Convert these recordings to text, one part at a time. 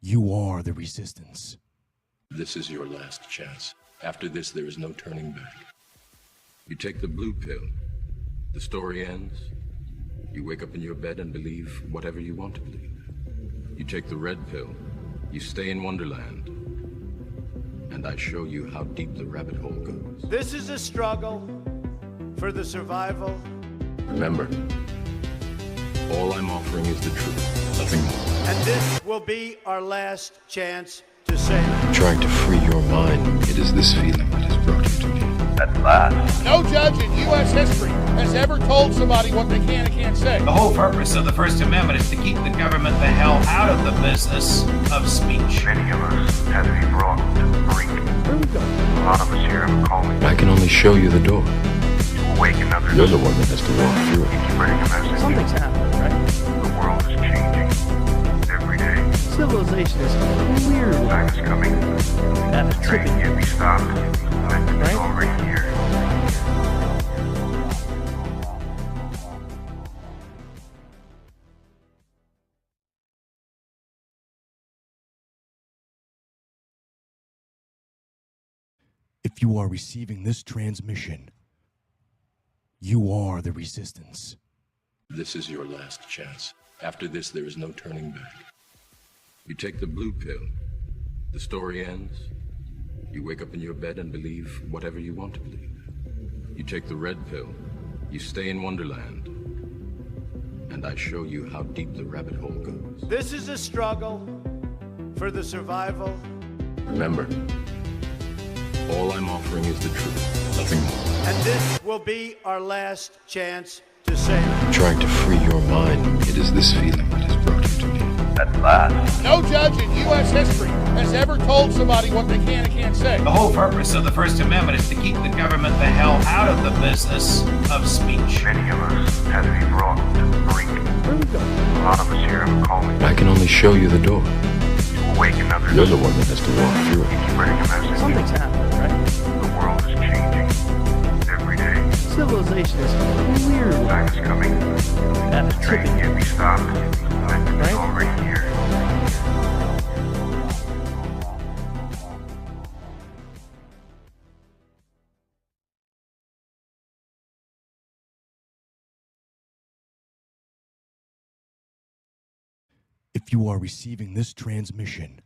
You are the resistance. This is your last chance. After this, there is no turning back. You take the blue pill. The story ends. You wake up in your bed and believe whatever you want to believe. You take the red pill. You stay in Wonderland. And I show you how deep the rabbit hole goes. This is a struggle for the survival. Remember, all I'm offering is the truth, nothing more. And this will be our last chance to say it. Trying to free your mind, it is this feeling that has brought you to me. At last. No judge in U.S. history has ever told somebody what they can and can't say. The whole purpose of the First Amendment is to keep the government the hell out of the business of speech. Many of us had to be brought to the brink. A lot of us here have a calling I can only show you the door. to awaken others. You're the one that has to walk through it. Spreading a message. Something's happening, right? The world is changing every day. Civilization is clearly Time is coming. at a Train tipping can't be stopped. Momentum is Right? already here. If you are receiving this transmission, you are the resistance. This is your last chance. After this, there is no turning back. You take the blue pill. The story ends. You wake up in your bed and believe whatever you want to believe. You take the red pill. You stay in Wonderland. And I show you how deep the rabbit hole goes. This is a struggle for the survival. Remember, all I'm offering is the truth, nothing more. And this will be our last chance to say it. Trying to free your mind, it is this feeling that has brought you to me. At last. No judge in U.S. history has ever told somebody what they can and can't say. The whole purpose of the First Amendment is to keep the government the hell out of the business of speech. Many of us had to be brought to the brink. A lot of us here have a calling I can only show you the door. to awaken others. You're the one that has to walk through it. Spreading a message. Something's happening, right? The world is changing every day. Civilization is clearly Time is coming. at a Train tipping can't be stopped. Momentum is Right? already here. If you are receiving this transmission,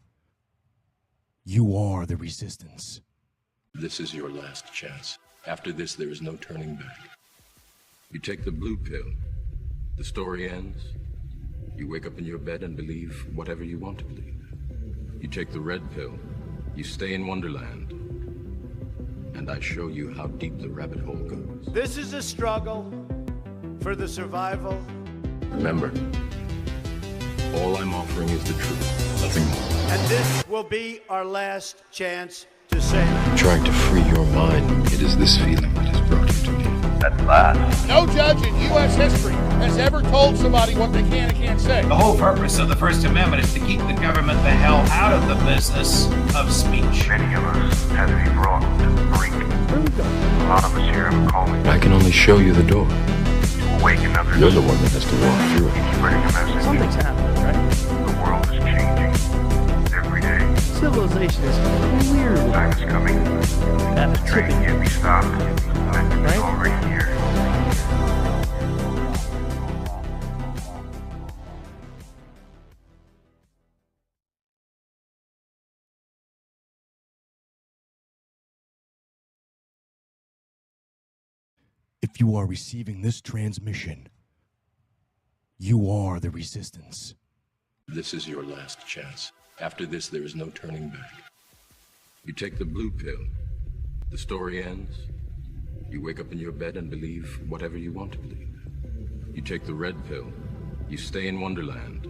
you are the resistance. This is your last chance. After this, there is no turning back. You take the blue pill. The story ends. You wake up in your bed and believe whatever you want to believe. You take the red pill. You stay in Wonderland. And I show you how deep the rabbit hole goes. This is a struggle for the survival. Remember, all I'm offering is the truth, nothing more. And this will be our last chance to say it. Trying to free your mind, it is this feeling that has brought you to me. At last. No judge in U.S. history has ever told somebody what they can and can't say. The whole purpose of the First Amendment is to keep the government the hell out of the business of speech. Many of us had to be brought to the brink. A lot of us here have a calling I can only show you the door. to awaken others. You're the one that has to walk through it. Spreading a message. Something's happening, right? The world is changing every day. Civilization is clearly Time is coming. at a Train tipping can't be stopped. Momentum is Right? already here. If you are receiving this transmission, you are the resistance. This is your last chance. After this, there is no turning back. You take the blue pill. The story ends. You wake up in your bed and believe whatever you want to believe. You take the red pill. You stay in Wonderland.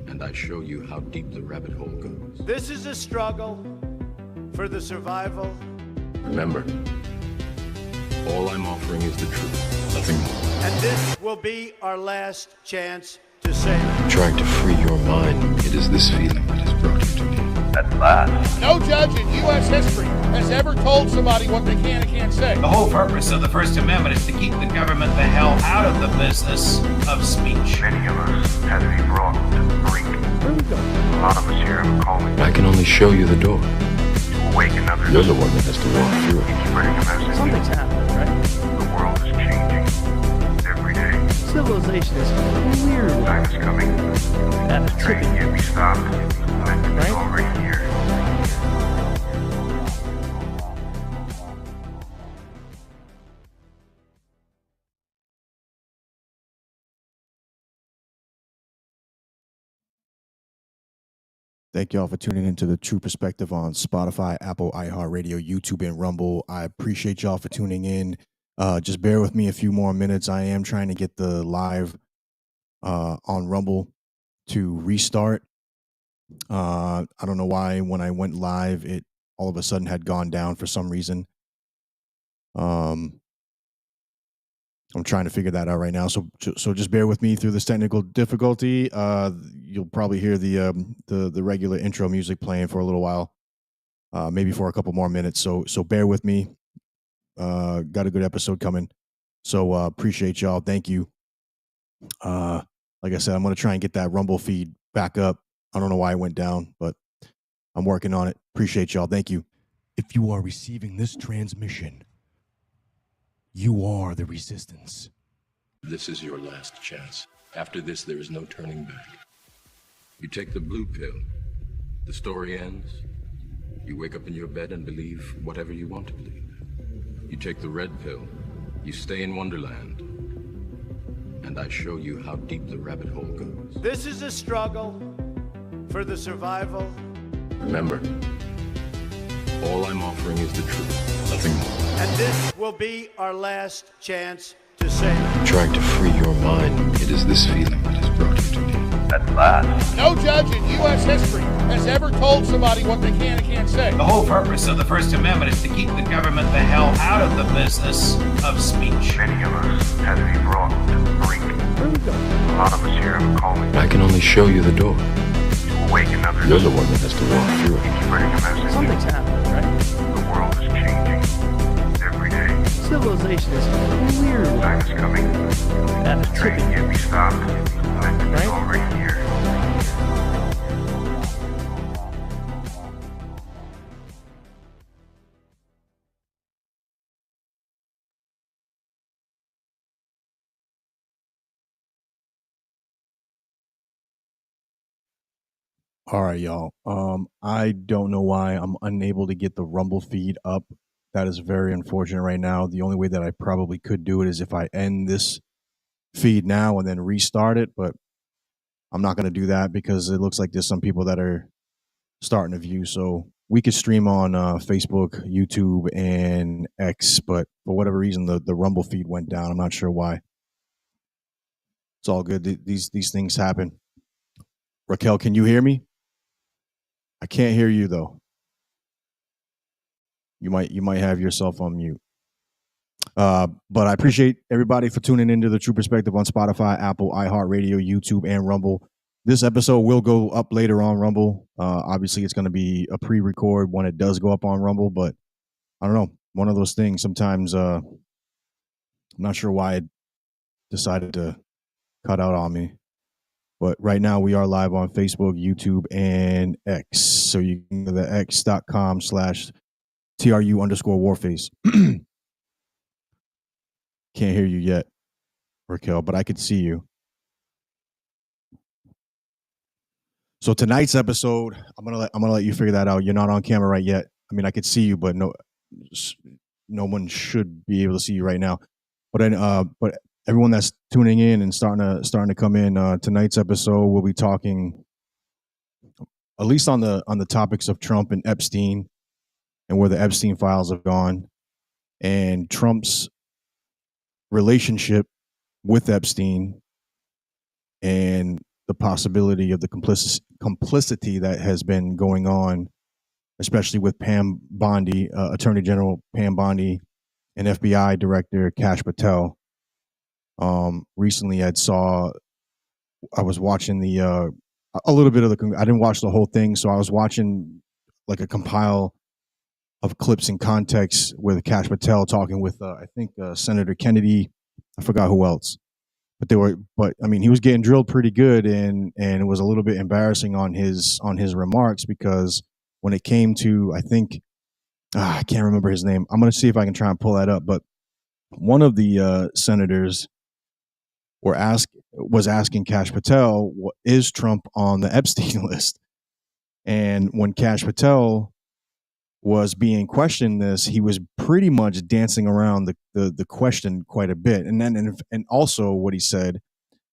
And I show you how deep the rabbit hole goes. This is a struggle for the survival. Remember, all I'm offering is the truth, nothing more. And this will be our last chance to say it. Trying to free your mind, it is this feeling that has brought you to me. At last. No judge in U.S. history has ever told somebody what they can and can't say. The whole purpose of the First Amendment is to keep the government the hell out of the business of speech. Many of us had to be brought to the brink. A lot can only show you the door. To awaken others. You're the one that has to walk through it. Spreading a message. Something's happening, right? The world is changing every day. Civilization is weird. Time is coming. At a Train tipping can't be stopped. It's Right? already here. Thank y'all for tuning into the True Perspective on Spotify, Apple, iHeartRadio, YouTube, and Rumble. I appreciate y'all for tuning in. Just bear with me a few more minutes. I am trying to get the live on Rumble to restart. I don't know why when I went live, it all of a sudden had gone down for some reason. I'm trying to figure that out right now. So just bear with me through this technical difficulty. You'll probably hear the regular intro music playing for a little while, maybe for a couple more minutes. So bear with me. Got a good episode coming. So appreciate y'all. Thank you. Like I said, I'm going to try and get that Rumble feed back up. I don't know why it went down, but I'm working on it. Appreciate y'all. Thank you. If you are receiving this transmission, you are the resistance. This is your last chance. After this, there is no turning back. You take the blue pill. The story ends. You wake up in your bed and believe whatever you want to believe. You take the red pill. You stay in Wonderland. And I show you how deep the rabbit hole goes. This is a struggle for the survival. Remember, all I'm offering is the truth, nothing more. And this will be our last chance to say it. Trying to free your mind, it is this feeling that has brought you to me. At last. No judge in U.S. history has ever told somebody what they can and can't say. The whole purpose of the First Amendment is to keep the government the hell out of the business of speech. Many of us had to be brought to the brink. A lot of us here have a calling. I can only show you the door. To awaken others. You're the one that has to walk through it. Spreading a message. Something's happening, right? The world is changing every day. Civilization is weird. Time is coming. At a Train tipping can't be stopped. It's Right? already here. All right, y'all. I don't know why I'm unable to get the Rumble feed up. That is very unfortunate right now. The only way that I probably could do it is if I end this feed now and then restart it, but I'm not going to do that because it looks like there's some people that are starting to view. So we could stream on Facebook, YouTube, and X, but for whatever reason, the Rumble feed went down. I'm not sure why. It's all good. These things happen. Raquel, can you hear me? I can't hear you though. You might have yourself on mute. But I appreciate everybody for tuning into the True Perspective on Spotify, Apple, iHeartRadio, YouTube, and Rumble. This episode will go up later on Rumble. Obviously, it's going to be a pre-record when it does go up on Rumble, but I don't know. One of those things. Sometimes I'm not sure why it decided to cut out on me. But right now we are live on Facebook, YouTube, and X. So you can go to x.com/TRU_Warface. Can't hear you yet, Raquel, but I could see you. So tonight's episode, I'm gonna let you figure that out. You're not on camera right yet. I mean, I could see you, but no one should be able to see you right now. But everyone that's tuning in and starting to come in, tonight's episode we'll be talking at least on the topics of Trump and Epstein and where the Epstein files have gone and Trump's relationship with Epstein and the possibility of the complicity that has been going on, especially with Pam Bondi, Attorney General Pam Bondi, and FBI Director Kash Patel. Recently I was watching a little bit of I didn't watch the whole thing, so I was watching like a compile of clips in context with Kash Patel talking with I think Senator Kennedy, I forgot who else, but I mean, he was getting drilled pretty good, and it was a little bit embarrassing on his remarks, because when it came to, I think, I can't remember his name. I'm going to see if I can try and pull that up. But one of the senators was asking Kash Patel, is Trump on the Epstein list? And when Kash Patel was being questioned this, he was pretty much dancing around the question quite a bit. And also what he said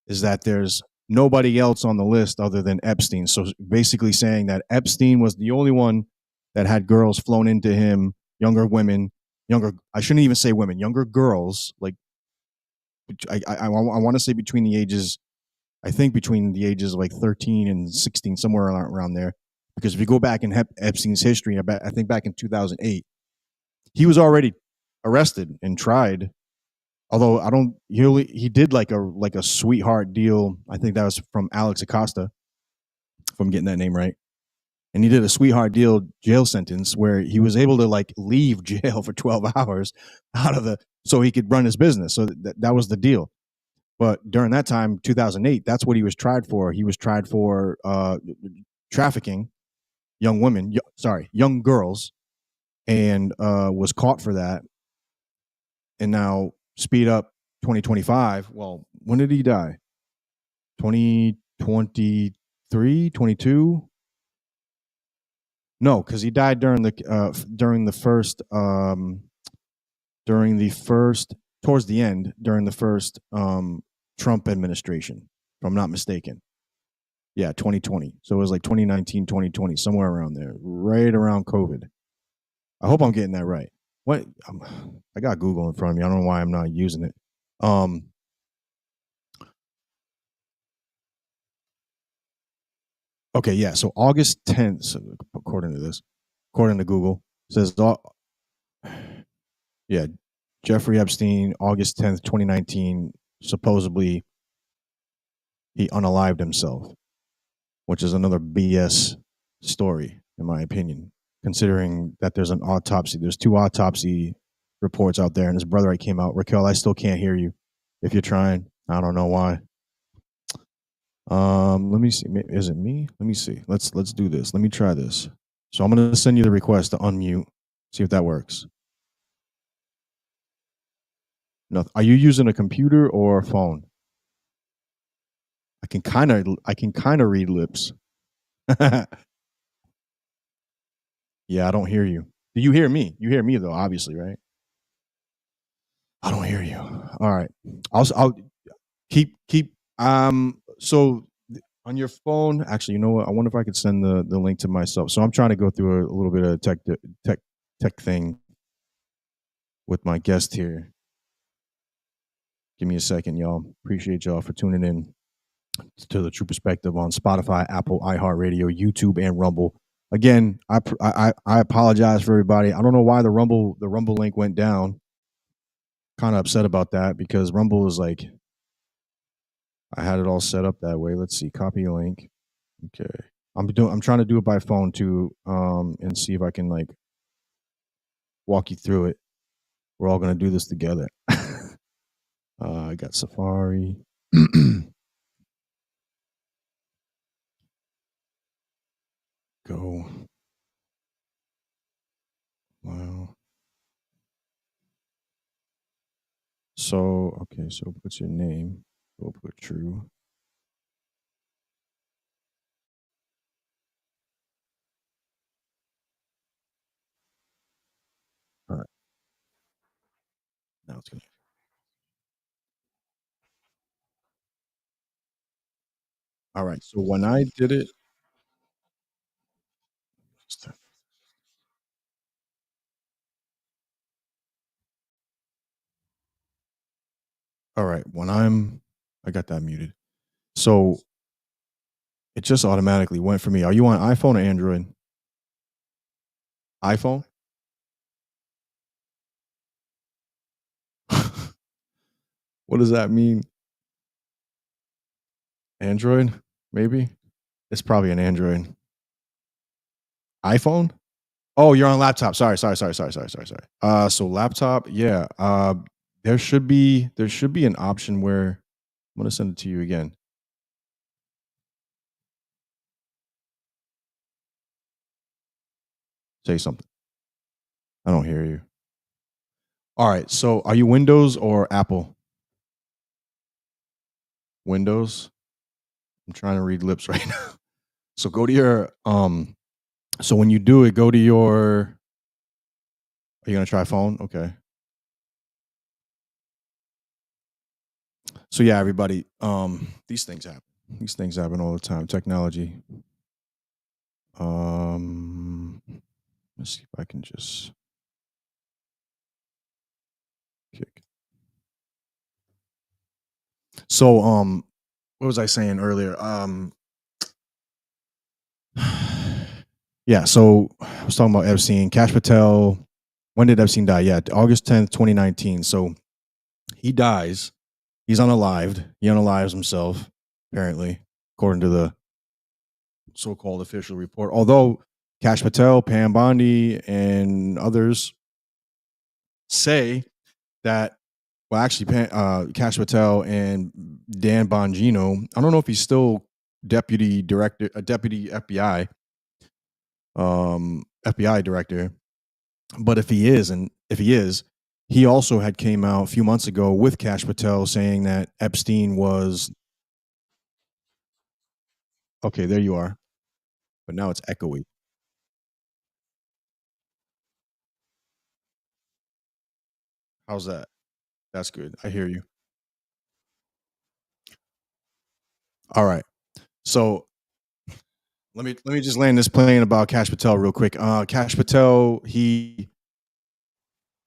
is that there's nobody else on the list other than Epstein. So basically saying that Epstein was the only one that had girls flown into him, younger women, I shouldn't even say women, younger girls, like I want to say between the ages, I think between the ages of like 13 and 16, somewhere around there. Because if you go back in Epstein's history, I think back in 2008, he was already arrested and tried. Although he did like a sweetheart deal. I think that was from Alex Acosta, if I'm getting that name right. And he did a sweetheart deal jail sentence where he was able to like leave jail for 12 hours so he could run his business. So that was the deal. But during that time, 2008, that's what he was tried for. He was tried for trafficking young girls, and was caught for that. And now speed up 2025. Well, when did he die? 2023, 22? No, because he died during the first Trump administration, if I'm not mistaken. Yeah, 2020. So it was like 2019, 2020, somewhere around there, right around COVID. I hope I'm getting that right. What? I got Google in front of me. I don't know why I'm not using it. Okay, yeah. So August 10th, according to Google, says, yeah, Jeffrey Epstein, August 10th, 2019, supposedly he unalived himself, which is another BS story, in my opinion, considering that there's two autopsy reports out there, and his brother came out. Raquel, I still can't hear you if you're trying. I don't know why. Let me see. Is it me? Let me see. Let's do this. Let me try this. So I'm going to send you the request to unmute. See if that works. No, are you using a computer or a phone? I can kind of read lips. Yeah, I don't hear you. Do you hear me? You hear me though, obviously, right? I don't hear you. All right. I'll keep so on your phone, actually, you know what? I wonder if I could send the link to myself. So I'm trying to go through a little bit of tech thing with my guest here. Give me a second, y'all. Appreciate y'all for tuning in to the True Perspective on Spotify, Apple, iHeartRadio, YouTube, and Rumble. Again, I apologize for everybody. I don't know why the Rumble link went down. Kind of upset about that, because Rumble is like, I had it all set up that way. Let's see, copy link. Okay, I'm trying to do it by phone too, and see if I can like walk you through it. We're all gonna do this together. I got Safari. Go. Wow. So, okay, so put your name. We'll put true. All right. Now it's gonna. All right. So when I did it, all right. I got that muted. So it just automatically went for me. Are you on iPhone or Android? iPhone? What does that mean? Android? Maybe? It's probably an Android. iPhone? Oh, you're on laptop. Sorry. So laptop, yeah. There should be an option where going to send it to you again. Say something. I don't hear you. All right. So are you Windows or Apple? Windows. I'm trying to read lips right now. So go to your so when you do it, go to your, are you gonna try phone? Okay. So yeah, everybody, these things happen. These things happen all the time. Technology. Let's see if I can just kick. So what was I saying earlier? Yeah, so I was talking about Epstein. Kash Patel. When did Epstein die? Yeah, August 10th, 2019. So he dies. He's unalived. He unalives himself, apparently, according to the so-called official report. Although Kash Patel, Pam Bondi, and others say that, well, actually, Kash Patel and Dan Bongino, I don't know if he's still deputy FBI, FBI director, but if he is, he also had came out a few months ago with Kash Patel saying that Epstein was, okay, there you are, but now it's echoey. How's that? That's good. I hear you. All right. So let me just land this plane about Kash Patel real quick. Kash Patel, he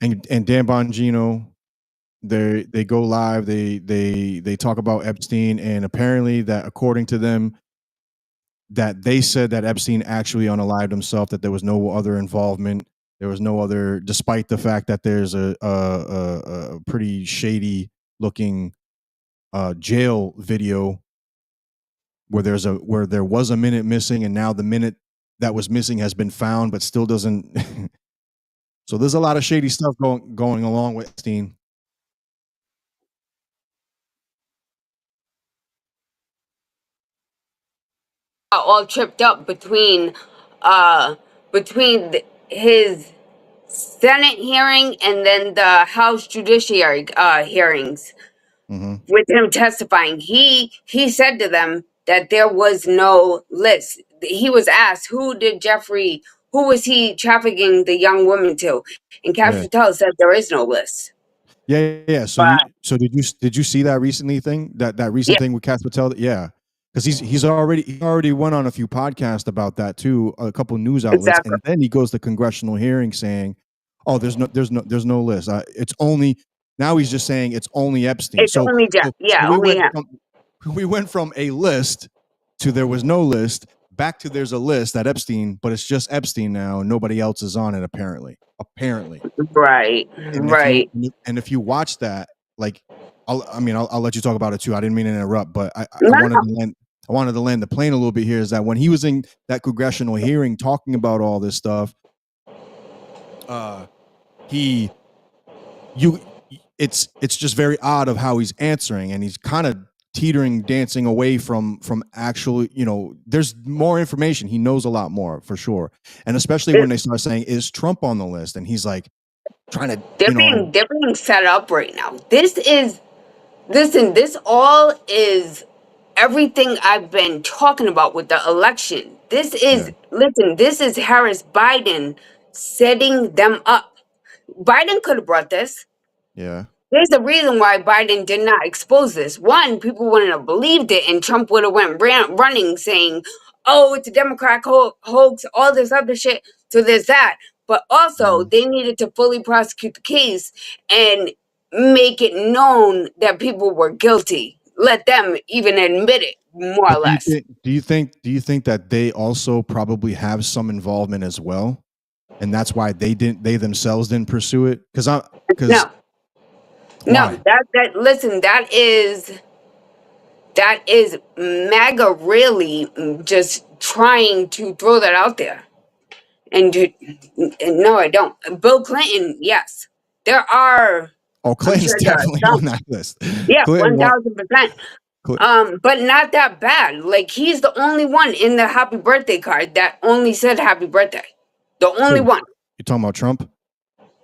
and Dan Bongino, they go live. They talk about Epstein, and apparently that according to them, that they said that Epstein actually unalived himself. That there was no other involvement. There was no other, despite the fact that there's a pretty shady looking jail video where there was a minute missing, and now the minute that was missing has been found, but still doesn't. So there's a lot of shady stuff going along with Epstein. All tripped up between his Senate hearing and then the House Judiciary hearings with him testifying. He said to them that there was no list. He was asked who was he trafficking the young woman to, and Kash Yeah. Patel said there is no list. Yeah. So did you see that recently thing? That recent thing with Kash Patel? Yeah. Because he already went on a few podcasts about that too, a couple news outlets, Exactly. and then he goes to congressional hearings saying, "Oh, there's no list. It's only." Now he's just saying it's only Epstein. It's only Jeff. Yeah, we only him. We went from a list to there was no list, back to there's a list at Epstein, but it's just Epstein now, and nobody else is on it apparently. Right. And if you watch that, like, I'll let you talk about it too. I didn't mean to interrupt, but I wanted to land the plane a little bit here. Is that when he was in that congressional hearing talking about all this stuff, it's just very odd of how he's answering, and he's kind of dancing away from actual, there's more information. He knows a lot more for sure, and especially when they start saying, "Is Trump on the list?" and he's like trying to, they're being set up right now. This all is everything I've been talking about with the election. This is Harris Biden setting them up. Biden could have brought this. Yeah. There's a reason why Biden did not expose this. One, people wouldn't have believed it, and Trump would have went running saying, "Oh, it's a Democrat hoax," all this other shit. So there's that. But also, they needed to fully prosecute the case and make it known that people were guilty. Let them even admit it, more or less. Do you think that they also probably have some involvement as well, and that's why they themselves didn't pursue it? No, that is MAGA really just trying to throw that out there. And no, I don't. Bill Clinton, yes. There are. Oh, Clinton's definitely on that list. Yeah, 1000%. But not that bad. Like, he's the only one in the happy birthday card that only said happy birthday. The only one. You talking about Trump?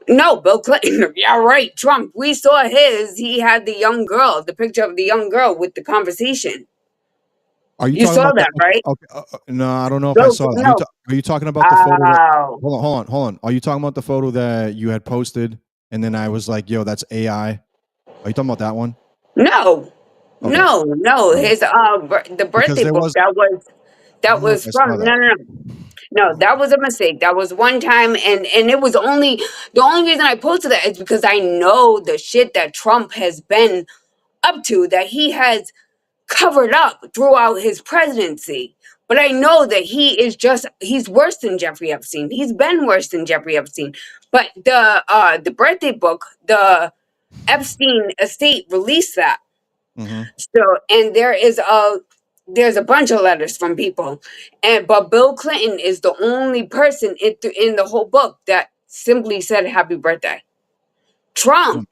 No, Bill Clinton. Yeah, right. Trump. We saw his. He had the young girl, the picture of the young girl with the conversation. Are you You talking saw about that, right? Okay, no, I don't know if I saw it. No. Are you talking about the photo? Oh. Hold on. Are you talking about the photo that you had posted, and then I was like, "Yo, that's AI." Are you talking about that one? No. Okay. No. His the birthday there book was- I that don't know was if I saw from that. No, that was a mistake. That was one time, and it was only the only reason I posted that is because I know the shit that Trump has been up to, that he has covered up throughout his presidency. But I know that he's worse than Jeffrey Epstein. He's been worse than Jeffrey Epstein. But the birthday book, the Epstein estate released that. Mm-hmm. So, and there's a bunch of letters from people, but Bill Clinton is the only person in the whole book that simply said happy birthday. Trump,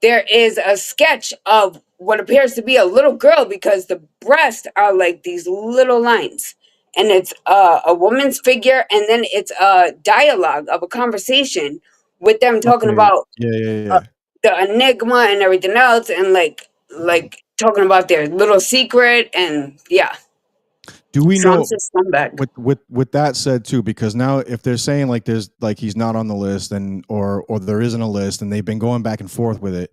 there is a sketch of what appears to be a little girl, because the breasts are like these little lines, and it's a woman's figure, and then it's a dialogue of a conversation with them talking about Yeah. the enigma and everything else, and like talking about their little secret, and yeah. Do we Trump's know a scumbag. with that said too? Because now, if they're saying like there's like he's not on the list, and or there isn't a list, and they've been going back and forth with it,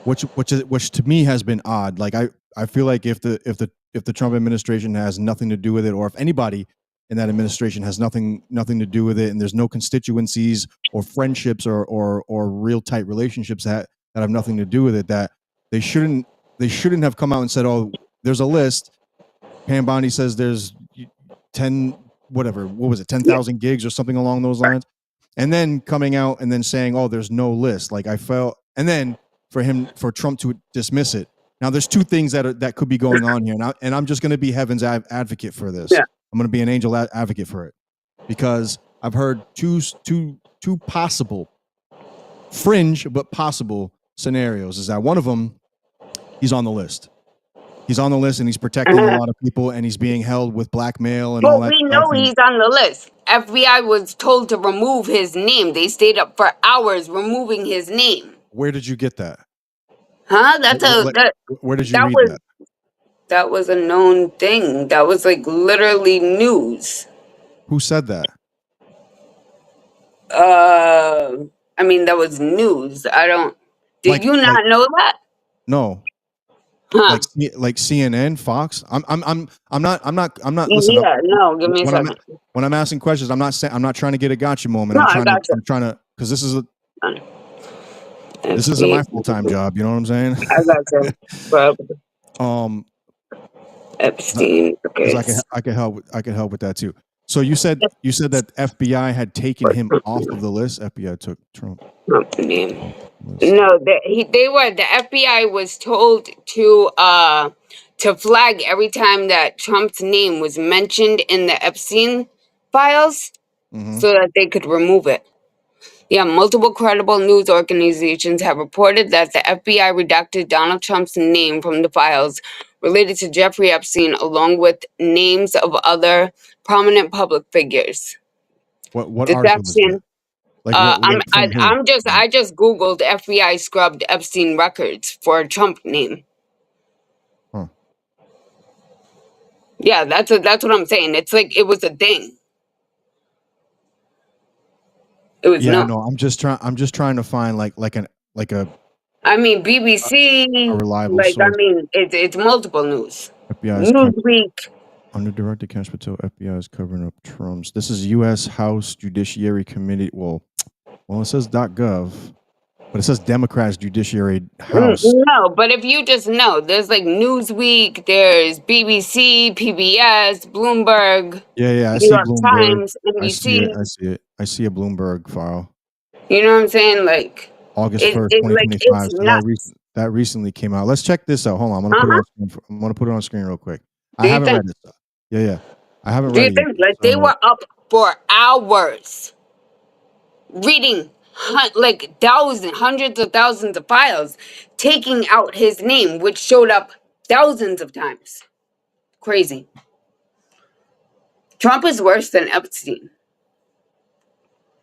which to me has been odd. Like I feel like if the Trump administration has nothing to do with it, or if anybody in that administration has nothing to do with it, and there's no constituencies or friendships or real tight relationships that have nothing to do with it, that they shouldn't have come out and said, oh, there's a list. Pam Bondi says there's 10 whatever, what was it, 10,000 gigs or something along those lines, and then coming out and then saying, oh, there's no list. Like, I felt, and then for Trump to dismiss it. Now there's two things that could be going on here, and I'm just going to be heaven's advocate for this. I'm going to be an angel advocate for it, because I've heard two possible fringe but possible scenarios. Is that one of them? He's on the list. He's on the list, and he's protecting a lot of people, and he's being held with blackmail and all that. We know he's on the list. FBI was told to remove his name. They stayed up for hours removing his name. Where did you get that? Huh? Where did you read that? That was a known thing. That was like literally news. Who said that? I mean, that was news. Did you not know that? No. Huh. Like CNN, Fox. I'm not. Listen, yeah, no. Give me a second. When I'm asking questions, I'm not trying to get a gotcha moment. No, I'm trying to, because this isn't my full-time job. You know what I'm saying? I got you. Epstein. Okay. I could help with that too. So you said that FBI had taken him off of the list. FBI took Trump name. No, the FBI was told to flag every time that Trump's name was mentioned in the Epstein files, so that they could remove it. Yeah, multiple credible news organizations have reported that the FBI redacted Donald Trump's name from the files related to Jeffrey Epstein, along with names of other prominent public figures. What article is that? Like I just Googled FBI scrubbed Epstein records for a Trump name. Huh. Yeah, that's what I'm saying. It's like it was a thing. It was no. I'm just trying to find like a. I mean, BBC. A reliable source. I mean, it's multiple news. FBI's Newsweek. Under Director Cash Patel, FBI is covering up Trump's. This is U.S. House Judiciary Committee. Well, it says .gov, but it says Democrats Judiciary House. No, but if you just know, there's like Newsweek, there's BBC, PBS, Bloomberg. Yeah, I New see York Bloomberg. Times, NBC. I see it. I see a Bloomberg file. You know what I'm saying? Like August 1st, 2025. So that recently came out. Let's check this out. Hold on. I'm gonna put it on screen real quick. I haven't read it. Yeah. I haven't read it yet. Like they were up for hours reading like hundreds of thousands of files, taking out his name, which showed up thousands of times. Crazy. Trump is worse than Epstein.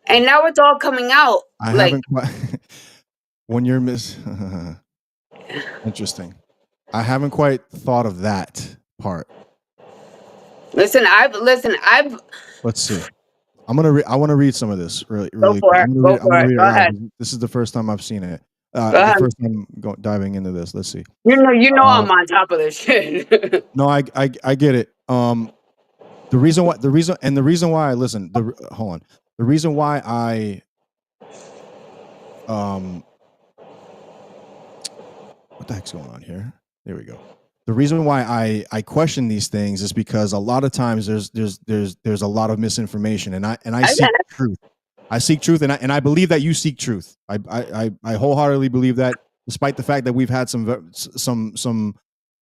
And now it's all coming out. I like, haven't quite. When you're interesting. I haven't quite thought of that part. listen, I've Let's see. I want to read some of this really Go for quick. it. I'm Go gonna read it Go live. ahead. This is the first time I've seen it. Go The ahead. first time diving into this. Let's see. You know I'm on top of this shit. No, I get it. The reason why I listen. Hold on. The reason why I what the heck's going on here? There we go. The reason why I question these things is because a lot of times there's a lot of misinformation, and I seek truth. I seek truth, and I believe that you seek truth. I wholeheartedly believe that, despite the fact that we've had some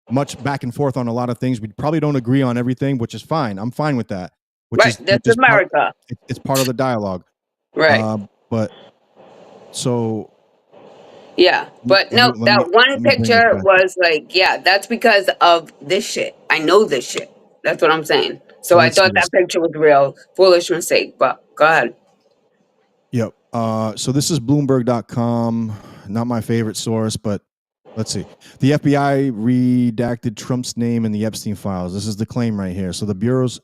much back and forth on a lot of things. We probably don't agree on everything, which is fine. I'm fine with that. That's America. It's part of the dialogue. Right. But so yeah, but no, that one picture was like, yeah, that's because of this shit. I know this shit. That's what I'm saying. So I thought that picture was real. Foolish mistake, but go ahead. Yep. So this is Bloomberg.com. Not my favorite source, but let's see. The FBI redacted Trump's name in the Epstein files. This is the claim right here. So the Bureau's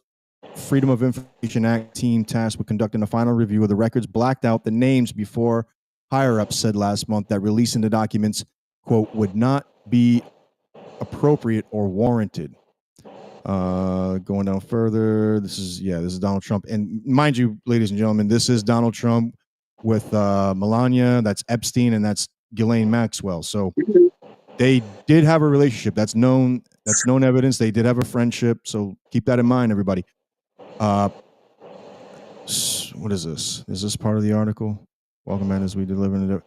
Freedom of Information Act team tasked with conducting a final review of the records blacked out the names before higher-ups said last month that releasing the documents, quote, would not be appropriate or warranted. Going down further, this is Donald Trump. And mind you, ladies and gentlemen, this is Donald Trump with Melania, that's Epstein, and that's Ghislaine Maxwell. So they did have a relationship. That's known evidence. They did have a friendship. So keep that in mind, everybody. What is this? Is this part of the article? Welcome back as we deliver it.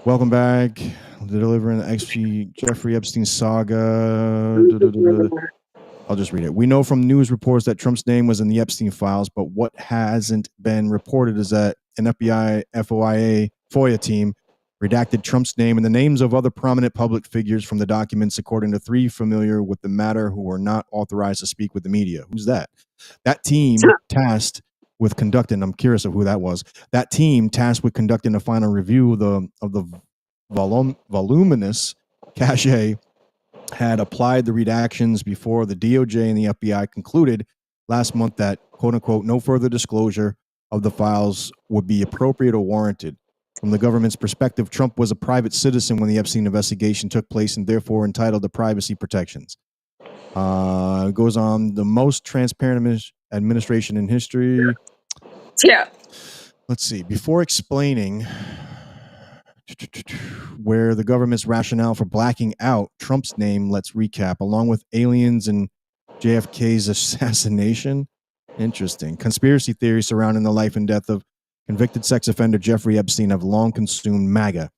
Welcome back. Delivering the Jeffrey Epstein saga. I'll just read it. We know from news reports that Trump's name was in the Epstein files, but what hasn't been reported is that an FBI FOIA team redacted Trump's name and the names of other prominent public figures from the documents, according to three familiar with the matter who were not authorized to speak with the media. Who's that? That team tasked with conducting, I'm curious of who that was. That team tasked with conducting a final review of the voluminous cache had applied the redactions before the DOJ and the FBI concluded last month that, quote unquote, no further disclosure of the files would be appropriate or warranted. From the government's perspective, Trump was a private citizen when the Epstein investigation took place and therefore entitled to privacy protections. It goes on, the most transparent administration in history. Yeah. Let's see. Before explaining where the government's rationale for blacking out Trump's name, let's recap. Along with aliens and JFK's assassination. Interesting. Conspiracy theories surrounding the life and death of convicted sex offender Jeffrey Epstein have long consumed MAGA.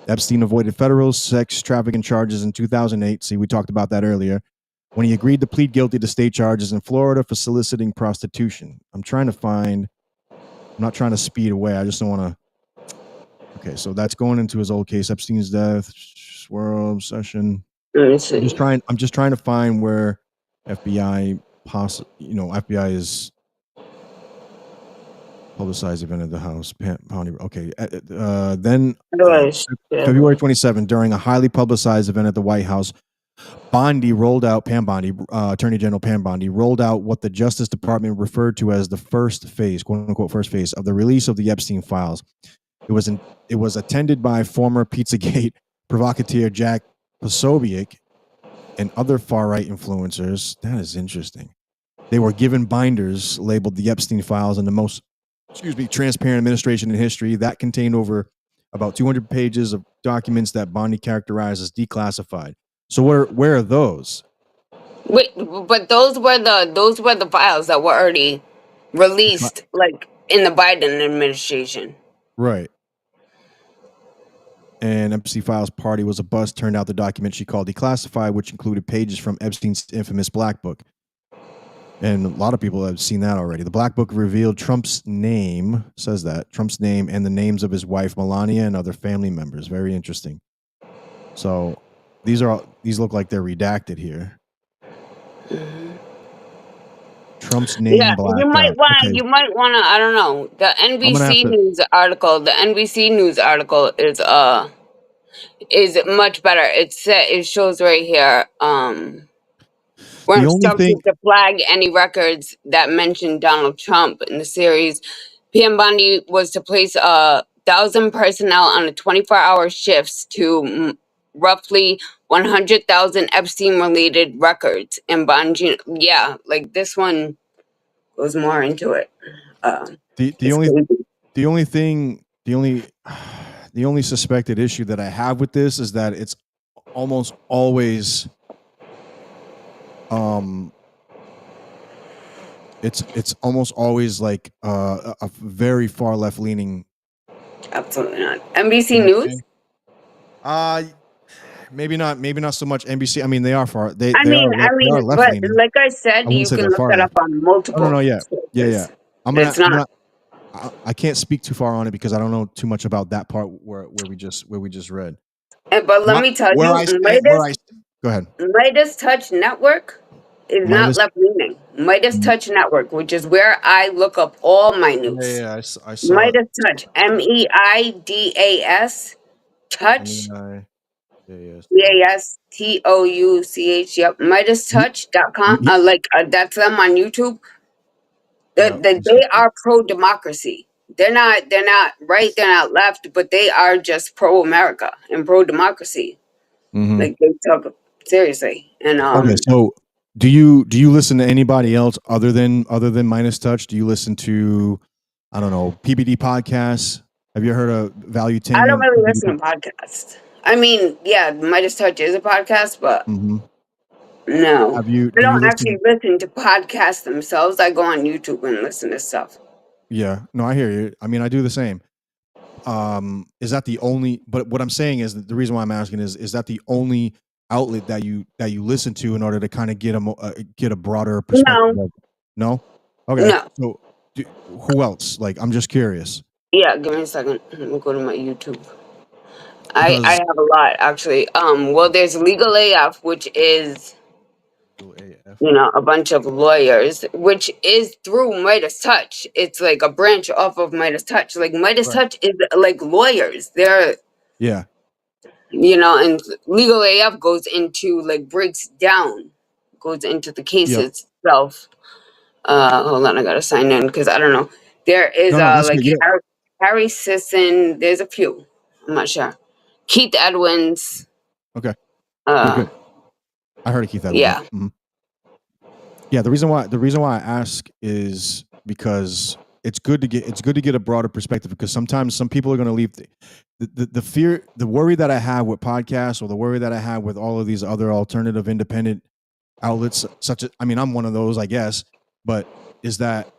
Epstein avoided federal sex trafficking charges in 2008. See, we talked about that earlier, when he agreed to plead guilty to state charges in Florida for soliciting prostitution. I'm not trying to speed away. I just don't want to. Okay, so that's going into his old case, Epstein's death, swirl, obsession. I'm just trying to find where FBI is publicized event at the House. Okay, then February 27, during a highly publicized event at the White House, Attorney General Pam Bondi rolled out what the Justice Department referred to as the first phase, quote unquote, first phase of the release of the Epstein files. It was attended by former Pizzagate provocateur Jack Posobiec and other far-right influencers. That is interesting. They were given binders labeled the Epstein files and the most, transparent administration in history that contained over about 200 pages of documents that Bondi characterized as declassified. So where are those? Wait, but those were the files that were already released, like in the Biden administration. Right. And Epstein Files party was a bust. Turned out the document she called declassified, which included pages from Epstein's infamous Black Book. And a lot of people have seen that already. The Black Book revealed Trump's name, and the names of his wife, Melania, and other family members. Very interesting. So These look like they're redacted here. Trump's name Yeah, blacked you might out. want. Okay, You might want to. I don't know. The I'm gonna have NBC to. news article. The NBC news article is much better. It shows right here. We're The only thing. instructed to flag any records that mention Donald Trump in the series. PM Bondi was to place 1,000 personnel on a 24-hour shifts to roughly 100,000 Epstein-related records. And Bondi, yeah, like this one goes more into it. The It's only crazy. the only thing the only suspected issue that I have with this is that it's almost always it's almost always like a very far left leaning. Absolutely not. NBC News. Maybe not so much NBC. I mean, they are far. They I they mean, are left, they are left but leaning. like I I said, wouldn't you say can they're look far that up left. on Oh multiple. no, yeah. sources. I'm It's gonna. not. I can't speak too far on it because I don't know too much about that part where we just read. But let me tell Where you, I stand, go ahead. Midas Touch Network is not Midas. left leaning. Midas Touch Network, which is where I look up all my news. Yeah, I saw it. Midas Touch, MEIDAS Touch, MEIDAS. TOUCH. Yep, MidasTouch.com. That's them on YouTube. Yeah. They are pro democracy. They're not right. They're not left, but they are just pro America and pro democracy. Like they talk seriously. And Okay, so do you listen to anybody else other than Minus Touch? Do you listen to, I don't know, PBD podcasts? Have you heard of Valuetainment? I don't really PBD listen to podcasts. I mean, yeah, Midas Touch is a podcast, but no, Have you? I Do you don't actually listen? listen to podcasts themselves. I go on YouTube and listen to stuff. Yeah, no, I hear you. I mean, I do the same. Is that the only? But what I'm saying is that the reason why I'm asking is that the only outlet that you listen to in order to kind of get a broader perspective? No. Okay. No. So, who else? Like, I'm just curious. Yeah, give me a second. Let me go to my YouTube. I Because have a lot actually. Well, there's Legal AF, which is a bunch of lawyers, which is through Midas Touch. It's like a branch off of Midas Touch. Like Midas Right. Touch is like lawyers. They're Yeah. and Legal AF goes into breaks down, goes into the case Yep. itself. Hold on, I gotta sign in because I don't know. There is No, that's good. Yeah. Harry Sisson. There's a few. I'm not sure. Keith Edwins. Okay. Good. I heard of Keith Edwins. Yeah. Yeah. The reason why I ask is because it's good to get a broader perspective, because sometimes some people are going to leave the fear, the worry that I have with podcasts, or the worry that I have with all of these other alternative independent outlets, such as, I mean, I'm one of those, I guess, but is that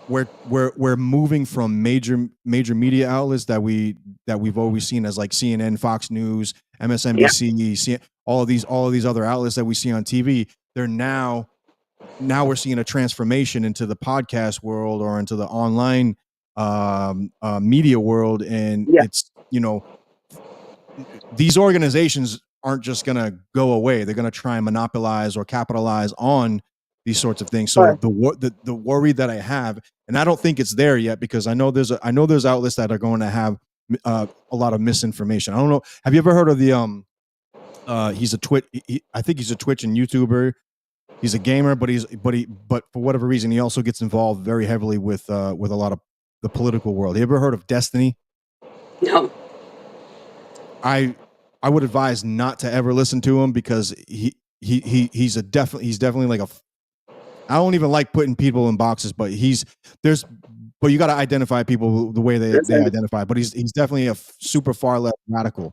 we're moving from major media outlets that we've always seen as like CNN, Fox News, MSNBC, all of these other outlets that we see on TV. They're now we're seeing a transformation into the podcast world or into the online media world, and it's these organizations aren't just going to go away. They're going to try and monopolize or capitalize on these sorts of things. So the worry that I have, and I don't think it's there yet, because I know there's outlets that are going to have a lot of misinformation. I don't know. Have you ever heard of the he's a Twitch? I think he's a Twitch and YouTuber. He's a gamer, but for whatever reason, he also gets involved very heavily with a lot of the political world. You ever heard of Destiny? No. I would advise not to ever listen to him, because he's definitely like I don't even like putting people in boxes, but but you got to identify people the way they identify. But he's definitely a super far left radical.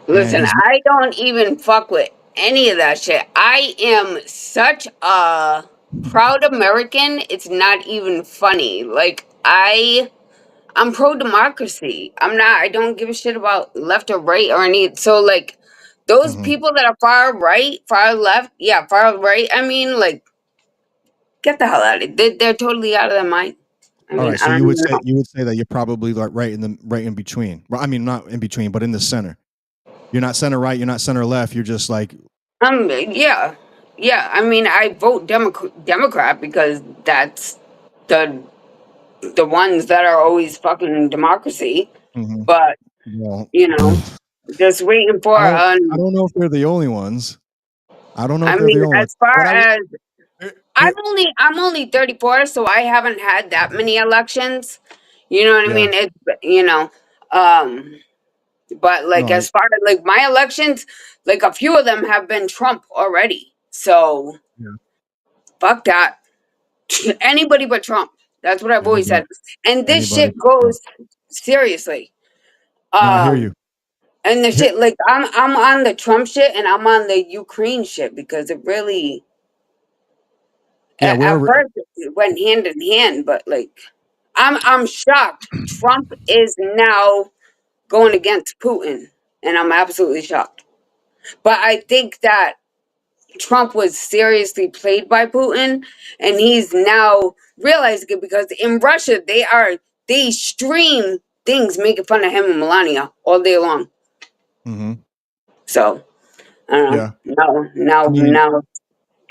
Listen, I don't even fuck with any of that shit. I am such a proud American. It's not even funny. Like I'm pro democracy. I don't give a shit about left or right or any. So like those people that are far right, far left, far right. I mean, like, get the hell out of it. They're totally out of their mind. I mean, all right, so you would say that you're probably like right in between. Well, I mean, not in between, but in the center. You're not center right. You're not center left. You're just like, Yeah. Yeah. I mean, I vote Democrat because that's the ones that are always fucking democracy. mhm. But Well, you know, just waiting for I don't know if they're the only ones. I don't know I if they're the mean, only ones. as far But as here- I'm here- only 34, so I haven't had that many elections. You know what I yeah, mean? It's um but no, like as far as like my elections, like a few of them have been Trump already. So yeah, fuck that. Anybody but Trump. That's what I've always anybody, said. And this anybody. shit goes seriously. No, I hear Um you. and the Here, shit like I'm on the Trump shit and I'm on the Ukraine shit because it really yeah, at we're first it went hand in hand, but like I'm shocked. Trump is now going against Putin, and I'm absolutely shocked. But I think that Trump was seriously played by Putin, and he's now realizing it because in Russia they stream things making fun of him and Melania all day long. mhm. So I don't Yeah. know. I mean, Now,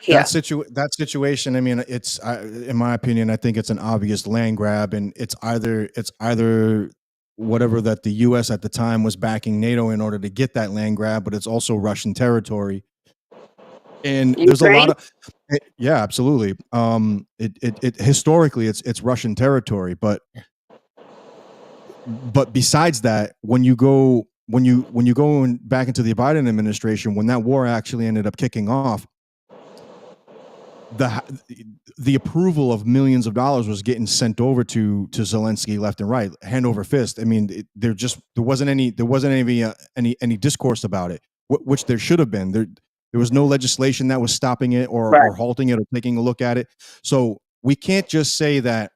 yeah. that situation. I mean, it's in my opinion, I think it's an obvious land grab, and it's either whatever that the U.S. at the time was backing NATO in order to get that land grab, but it's also Russian territory. And there's a lot Ukraine? of yeah, absolutely. It historically it's Russian territory, but besides that, when you go back into the Biden administration, when that war actually ended up kicking off, the approval of millions of dollars was getting sent over to Zelensky left and right, hand over fist. I mean, there wasn't any discourse about it, which there should have been. There was no legislation that was stopping it Right. or halting it or taking a look at it. So we can't just say that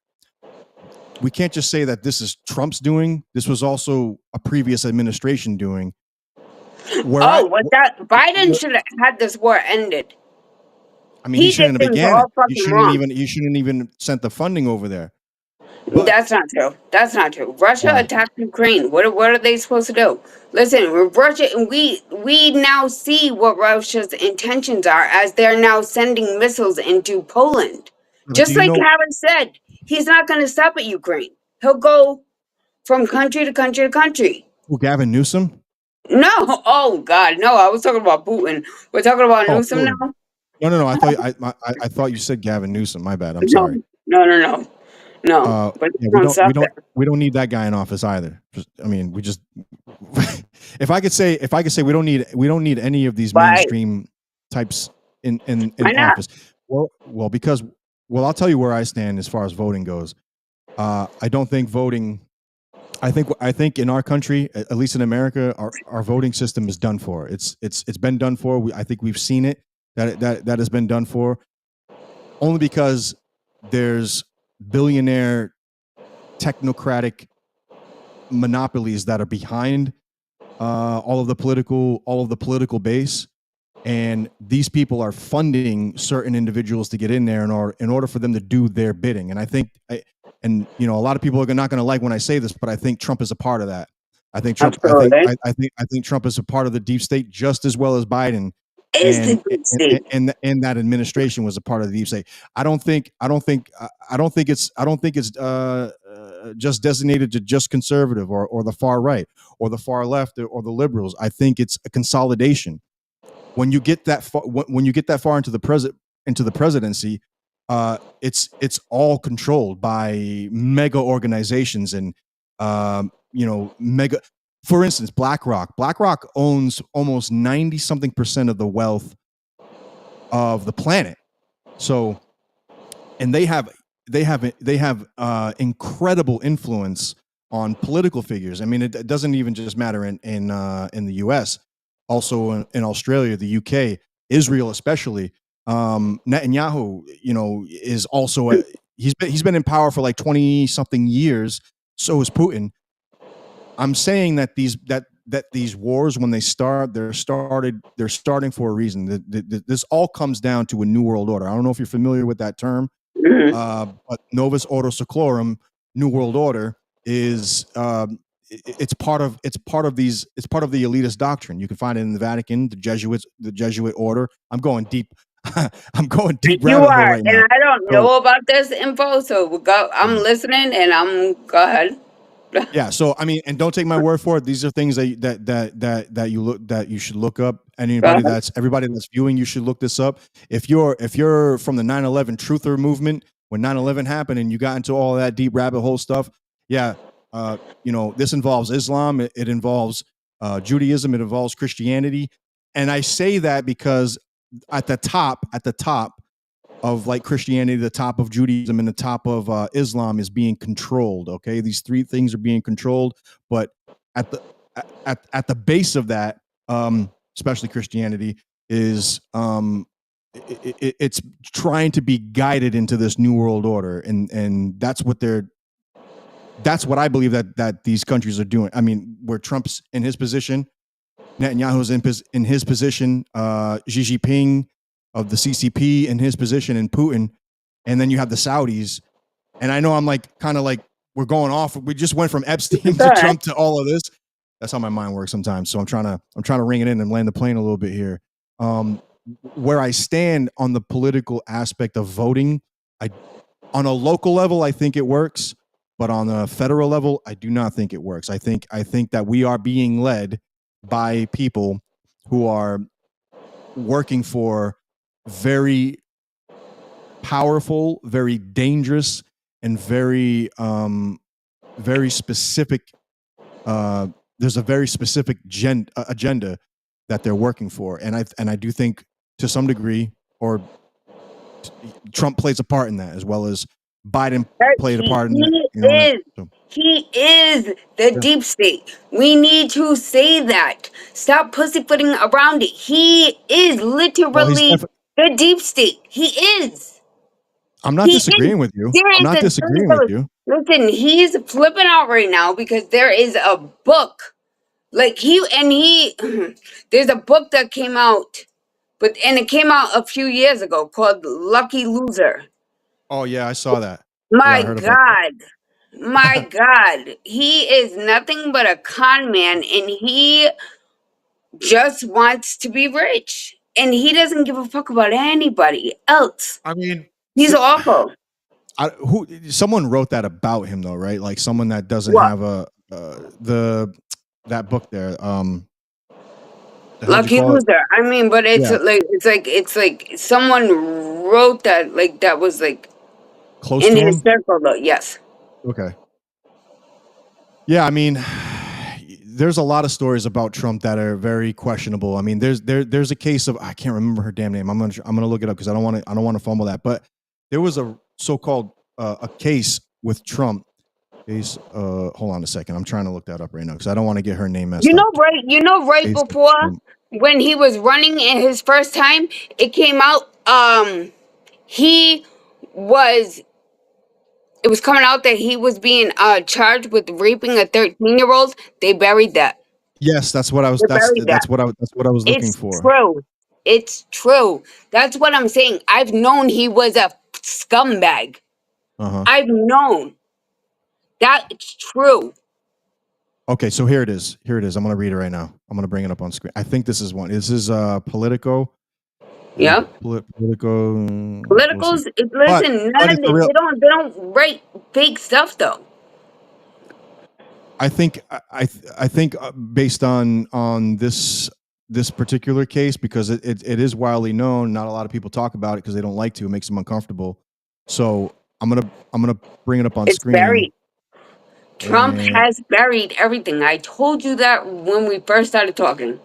this is Trump's doing. This was also a previous administration doing. Biden should have had this war ended. I mean, he He did shouldn't have things began it. all fucking wrong. You shouldn't even sent the funding over there. But That's not true. That's not true. Russia why? attacked Ukraine. What are they supposed to do? Listen, Russia, we now see what Russia's intentions are as they're now sending missiles into Poland. But do Just you like know Harris said, he's not going to stop at Ukraine. He'll go from country to country to country. who Gavin Newsom? No, oh God, no! I was talking about Putin. We're talking about Oh, Newsom Putin. now. No. I thought you said Gavin Newsom. My bad. I'm No, sorry. no. But Yeah, don't stop there. we don't need that guy in office either. I mean, we just if I could say we don't need any of these Why? mainstream types in Why not? office. Because I'll tell you where I stand as far as voting goes. I don't think voting. I think in our country, at least in America, our voting system is done for. It's been done for. I think we've seen it that has been done for. Only because there's billionaire technocratic monopolies that are behind all of the political base, and these people are funding certain individuals to get in there in order for them to do their bidding. And I think, a lot of people are not going to like when I say this, but I think Trump is a part of that. I think Trump. Absolutely. I think Trump is a part of the deep state just as well as Biden. Is the deep state. And that administration was a part of the deep state. I don't think it's just designated to just conservative or the far right or the far left or the liberals. I think it's a consolidation. When you get that far into the presidency, it's all controlled by mega organizations and mega. For instance, BlackRock. BlackRock owns almost 90-something% of the wealth of the planet. So, and they have incredible influence on political figures. I mean, it doesn't even just matter in the U.S. Also in Australia, the UK, Israel, especially. Netanyahu, is also he's been in power for like 20-something years. So is Putin. I'm saying that these wars, when they start, they're starting for a reason. This all comes down to a new world order. I don't know if you're familiar with that term, but Novus Ordo Seclorum, New World Order, is it's part of the elitist doctrine. You can find it in the Vatican, the Jesuit order. I'm going deep. I'm going deep You rabbit hole are, right and now. I don't So, know about this info, so I'm listening, and go ahead. yeah. So I mean, and don't take my word for it. These are things that you should look up. Everybody that's viewing, you should look this up. If you're from the 9/11 truther movement, when 9/11 happened and you got into all that deep rabbit hole stuff, yeah. This involves Islam. It involves Judaism. It involves Christianity. And I say that because at the top of like Christianity, the top of Judaism, and the top of Islam is being controlled. Okay, these three things are being controlled, but at the base of that, especially Christianity, is it's trying to be guided into this new world order, and that's what I believe that these countries are doing. I mean, where Trump's in his position, Netanyahu's in his position, Xi Jinping of the CCP in his position, and Putin, and then you have the Saudis. And I know I'm like kind of like we're going off. We just went from Epstein to Trump to all of this. That's how my mind works sometimes. So I'm trying to ring it in and land the plane a little bit here. Where I stand on the political aspect of voting, on a local level, I think it works, but on a federal level, I do not think it works. I think that we are being led by people who are working for very powerful, very dangerous, and very specific. There's a very specific agenda that they're working for, and I do think to some degree, or Trump plays a part in that, as well as Biden played a part in that. He is the deep state. We need to say that. Stop pussyfooting around it. He is literally the deep state. He is. I'm not disagreeing with you. I'm not disagreeing with you. Listen, he's flipping out right now because there is a book. Like there's a book that came out, and it came out a few years ago called Lucky Loser. Oh yeah, I saw that. My God, he is nothing but a con man, and he just wants to be rich, and he doesn't give a fuck about anybody else. I mean, he's awful. Someone wrote that about him though, right? Like someone that doesn't have that book there. Lucky Loser. I mean, but it's like someone wrote that, like that was like close in to his him? circle though. Yes. Okay. Yeah, I mean, there's a lot of stories about Trump that are very questionable. I mean, there's a case of, I can't remember her damn name. I'm gonna look it up because I don't want to fumble that. But there was a so-called a case with Trump. Hold on a second. I'm trying to look that up right now because I don't want to get her name messed up. Right before when he was running in his first time, it came out. It was coming out that he was being charged with raping a 13-year-old. They buried that. Yes, that's what I was. That's what I was looking for. True. It's true. That's what I'm saying. I've known he was a scumbag. I've known. That's true. Okay, so here it is. I'm going to read it right now. I'm going to bring it up on screen. I think this is one. This is Politico. Yeah. Politicos. Listen, they don't write fake stuff though. I think based on this particular case, because it is widely known, not a lot of people talk about it because they don't like to. It makes them uncomfortable. So I'm gonna bring it up on screen. Buried. Trump has buried everything. I told you that when we first started talking.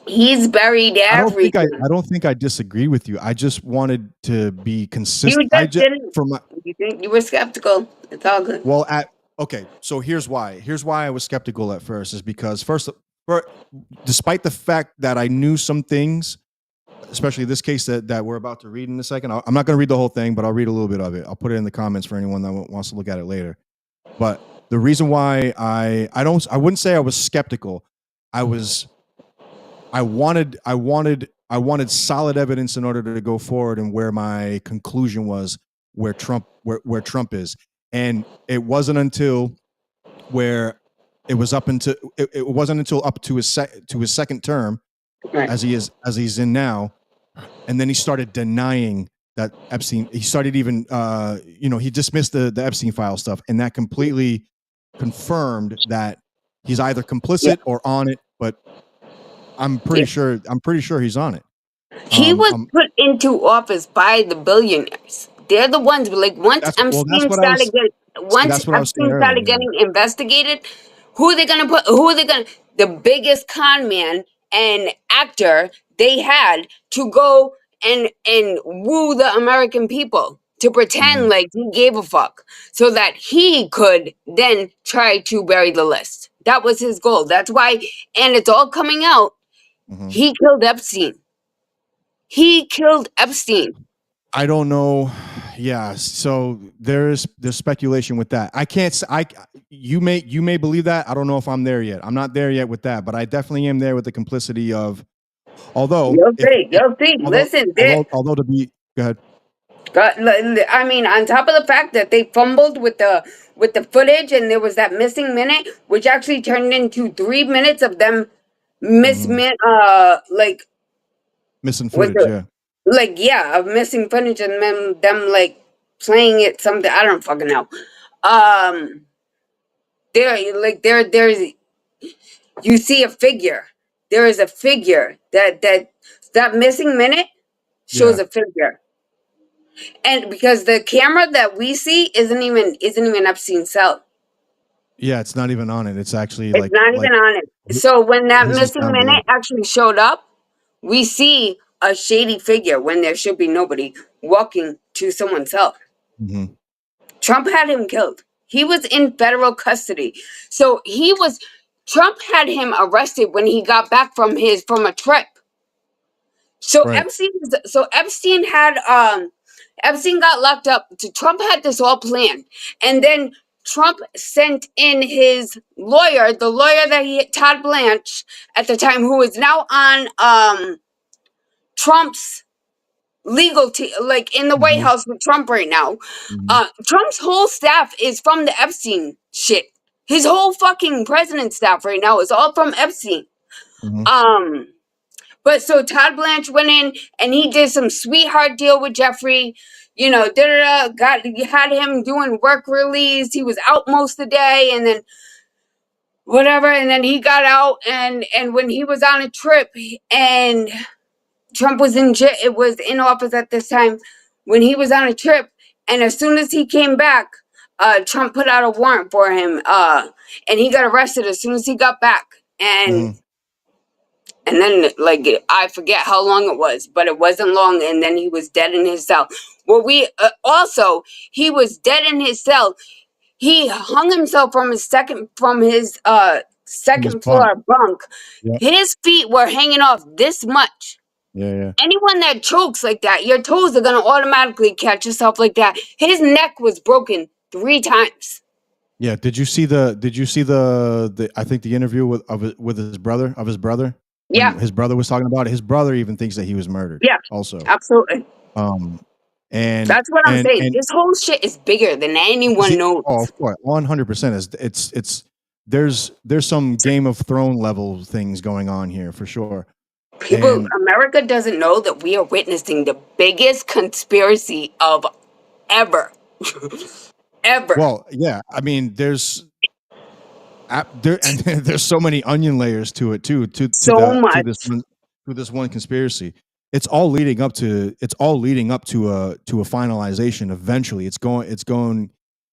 He's buried everything. I don't think I disagree with you. I just wanted to be consistent. You were skeptical. It's all good. Well, okay. So here's why. Here's why I was skeptical at first is because despite the fact that I knew some things, especially this case that we're about to read in a second. I'm not going to read the whole thing, but I'll read a little bit of it. I'll put it in the comments for anyone that wants to look at it later. But the reason why I wouldn't say I was skeptical. I wanted solid evidence in order to go forward, and where my conclusion was where Trump is. And it wasn't until where It was up until it wasn't until up to his second term, Right. as he's in now, and then he started denying that Epstein. He started even he dismissed the Epstein file stuff, and that completely confirmed that he's either complicit or on it. But I'm pretty sure he's on it. He was put into office by the billionaires. They're the ones, like, once Epstein started getting investigated, who are they gonna put? The biggest con man and actor they had to go and woo the American people to pretend like he gave a fuck, so that he could then try to bury the list. That was his goal. That's why, and it's all coming out. He killed Epstein. He killed Epstein. I don't know. Yeah, so there's speculation with that. I can't. You may believe that. I don't know if I'm there yet. I'm not there yet with that, but I definitely am there with the complicity of. Although you'll see. Listen, although to be go ahead. I mean, on top of the fact that they fumbled with the footage, and there was that missing minute, which actually turned into 3 minutes of them missing footage. Of missing footage, and them like playing it something. I don't fucking know. There's you see a figure. There is a figure that missing minute shows a figure. And because the camera that we see isn't even Epstein's cell. Yeah, it's not even on it. It's actually not even on it. So when that missing minute actually showed up, we see a shady figure when there should be nobody walking to someone's cell. Trump had him killed. He was in federal custody. So Trump had him arrested when he got back from a trip. So Epstein got locked up. Trump had this all planned. And then Trump sent in his lawyer, the lawyer that Todd Blanche at the time, who is now on Trump's legal team, like in the White House with Trump right now. Trump's whole staff is from the Epstein shit. His whole fucking president staff right now is all from Epstein. But so Todd Blanche went in and he did some sweetheart deal with Jeffrey, had him doing work release. He was out most of the day, and then whatever, and then he got out, and when he was on a trip, and Trump was in office at this time, when he was on a trip, and as soon as he came back, Trump put out a warrant for him, and he got arrested as soon as he got back, and then, like, I forget how long it was, but it wasn't long, and then he was dead in his cell. Well, he was dead in his cell. He hung himself from his second floor bunk. His feet were hanging off this much. Anyone that chokes like that, your toes are gonna automatically catch yourself like that. His neck was broken 3 times. Yeah. Did you see the I think the interview with his brother? Yeah. His brother was talking about it. His brother even thinks that he was murdered. Yeah. Also. Absolutely. And that's what I'm saying. This whole shit is bigger than anyone knows. Oh, of course, 100%. It's there's some Game of Thrones level things going on here for sure. America doesn't know that we are witnessing the biggest conspiracy of ever. Ever. Well, yeah. I mean, there's so many onion layers to it too. To this one conspiracy. It's all leading up to a finalization. Eventually, it's going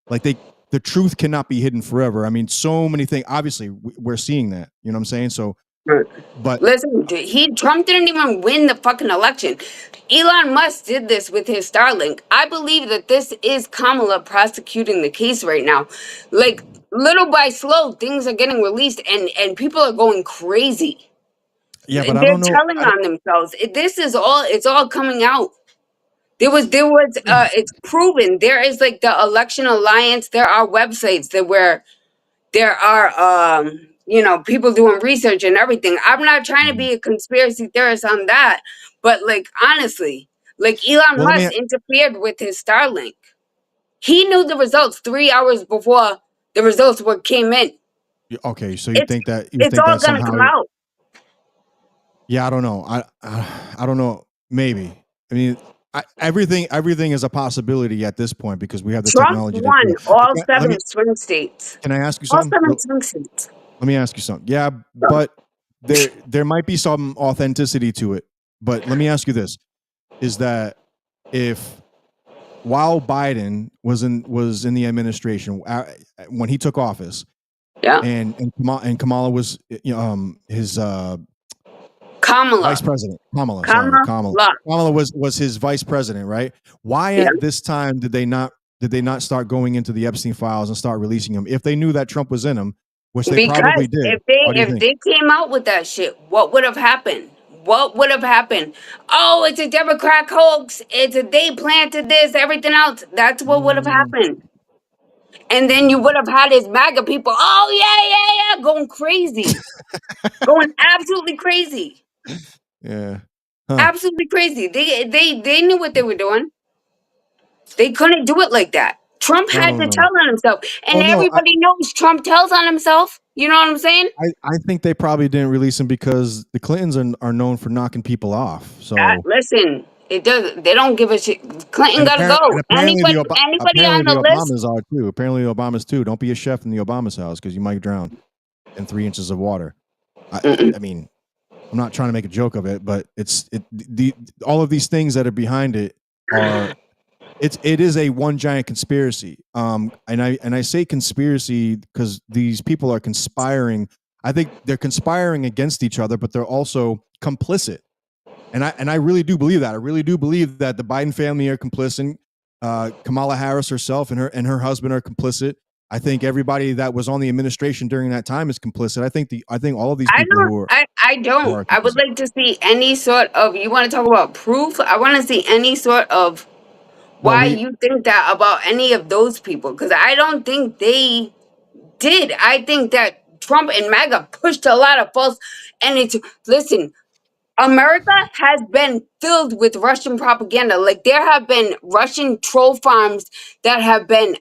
like the truth cannot be hidden forever. I mean, so many things. Obviously, we're seeing that. You know what I'm saying? So, but listen, Trump didn't even win the fucking election. Elon Musk did this with his Starlink. I believe that this is Kamala prosecuting the case right now. Like, little by slow, things are getting released, and people are going crazy. Yeah, but they're telling on themselves. It's all coming out. It's proven. There is like the Election Alliance. There are websites where there are people doing research and everything. I'm not trying to be a conspiracy theorist on that, but like honestly, like Elon Musk interfered with his Starlink. He knew the results 3 hours before the results came in. Okay, so you It's think that it's all gonna somehow? come out. Yeah, I don't know. I don't know. Maybe. I mean, everything is a possibility at this point because we have the Trump technology to do won it. all Let 7 me. swing states. Can I ask you All something? 7 swing states. Let me ask you something. Yeah, but there might be some authenticity to it. But let me ask you this: is that if while Biden was in the administration when he took office, Yeah. and Kamala was his Kamala. vice president. Kamala was his vice president, right? Why Yeah. at this time did they not start going into the Epstein files and start releasing them if they knew that Trump was in them, which they probably Because did? if they Why do you if think? they came out with that shit, what would have happened? What would have happened? Oh, it's a Democrat hoax. They planted this, everything else. That's what would have Mm, happened. And then you would have had his MAGA people, oh yeah, going crazy. Going absolutely crazy. yeah. Huh. Absolutely crazy. They knew what they were doing. They couldn't do it like that. Trump No, had no, to no. tell on himself. And Oh no, everybody knows Trump tells on himself. You know what I'm saying? I think they probably didn't release him because the Clintons are known for knocking people off. So Listen, it does. They don't give a shit. Clinton and gotta apparent go. and apparently the Anybody apparently on the the list? Obamas are too. Apparently the Obamas too. Don't be a chef in the Obama's house because you might drown in 3 inches of water. I mean, I'm not trying to make a joke of it, but all of these things that are behind it are it is a one giant conspiracy. And I say conspiracy because these people are conspiring. I think they're conspiring against each other, but they're also complicit. And I really do believe that. I really do believe that the Biden family are complicit. Kamala Harris herself and her husband are complicit. I think everybody that was on the administration during that time is complicit. I think all of these I people don't. who are I don't. I would complicit. like to see any sort of. You want to talk about proof? I want to see any sort of Well, why you think that about any of those people, because I don't think they did. I think that Trump and MAGA pushed a lot of false. And it's listen. America has been filled with Russian propaganda. Like there have been Russian troll farms that have been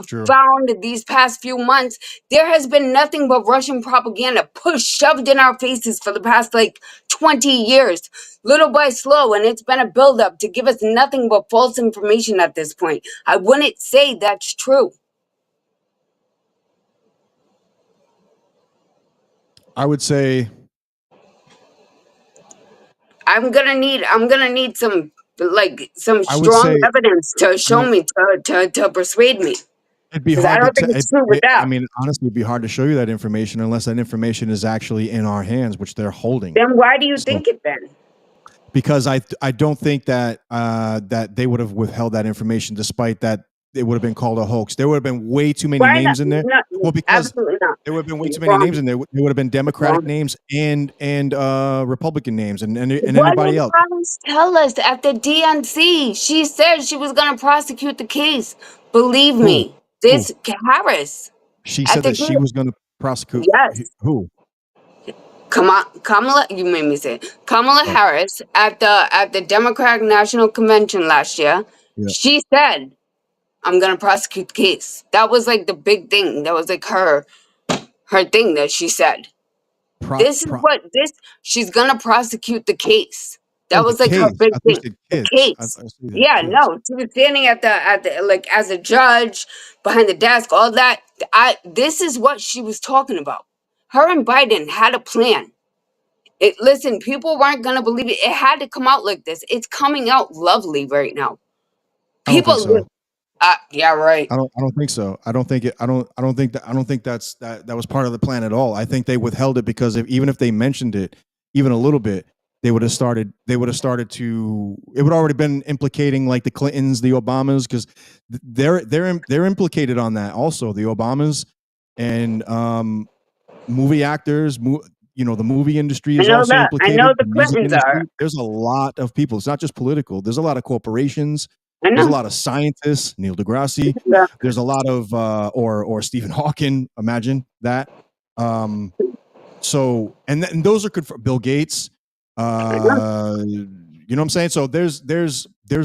true. found these past few months. There has been nothing but Russian propaganda shoved in our faces for the past like 20 years, little by slow, and it's been a buildup to give us nothing but false information at this point. I wouldn't say that's true. I would say I'm gonna need some I would strong say evidence to I show mean me to persuade me. it'd be Because I hard to don't think tell. it's true with I that. mean, honestly, it'd be hard to show you that information unless that information is actually in our hands, which they're holding. Then why do you So, think it then? because I don't think that that they would have withheld that information, despite that it would have been called a hoax. There would have been way too many Why not? names in there. No, Well, because absolutely not. there would have been way You're too many wrong. names in there. There would have been You're Democratic wrong. names and Republican names and What anybody did else. Harris tell us at the DNC? She said she was going to prosecute the case. Believe Who me, who this Harris she at said the that she was going to prosecute yes. who? Kamala, you made me say it. Kamala Oh, Harris at the Democratic National Convention last year. yeah. She said, "I'm going to prosecute the case." That was like the big thing. That was like her thing that she said. Pro, This is pro, what this she's gonna prosecute the case. oh, That the was like her case. big I thought you thing. said The kids. I case. see that Yeah, kids. no. She was standing at the like as a judge behind the desk, all that. This is what she was talking about. Her and Biden had a plan. Listen, people weren't gonna believe it. It had to come out like this. It's coming out lovely right now. I don't think People so. yeah, right. I don't think so. I don't think it. I don't think that was part of the plan at all. I think they withheld it because even if they mentioned it even a little bit, they would have started. They would have started to. It would already been implicating like the Clintons, the Obamas, because they're implicated on that also. The Obamas and movie actors. The movie industry I is know also that. I know implicated. The the music Clintons are. industry. There's a lot of people. It's not just political. There's a lot of corporations. I There's a know. lot of scientists, Neil deGrasse. Yeah. There's a lot of or Stephen Hawking. Imagine that. So and those are good for Bill Gates. I know. You know what I'm saying? So there's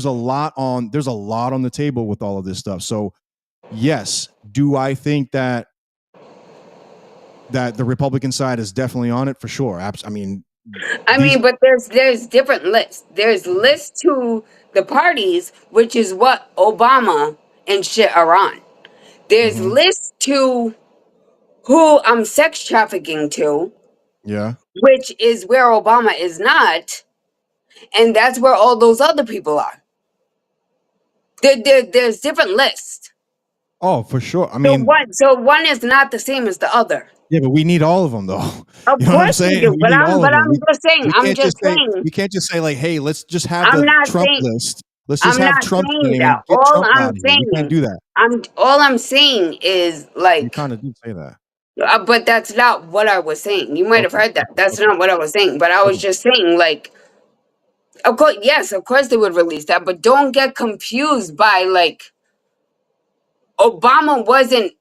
a lot on the table with all of this stuff. So yes, do I think that that the Republican side is definitely on it for sure. I mean, but there's different lists. There's lists to the parties, which is what Obama and shit are on. There's lists to who I'm sex trafficking to, yeah. which is where Obama is not, and that's where all those other people are. There's different lists. Oh, for sure. I mean, So one is not the same as the other. yeah, but we need all of them, though. Of You know what I'm course we saying? do, We but need all of them. I'm just saying. I'm just saying. We can't just say like, "Hey, let's just have I'm the not Trump saying. list. Let's just I'm have not Trump's saying name that. and get All Trump I'm out of here." We can't do that. all I'm saying is You like, kind of did say that. but that's not what I was saying. You might have heard that. That's not what I was saying. But I was just saying, like, of course, yes, of course they would release that, but don't get confused by like Obama wasn't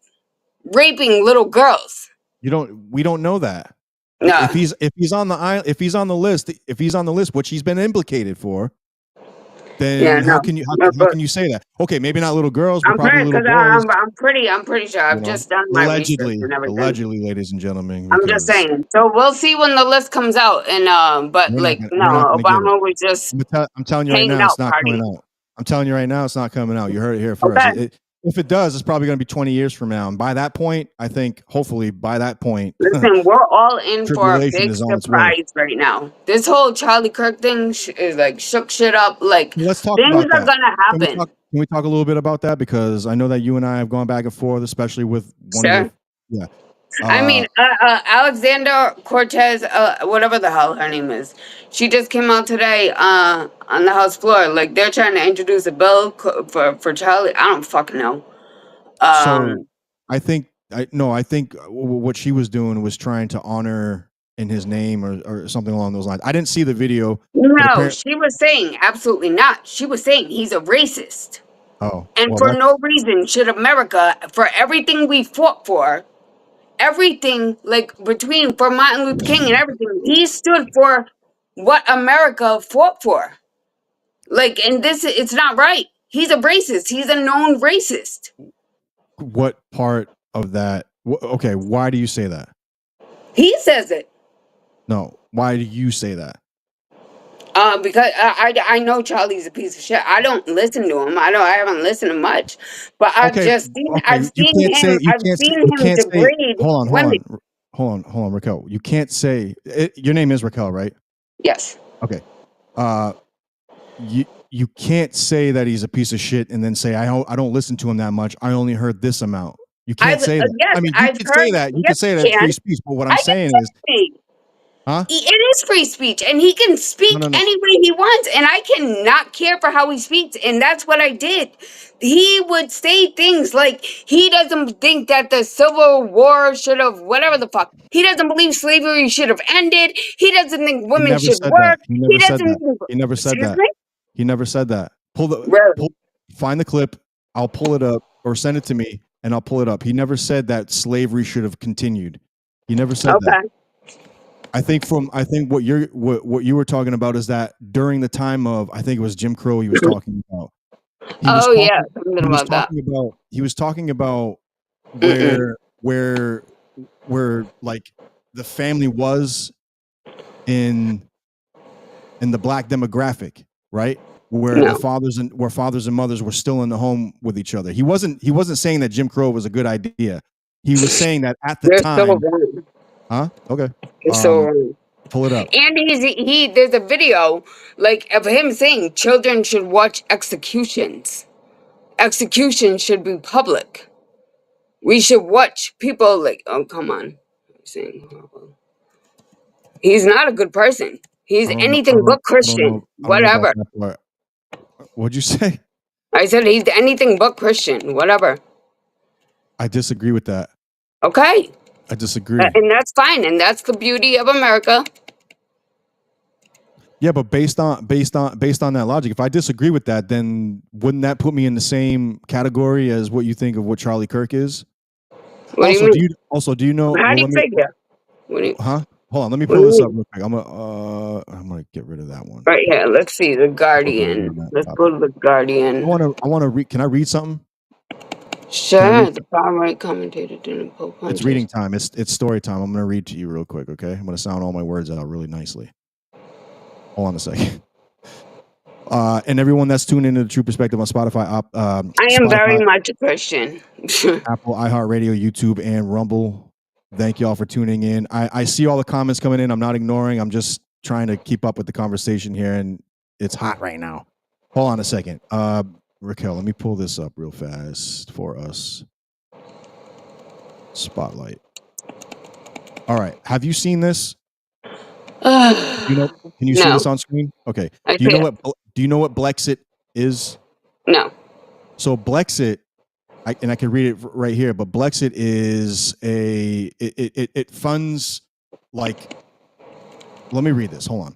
raping little girls. We don't know that. No. If he's on the list, which he's been implicated for, then how can you say that? Okay, maybe not little girls, but probably little boys. I'm pretty sure. I've just done my research and everything. Allegedly, ladies and gentlemen. I'm just saying. So we'll see when the list comes out, and but Obama was just. I'm telling you right now, it's not coming out. I'm telling you right now, it's not coming out. You heard it here first. Okay. If it does, it's probably going to be 20 years from now. And by that point, I think, hopefully, by that point, listen, we're all in for a big surprise right now. This whole Charlie Kirk thing is like shook shit up. Like, let's talk things about are gonna happen. Can we talk a little bit about that? Because I know that you and I have gone back and forth, especially with one of your, I mean, Alexander Cortez, whatever the hell her name is, she just came out today on the House floor. Like, they're trying to introduce a bill for Charlie. I don't fucking know. So I think what she was doing was trying to honor in his name or something along those lines. I didn't see the video. No, she was saying absolutely not. She was saying he's a racist. Oh, and for no reason should America, for everything we fought for, everything like for Martin Luther King and everything, he stood for what America fought for. Like, and it's not right. He's a racist. He's a known racist. What part of that? Okay, why do you say that? He says it. No, why do you say that? Because I know Charlie's a piece of shit. I don't listen to him. I haven't listened to much, but I've seen him degrade. Hold on, Raquel. You can't say your name is Raquel, right? Yes. Okay. You can't say that he's a piece of shit and then say I don't listen to him that much. I only heard this amount. You can't say that. Yes, I mean, you can say that. You can say that it's free speech. But what I'm saying is. Huh? It is free speech, and he can speak any way he wants, and I cannot care for how he speaks, and that's what I did. He would say things like he doesn't think that the Civil War should have, whatever the fuck. He doesn't believe slavery should have ended. He doesn't think women should work. He never said that. He never said that. Find the clip. I'll pull it up, or send it to me, and I'll pull it up. He never said that slavery should have continued. He never said that. I think what you were talking about is that during the time of, I think it was Jim Crow he was talking about. He was talking about where like the family was in the black demographic, right? Where fathers and mothers were still in the home with each other. He wasn't saying that Jim Crow was a good idea. He was saying that at the time. Huh? Okay. Pull it up. And there's a video like of him saying children should watch executions. Executions should be public. We should watch people like, oh, come on. He's not a good person. He's anything but Christian. Whatever. What'd you say? I said he's anything but Christian. Whatever. I disagree with that. Okay. I disagree. And that's fine. And that's the beauty of America. Yeah, but based on that logic, if I disagree with that, then wouldn't that put me in the same category as what you think of what Charlie Kirk is? Do you know? How do you figure? Huh? Hold on, let me pull this up real quick. I'm gonna get rid of that one. Right here. Let's see the Guardian. Let's go to the Guardian. I want to read. Can I read something? Sure, the far-right commentator didn't pull punches. It's reading time. It's story time. I'm going to read to you real quick, okay? I'm going to sound all my words out really nicely. Hold on a second. And everyone that's tuned into the True Perspective on Spotify, I am Spotify, very much a Christian. Apple, iHeartRadio, YouTube, and Rumble. Thank y'all for tuning in. I see all the comments coming in. I'm not ignoring. I'm just trying to keep up with the conversation here, and it's hot right now. Hold on a second. Raquel, let me pull this up real fast for us. Spotlight. All right. Have you seen this? Can you see this on screen? Okay. Do you know what Blexit is? No. So Blexit, I can read it right here, but Blexit is it funds, like, let me read this. Hold on.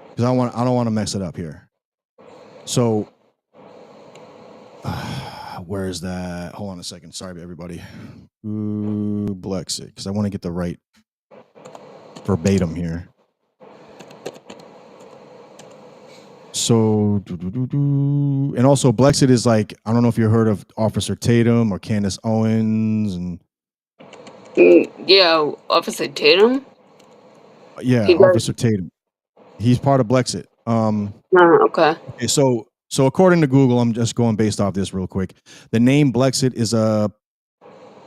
Because I don't want to mess it up here. So where is that? Hold on a second. Sorry, everybody. Blexit, because I want to get the right verbatim here. So, and also Blexit is like, I don't know if you heard of Officer Tatum or Candace Owens, and yeah, Officer Tatum. Yeah, Officer Tatum. He's part of Blexit. Okay. Okay, so according to Google, I'm just going based off this real quick. The name Blexit is a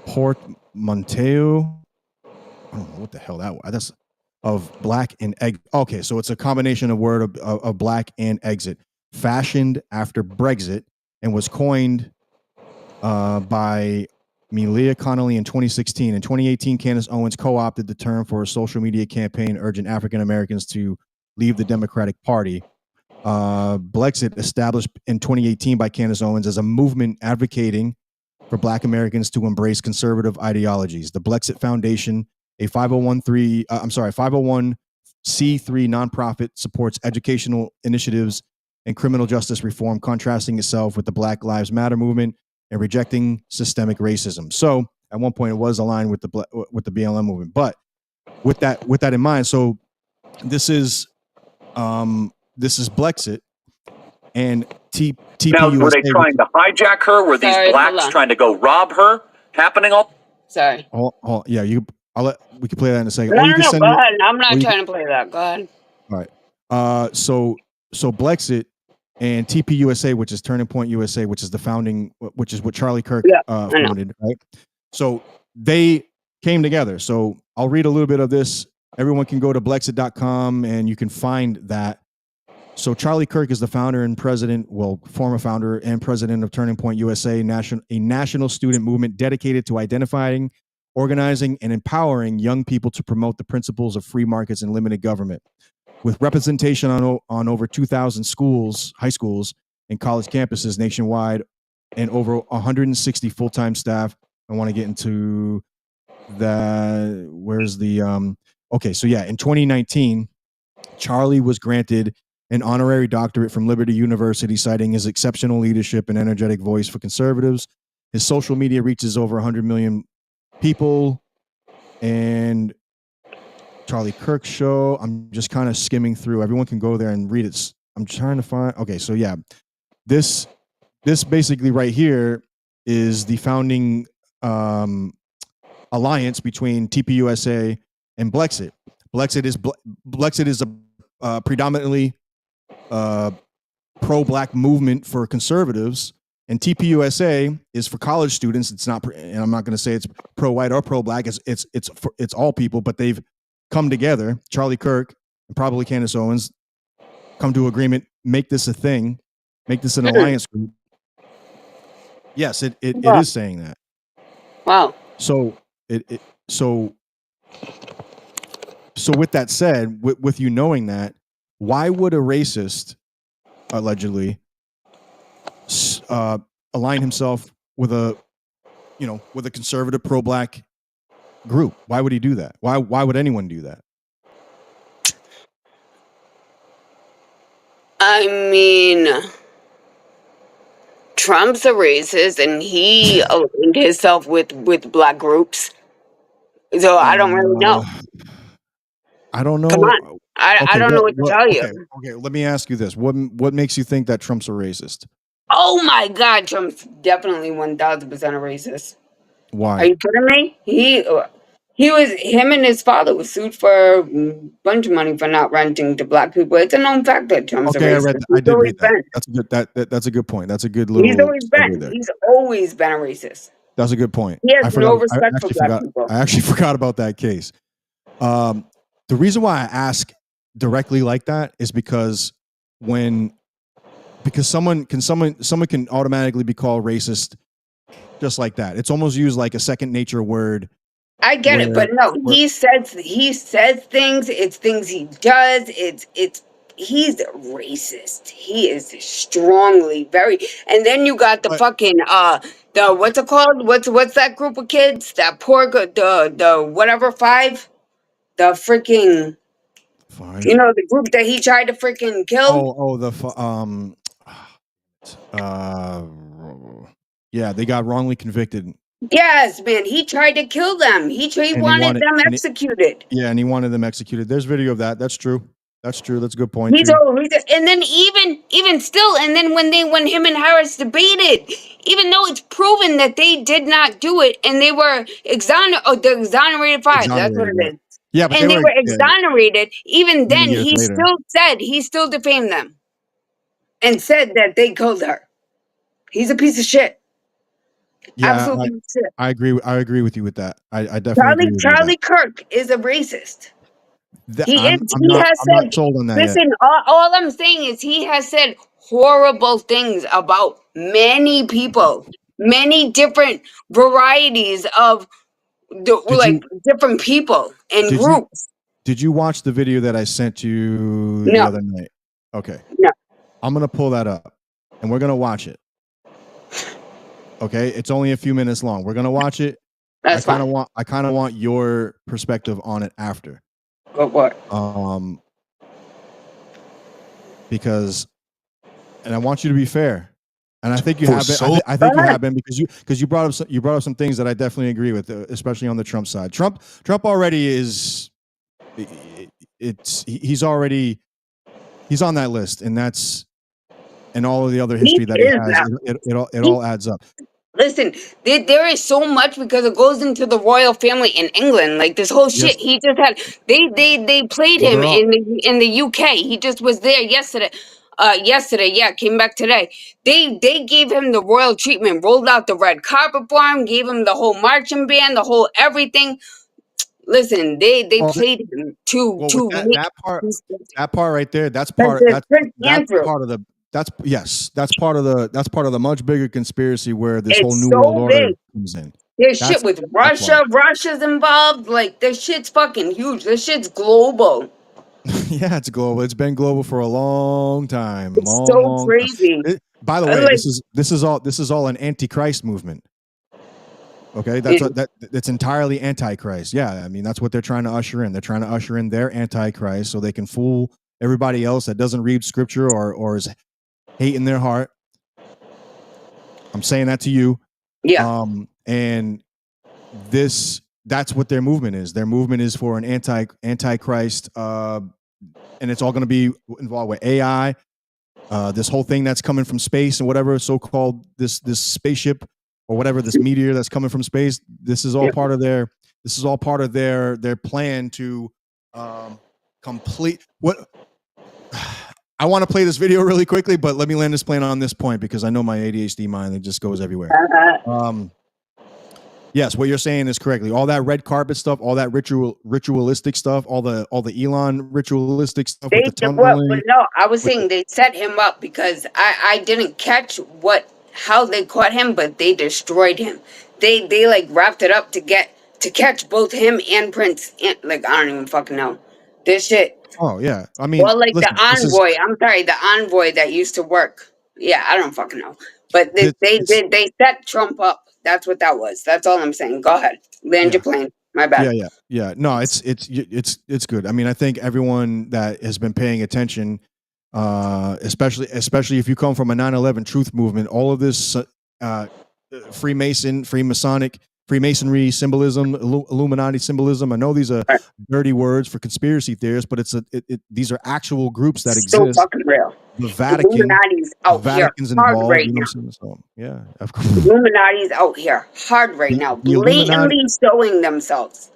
portmanteau. I don't know what the hell that was. That's of black and egg. Okay, so it's a combination of word of black and exit, fashioned after Brexit, and was coined by Leah Connolly in 2016. In 2018, Candace Owens co-opted the term for a social media campaign urging African Americans to leave the Democratic Party. Blexit, established in 2018 by Candace Owens as a movement advocating for Black Americans to embrace conservative ideologies. The Blexit Foundation, a 501c3 nonprofit, supports educational initiatives and criminal justice reform, contrasting itself with the Black Lives Matter movement and rejecting systemic racism. So at one point it was aligned with the BLM movement. But with that in mind, so this is Blexit and TPUSA. Now, were they trying to hijack her? Were these blacks trying to go rob her? Happening all? Sorry. Yeah, we can play that in a second. No, go ahead. I'm not trying to play that. Go ahead. All right. So Blexit and TPUSA, which is Turning Point USA, which is the founding, which is what Charlie Kirk founded, right? So they came together. So I'll read a little bit of this. Everyone can go to Blexit.com and you can find that. So Charlie Kirk is the founder and president, former founder and president of Turning Point USA, a national student movement dedicated to identifying, organizing, and empowering young people to promote the principles of free markets and limited government. With representation on over 2,000 schools, high schools, and college campuses nationwide, and over 160 full-time staff. I want to get into that. Where's the okay, so yeah, in 2019, Charlie was granted an honorary doctorate from Liberty University, citing his exceptional leadership and energetic voice for conservatives. His social media reaches over 100 million people. And Charlie Kirk show, I'm just kind of skimming through. Everyone can go there and read it. I'm trying to find. Okay, so yeah, this basically right here is the founding alliance between TPUSA and Blexit. Blexit is a predominantly pro-black movement for conservatives, and TPUSA is for college students. It's not, and I'm not going to say it's pro-white or pro-black. It's all people, but they've come together. Charlie Kirk and probably Candace Owens come to agreement, make this a thing, make this an alliance group. Yes, it is saying that. Wow. So so with that said, with you knowing that, why would a racist allegedly align himself with a conservative pro-black group? Why would he do that? Why would anyone do that? I mean, Trump's a racist, and he aligned himself with black groups. So I don't really know. I don't know. Come on. I don't know what to tell you. Okay, let me ask you this. What makes you think that Trump's a racist? Oh my God, Trump's definitely 1000% a racist. Why? Are you kidding me? Him and his father was sued for a bunch of money for not renting to black people. It's a known fact that Trump's a Okay, I racist. read that. I did read that. Been. That's a good that's a good point. That's a good He's little always segue been. there. He's always been a racist. That's a good point. He has I forgot. no respect for black people. I actually forgot about that case. The reason why I ask directly like that is because someone can automatically be called racist just like that. It's almost used like a second nature word. I get it, but no, he says things. It's things he does. He's racist. He is strongly very. And then you got the fucking the what's it called? What's that group of kids? That poor the whatever five, the freaking Five. you know the group that he tried to freaking kill. Yeah, they got wrongly convicted. Yes, man, he tried to kill them. He wanted them executed. And he wanted them executed. There's video of that. That's true. That's true. That's a good point. And then even still, and then when him and Harris debated, even though it's proven that they did not do it, and they were the exonerated five. That's what it is. Yeah, but and they were exonerated. Even then, he still defamed them, and said that they killed her. He's a piece of shit. Yeah, absolutely shit. I agree with you with that. I definitely agree with Charlie Kirk is a racist. I'm not sold on that. Listen, all I'm saying is he has said horrible things about many people, many different varieties of different people and groups. Did you watch the video that I sent you the other night? Okay. No. I'm gonna pull that up, and we're gonna watch it. Okay, it's only a few minutes long. We're gonna watch it. That's I kind of want your perspective on it after. What? Because, and I want you to be fair, and I think you have been. I think you have been because you brought up some things that I definitely agree with, especially on the Trump side. Trump already is. He's on that list, and all of the other history that he has. It all adds up. Listen, there is so much because it goes into the royal family in England. Like this whole shit, he just had. They played him in the UK. He just was there yesterday. Came back today. They gave him the royal treatment, rolled out the red carpet for him, gave him the whole marching band, the whole everything. Listen, they played him to that part right there. That's part of the. That's part of the much bigger conspiracy where this whole new world order comes in. There's shit with Russia. Russia's involved. Like this shit's fucking huge. This shit's global. Yeah, it's global. It's been global for a long time. It's so crazy. By the way, this is all an antichrist movement. Okay, that's entirely antichrist. Yeah, I mean that's what they're trying to usher in. They're trying to usher in their antichrist so they can fool everybody else that doesn't read scripture or is hate in their heart. I'm saying that to you. Yeah. And that's what their movement is. Their movement is for an antichrist, and it's all going to be involved with AI. This whole thing that's coming from space and whatever so-called this spaceship or whatever, this meteor that's coming from space. This is all part of their. This is all part of their plan to complete what. I want to play this video really quickly, but let me land this plane on this point because I know my ADHD mind, it just goes everywhere. Yes, what you're saying is correctly. All that red carpet stuff, all that ritualistic stuff, all the Elon ritualistic stuff. I was saying they set him up because I didn't catch how they caught him, but they destroyed him. They like wrapped it up to catch both him and Prince. I don't even fucking know this shit. Oh yeah, I mean, well, like listen, the envoy. I'm sorry, the envoy that used to work. Yeah, I don't fucking know, but they set Trump up. That's what that was. That's all I'm saying. Go ahead, land your plane. My bad. Yeah. No, it's good. I mean, I think everyone that has been paying attention, especially if you come from a 9/11 truth movement, all of this Freemasonic Freemasonry symbolism, Illuminati symbolism. I know these are Right. dirty words for conspiracy theorists, but these are actual groups that So exist. fucking real. The Vatican, Illuminati's out Vatican's here hard involved. right You know now. what I'm saying? So yeah, of course. Illuminati's out here hard right now, The Illuminati. blatantly showing themselves.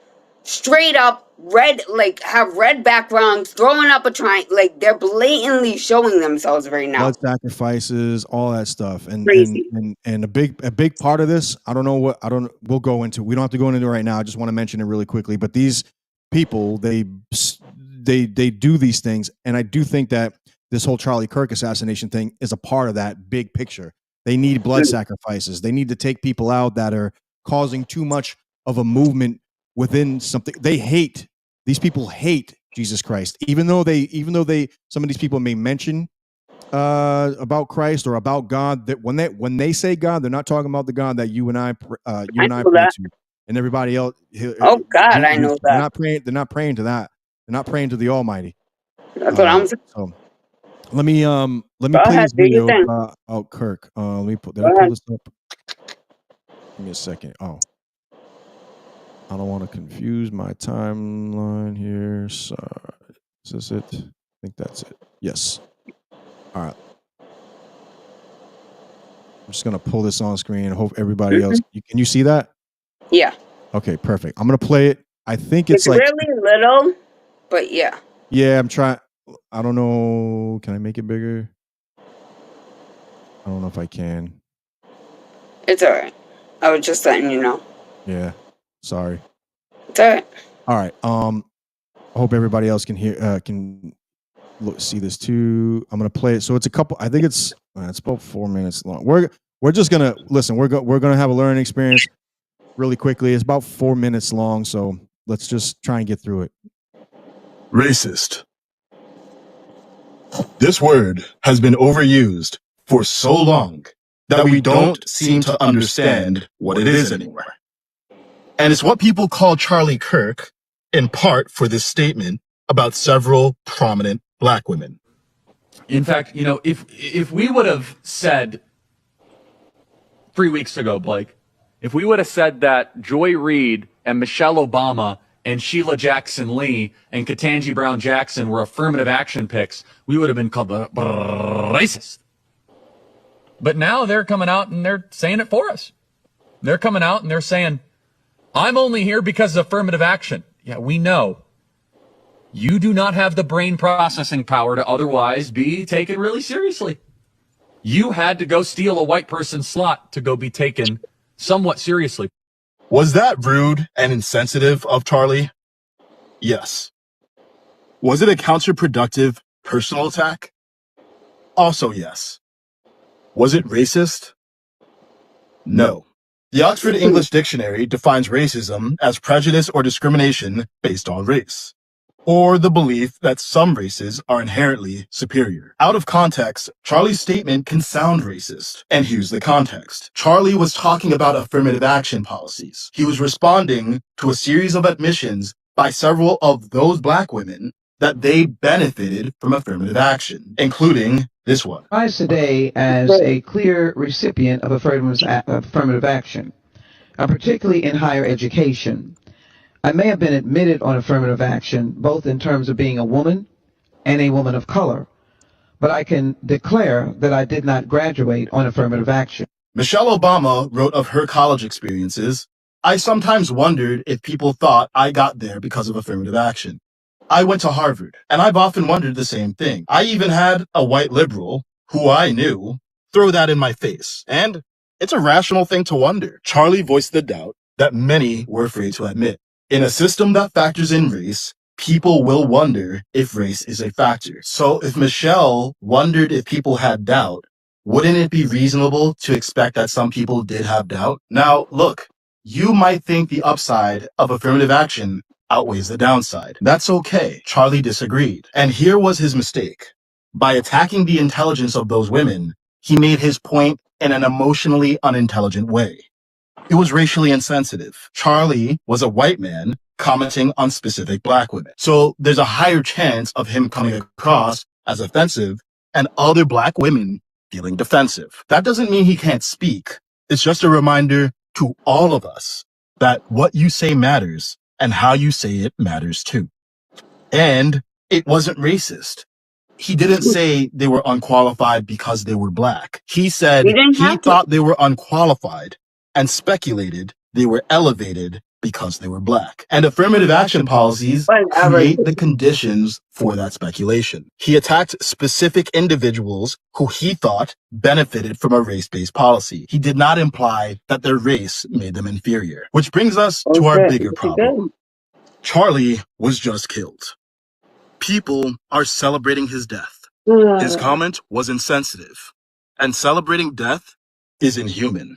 Straight up red, like have red backgrounds, throwing up a triangle, like they're blatantly showing themselves right now. Blood sacrifices, all that stuff, and Crazy. a big part of this. We'll go into. We don't have to go into it right now. I just want to mention it really quickly. But these people, they do these things, and I do think that this whole Charlie Kirk assassination thing is a part of that big picture. They need blood sacrifices. They need to take people out that are causing too much of a movement within something. These people hate Jesus Christ, even though some of these people may mention about Christ or about God, that when they say God, they're not talking about the God that you and I pray to, and everybody else. Oh God, I know They're that. not praying. They're not praying to that. They're not praying to the Almighty. That's what I'm saying. So let me Go play ahead, this do your video thing. about Kirk. Let me put. Did Go I pull ahead. this up? Give me a second. Oh, I don't want to confuse my timeline here. Sorry. Is this it? I think that's it. Yes. All right. I'm just gonna pull this on screen and hope everybody else. Can you see that? Yeah. Okay, perfect. I'm gonna play it. I think It's like really little, but yeah. Yeah, I'm trying. I don't know. Can I make it bigger? I don't know if I can. It's alright. I was just letting you know. Yeah. Sorry. It's alright. All right. I hope everybody else can hear. Can see this too. I'm gonna play it. So it's a couple. I think it's about 4 minutes long. We're just gonna listen. We're gonna have a learning experience really quickly. It's about 4 minutes long. So let's just try and get through it. Racist. This word has been overused for so long that we don't seem to understand what it is anymore. And it's what people call Charlie Kirk, in part for this statement about several prominent black women. In fact, you know, if we would have said 3 weeks ago, Blake, if we would have said that Joy Reid and Michelle Obama and Sheila Jackson Lee and Ketanji Brown Jackson were affirmative action picks, we would have been called racist. But now they're coming out and they're saying it for us. They're coming out and they're saying, I'm only here because of affirmative action. Yeah, we know. You do not have the brain processing power to otherwise be taken really seriously. You had to go steal a white person's slot to go be taken somewhat seriously. Was that rude and insensitive of Charlie? Yes. Was it a counterproductive personal attack? Also yes. Was it racist? No. The Oxford English Dictionary defines racism as prejudice or discrimination based on race, or the belief that some races are inherently superior. Out of context, Charlie's statement can sound racist. And here's the context. Charlie was talking about affirmative action policies. He was responding to a series of admissions by several of those black women that they benefited from affirmative action, including this one. Rise today as a clear recipient of affirmative action, particularly in higher education. I may have been admitted on affirmative action, both in terms of being a woman and a woman of color, but I can declare that I did not graduate on affirmative action. Michelle Obama wrote of her college experiences, I sometimes wondered if people thought I got there because of affirmative action. I went to Harvard, and I've often wondered the same thing. I even had a white liberal, who I knew, throw that in my face. And it's a rational thing to wonder. Charlie voiced the doubt that many were afraid to admit. In a system that factors in race, people will wonder if race is a factor. So if Michelle wondered if people had doubt, wouldn't it be reasonable to expect that some people did have doubt? Now, look, you might think the upside of affirmative action outweighs the downside. That's okay. Charlie disagreed. And here was his mistake. By attacking the intelligence of those women, he made his point in an emotionally unintelligent way. It was racially insensitive. Charlie was a white man commenting on specific black women. So there's a higher chance of him coming across as offensive and other black women feeling defensive. That doesn't mean he can't speak. It's just a reminder to all of us that what you say matters and how you say it matters too. And it wasn't racist. He didn't say they were unqualified because they were black. He said he thought they were unqualified and speculated they were elevated because they were black. And affirmative action policies create the conditions for that speculation. He attacked specific individuals who he thought benefited from a race-based policy. He did not imply that their race made them inferior. Which brings us to our bigger problem. Charlie was just killed. People are celebrating his death. His comment was insensitive, and celebrating death is inhuman.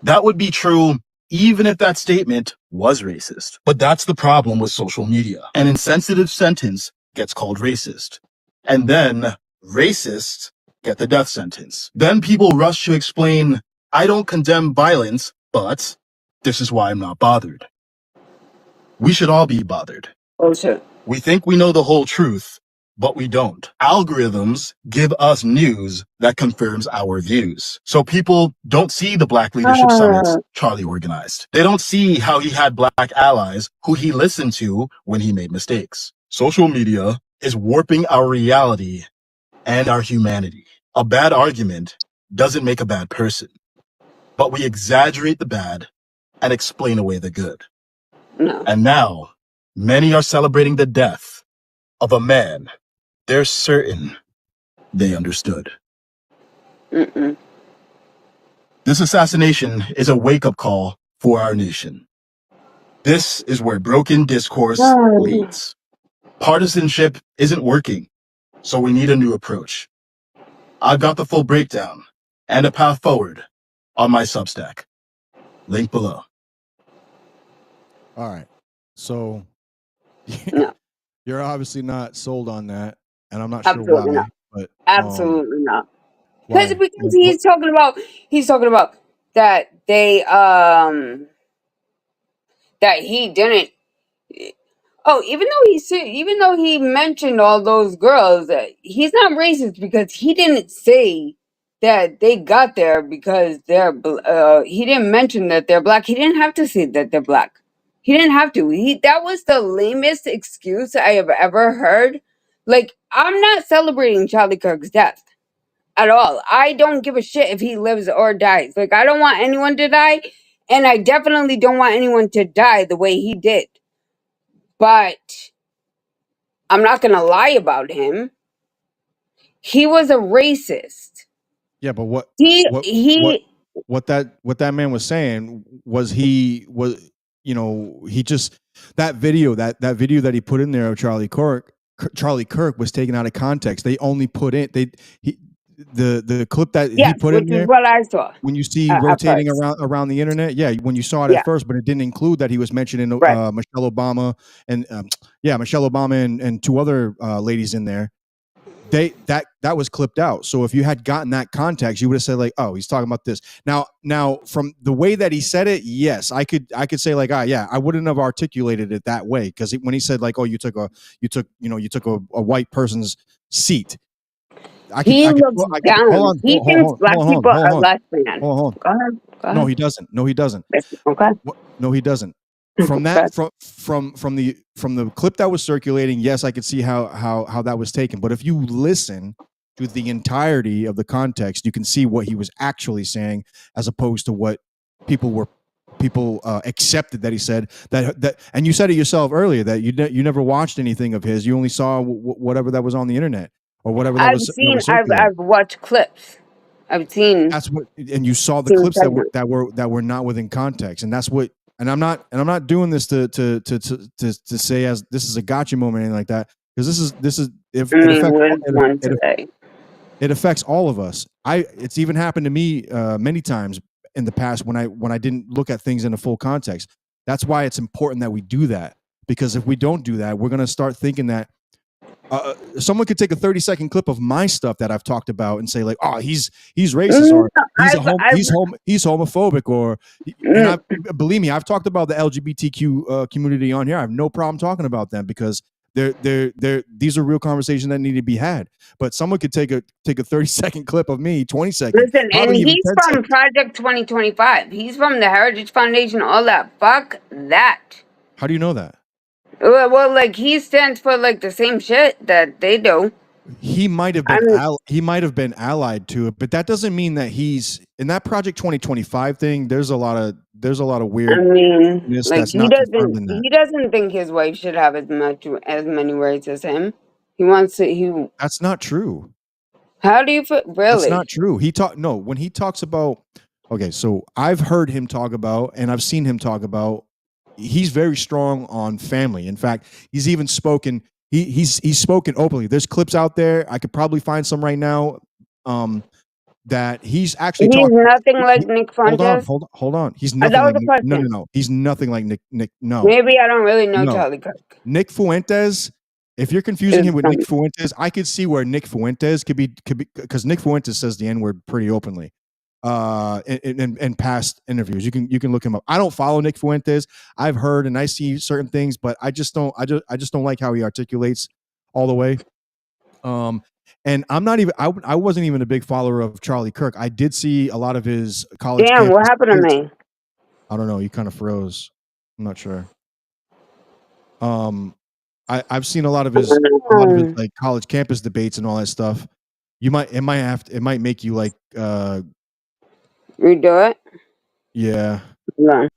That would be true even if that statement was racist. But that's the problem with social media. An insensitive sentence gets called racist. And then racists get the death sentence. Then people rush to explain, I don't condemn violence, but this is why I'm not bothered. We should all be bothered. Oh, shit. We think we know the whole truth, but we don't. Algorithms give us news that confirms our views. So people don't see the Black Leadership Summits Charlie organized. They don't see how he had black allies who he listened to when he made mistakes. Social media is warping our reality and our humanity. A bad argument doesn't make a bad person, but we exaggerate the bad and explain away the good. No. And now, many are celebrating the death of a man they're certain they understood. Mm-mm. This assassination is a wake-up call for our nation. This is where broken discourse leads. Partisanship isn't working, so we need a new approach. I've got the full breakdown and a path forward on my Substack. Link below. All right. So No. you're obviously not sold on that, and I'm not Absolutely sure why. not. But Absolutely not. why? Because he's talking about that they that he didn't. Oh, even though he mentioned all those girls, he's not racist because he didn't say that they got there because they're. He didn't mention that they're black. He didn't have to say that they're black. He didn't have to. That was the lamest excuse I have ever heard. Like, I'm not celebrating Charlie Kirk's death at all. I don't give a shit if he lives or dies. Like, I don't want anyone to die, and I definitely don't want anyone to die the way he did. But I'm not gonna lie about him. He was a racist. Yeah, but what that man was saying was he just that video that he put in there of Charlie Kirk was taken out of context. They only put in the clip that he put in there. Which is what I saw. When you see rotating around the internet, when you saw it at first, but it didn't include that he was mentioning Michelle Obama and Michelle Obama and two other ladies in there. That was clipped out. So if you had gotten that context, you would have said like, oh, he's talking about this. Now from the way that he said it, yes, I could say like, I wouldn't have articulated it that way because when he said like, oh, you took a white person's seat. He looks down. He thinks black people are less than. Go ahead. No, he doesn't. Okay. No, he doesn't. From that, from the clip that was circulating, yes, I could see how that was taken. But if you listen to the entirety of the context, you can see what he was actually saying, as opposed to what people accepted that he said. That and you said it yourself earlier that you never watched anything of his. You only saw whatever that was on the internet or whatever that was. I've watched clips. I've seen. That's what, and you saw the clips that were not within context, and that's what. And I'm not doing this to say as this is a gotcha moment or anything like that, because it affects all of us. It's even happened to me many times in the past when I didn't look at things in a full context. That's why it's important that we do that, because if we don't do that, we're gonna start thinking that someone could take a 30-second clip of my stuff that I've talked about and say like, oh, he's racist or he's homophobic or believe me, I've talked about the LGBTQ community on here. I have no problem talking about them because These are real conversations that need to be had. But someone could take a 30-second clip of me, 20 seconds, Listen, and probably even he's 10 from seconds. Project 2025. He's from the Heritage Foundation, all that. Fuck that. How do you know that? Well, like, he stands for, like, the same shit that they do. He might have been allied to it, but that doesn't mean that he's in that Project 2025 thing. There's a lot of weird. I mean, like, that's not confirmed in that. he doesn't think his wife should have as many rights as him. He wants to. That's not true. How do you feel? Really? That's not true. When he talks about, okay, so I've heard him talk about, and I've seen him talk about, he's very strong on family. In fact, he's even spoken, he's spoken openly. There's clips out there. I could probably find some right now, that he's actually talking. He's nothing like Nick Fuentes. Hold on. He's nothing like Nick. No. He's nothing like Nick. No. Maybe I don't really know Charlie Kirk. Nick Fuentes. If you're confusing him with Nick Fuentes, I could see where Nick Fuentes could be because Nick Fuentes says the N-word pretty openly, in past interviews. You can look him up. I don't follow Nick Fuentes. I've heard and I see certain things, but I just don't like how he articulates all the way. And I'm not even. I wasn't even a big follower of Charlie Kirk. I did see a lot of his college. Damn, what happened to me? I don't know. You kind of froze. I'm not sure. I've seen a lot of his like college campus debates and all that stuff. It might make you like redo it. Yeah. No.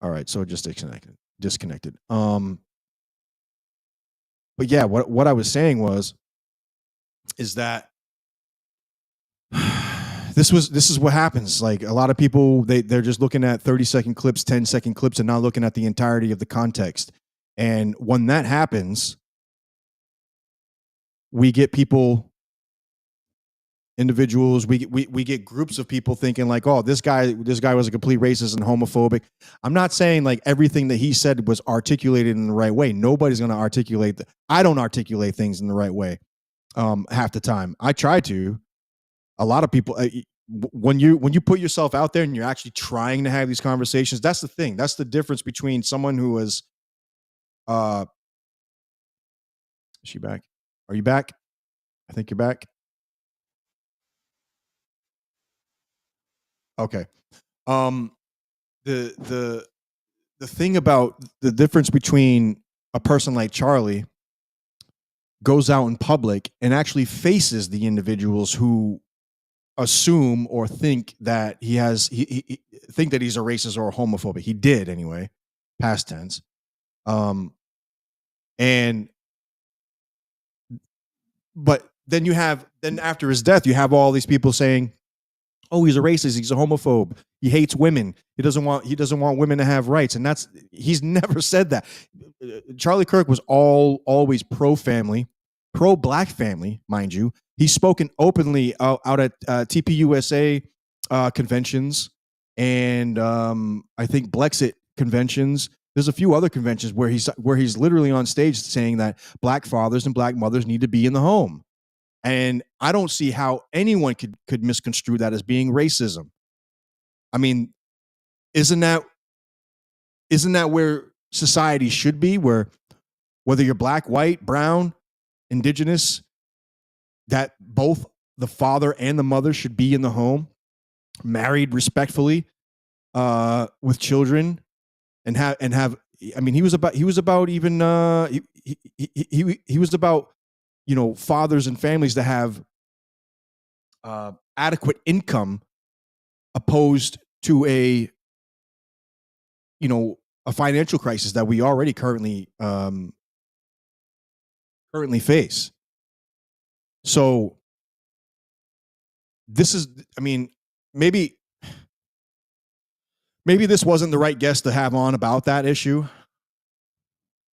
All right, so just disconnected. But yeah, what I was saying is that this is what happens. Like a lot of people, they're just looking at 30-second clips, 10-second clips, and not looking at the entirety of the context. And when that happens, we get individuals, we get groups of people thinking like, oh, this guy was a complete racist and homophobic. I'm not saying like everything that he said was articulated in the right way. Nobody's going to articulate. I don't articulate things in the right way half the time. I try to. A lot of people, when you put yourself out there and you're actually trying to have these conversations, that's the thing. That's the difference between someone who is is she back? Are you back? I think you're back. Okay. The thing about the difference between a person like Charlie goes out in public and actually faces the individuals who assume or think that he think that he's a racist or a homophobic. He did anyway, past tense. But then after his death, you have all these people saying, oh, he's a racist, he's a homophobe, he hates women, he doesn't want women to have rights. And he's never said that. Charlie Kirk was always pro-family, pro-black family, mind you. He's spoken openly out at TPUSA conventions and I think Blexit conventions. There's a few other conventions where he's literally on stage saying that black fathers and black mothers need to be in the home. And I don't see how anyone could misconstrue that as being racism. I mean, isn't that where society should be, where whether you're black, white, brown, indigenous, that both the father and the mother should be in the home, married respectfully, with children, and have. I mean, he was about fathers and families that have adequate income, opposed to a financial crisis that we already currently face. So this is, I mean, maybe this wasn't the right guest to have on about that issue.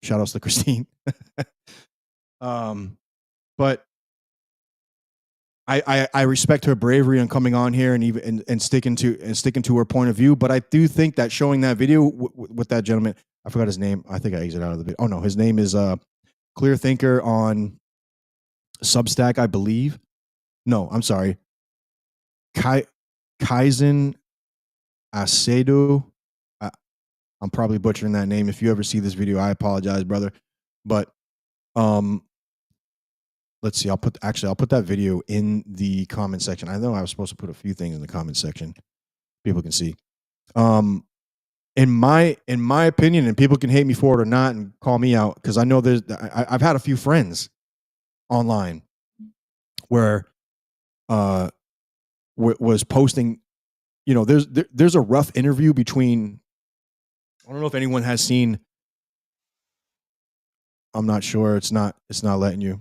Shout outs to Christine. But I respect her bravery on coming on here and sticking to her point of view. But I do think that showing that video with that gentleman, I forgot his name. I think I exited out of the video. Oh no, his name is Clear Thinker on Substack, I believe. No, I'm sorry. Kaizen Acedo. I'm probably butchering that name. If you ever see this video, I apologize, brother. But let's see. I'll put that video in the comment section. I know I was supposed to put a few things in the comment section. People can see. In my opinion, and people can hate me for it or not and call me out, because I know I've had a few friends online where was posting, there's a rough interview between, I don't know if anyone has seen, I'm not sure, it's not letting you.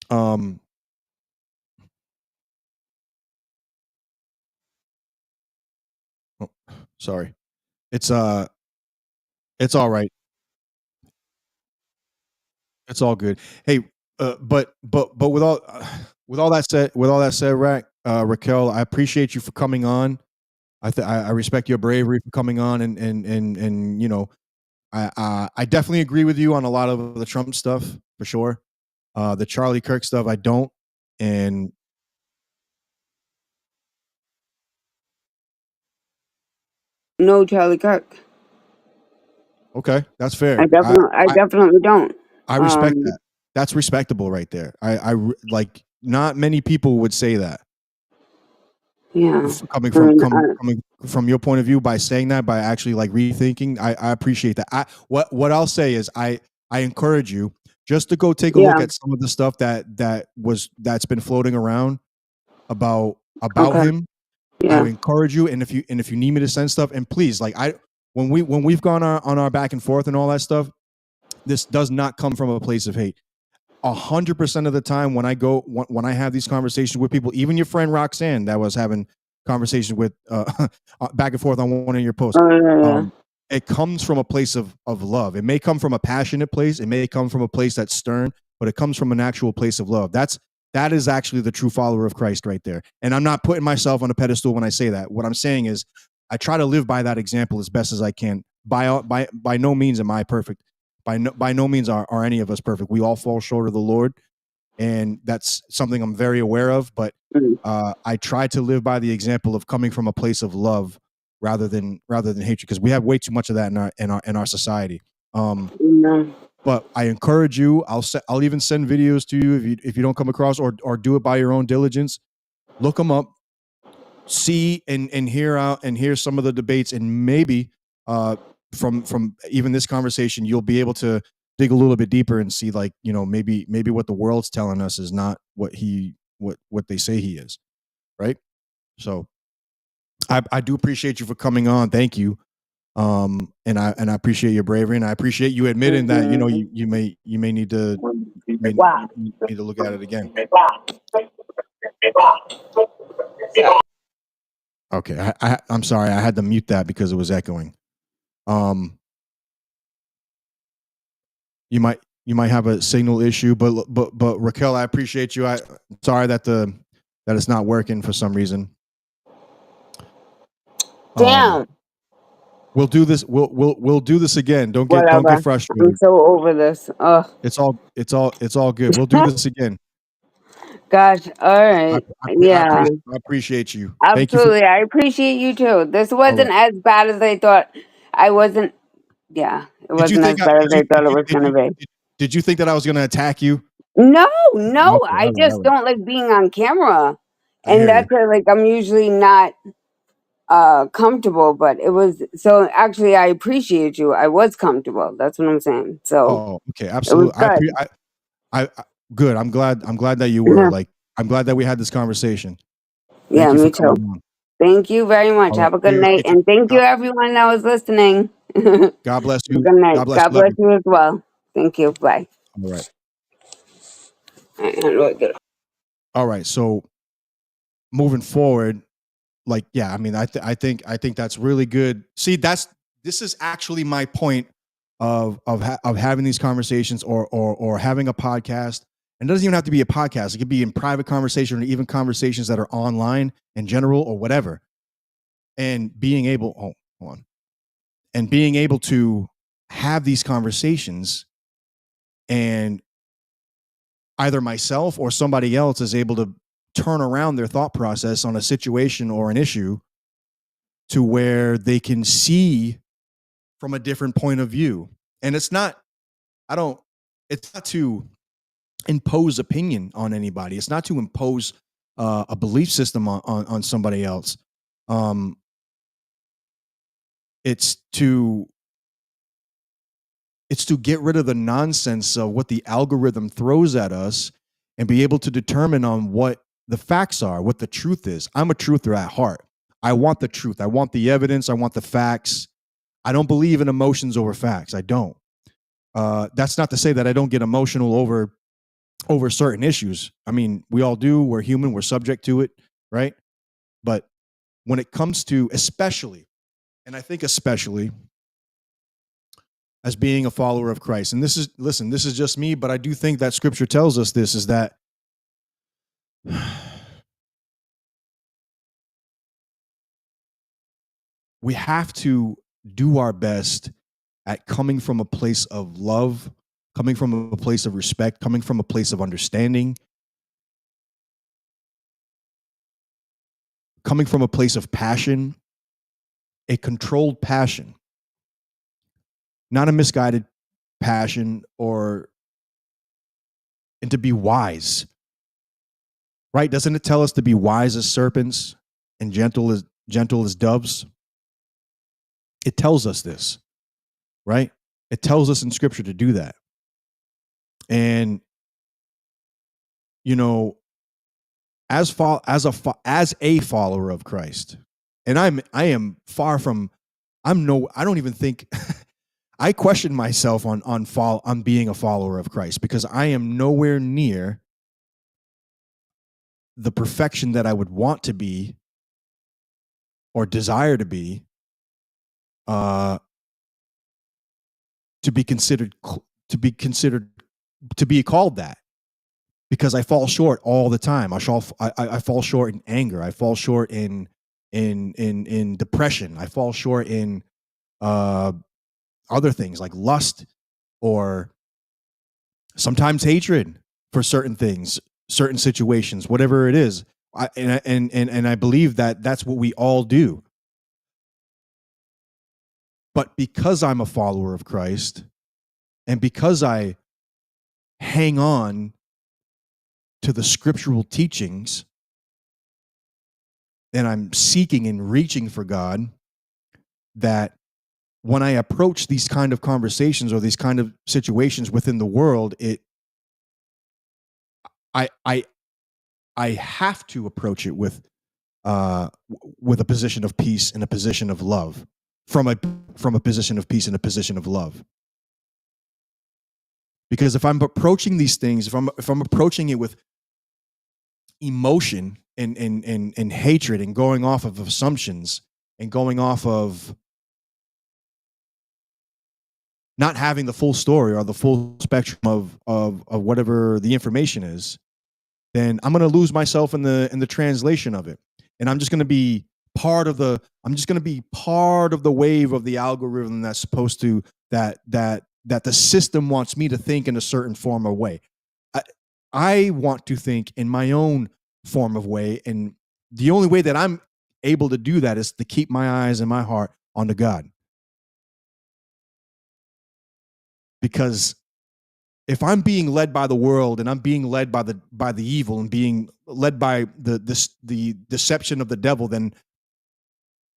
Oh, sorry. It's all right. It's all good. Hey, but with all that said, Raquel, I appreciate you for coming on. I respect your bravery for coming on, and I definitely agree with you on a lot of the Trump stuff for sure. The Charlie Kirk stuff, I don't. And No, Charlie Kirk. okay, that's fair. I definitely don't. I respect that. That's respectable right there. I like, not many people would say that. Yeah. Coming from your point of view, by saying that, by actually like rethinking, I appreciate that. What I'll say is I encourage you just to go take a look at some of the stuff that's been floating around about him. Yeah. I encourage you, and if you need me to send stuff, and please, like, when we've gone on our back and forth and all that stuff, this does not come from a place of hate. 100% of the time when I have these conversations with people, even your friend Roxanne that was having conversations with back and forth on one of your posts, it comes from a place of love. It may come from a passionate place, it may come from a place that's stern, but it comes from an actual place of love. That is actually the true follower of Christ right there. And I'm not putting myself on a pedestal when I say that. What I'm saying is I try to live by that example as best as I can. By no means am I perfect. By no means are any of us perfect. We all fall short of the Lord, and that's something I'm very aware of. But I try to live by the example of coming from a place of love rather than hatred, because we have way too much of that in our society. But I encourage you. I'll even send videos to you if you don't come across, or do it by your own diligence. Look them up, see and hear some of the debates, and maybe from even this conversation, you'll be able to dig a little bit deeper and see, like, maybe what the world's telling us is not what they say he is, right? So I do appreciate you for coming on. Thank you. And I appreciate your bravery, and I appreciate you admitting that you may need to look at it again. Okay, I'm sorry, I had to mute that because it was echoing. You might have a signal issue, but Raquel, I appreciate you. I'm sorry that it's not working for some reason. Damn. We'll do this. We'll do this again. Don't get frustrated. I'm so over this. Ugh. It's all good. We'll do this again. Gosh. All right. I appreciate you. Absolutely. I appreciate you too. This wasn't as bad as I thought. I wasn't. Yeah, it wasn't as bad as I thought it was going to be. Did you think that I was going to attack you? No. I just don't like being on camera, and that's like, I'm usually not comfortable, but it was, so actually I appreciate you. I was comfortable. That's what I'm saying. So okay, absolutely. I good. I'm glad that you were. Like, I'm glad that we had this conversation. Yeah, me too. Thank you very much. Have a good night, and thank you everyone that was listening. God bless you. Good night. God bless you as well. Thank you. Bye. All right. So moving forward, like, yeah, I mean, I think that's really good. See, this is actually my point of having these conversations, or having a podcast. And it doesn't even have to be a podcast. It could be in private conversation, or even conversations that are online in general, or whatever. And being able, being able to have these conversations, and either myself or somebody else is able to turn around their thought process on a situation or an issue to where they can see from a different point of view. And it's not to impose opinion on anybody. It's not to impose a belief system on somebody else. It's to get rid of the nonsense of what the algorithm throws at us and be able to determine on what the facts are, what the truth is. I'm a truther at heart. I want the truth. I want the evidence. I want the facts. I don't believe in emotions over facts. I don't. That's not to say that I don't get emotional over certain issues. I mean, we all do. We're human. We're subject to it, right? But when it comes to especially, and I think especially as being a follower of Christ, and this is just me, but I do think that Scripture tells us this, is that we have to do our best at coming from a place of love, coming from a place of respect, coming from a place of understanding, coming from a place of passion, a controlled passion, not a misguided passion, and to be wise, right? Doesn't it tell us to be wise as serpents and gentle as doves? It tells us this, right? It tells us in Scripture to do that. And, you know, as a follower of Christ, and I am far from, I don't even think, I question myself on being a follower of Christ, because I am nowhere near the perfection that I would want to be or desire to be, to be called that, because I fall short all the time. I fall short in anger. I fall short in depression. I fall short in other things like lust, or sometimes hatred for certain things, certain situations, whatever it is. And I believe that that's what we all do. But because I'm a follower of Christ, and because I hang on to the scriptural teachings, and I'm seeking and reaching for God, that when I approach these kind of conversations or these kind of situations within the world, I have to approach it with a position of peace and a position of love, from a position of peace and a position of love. Because if I'm approaching these things, if I'm approaching it with emotion and hatred, and going off of assumptions, and going off of not having the full story or the full spectrum of whatever the information is, then I'm going to lose myself in the translation of it, and I'm just going to be part of the wave of the algorithm that's supposed to that the system wants me to think in a certain form or way. I want to think in my own form of way, and the only way that I'm able to do that is to keep my eyes and my heart onto God. Because if I'm being led by the world, and I'm being led by the evil, and being led by the deception of the devil, then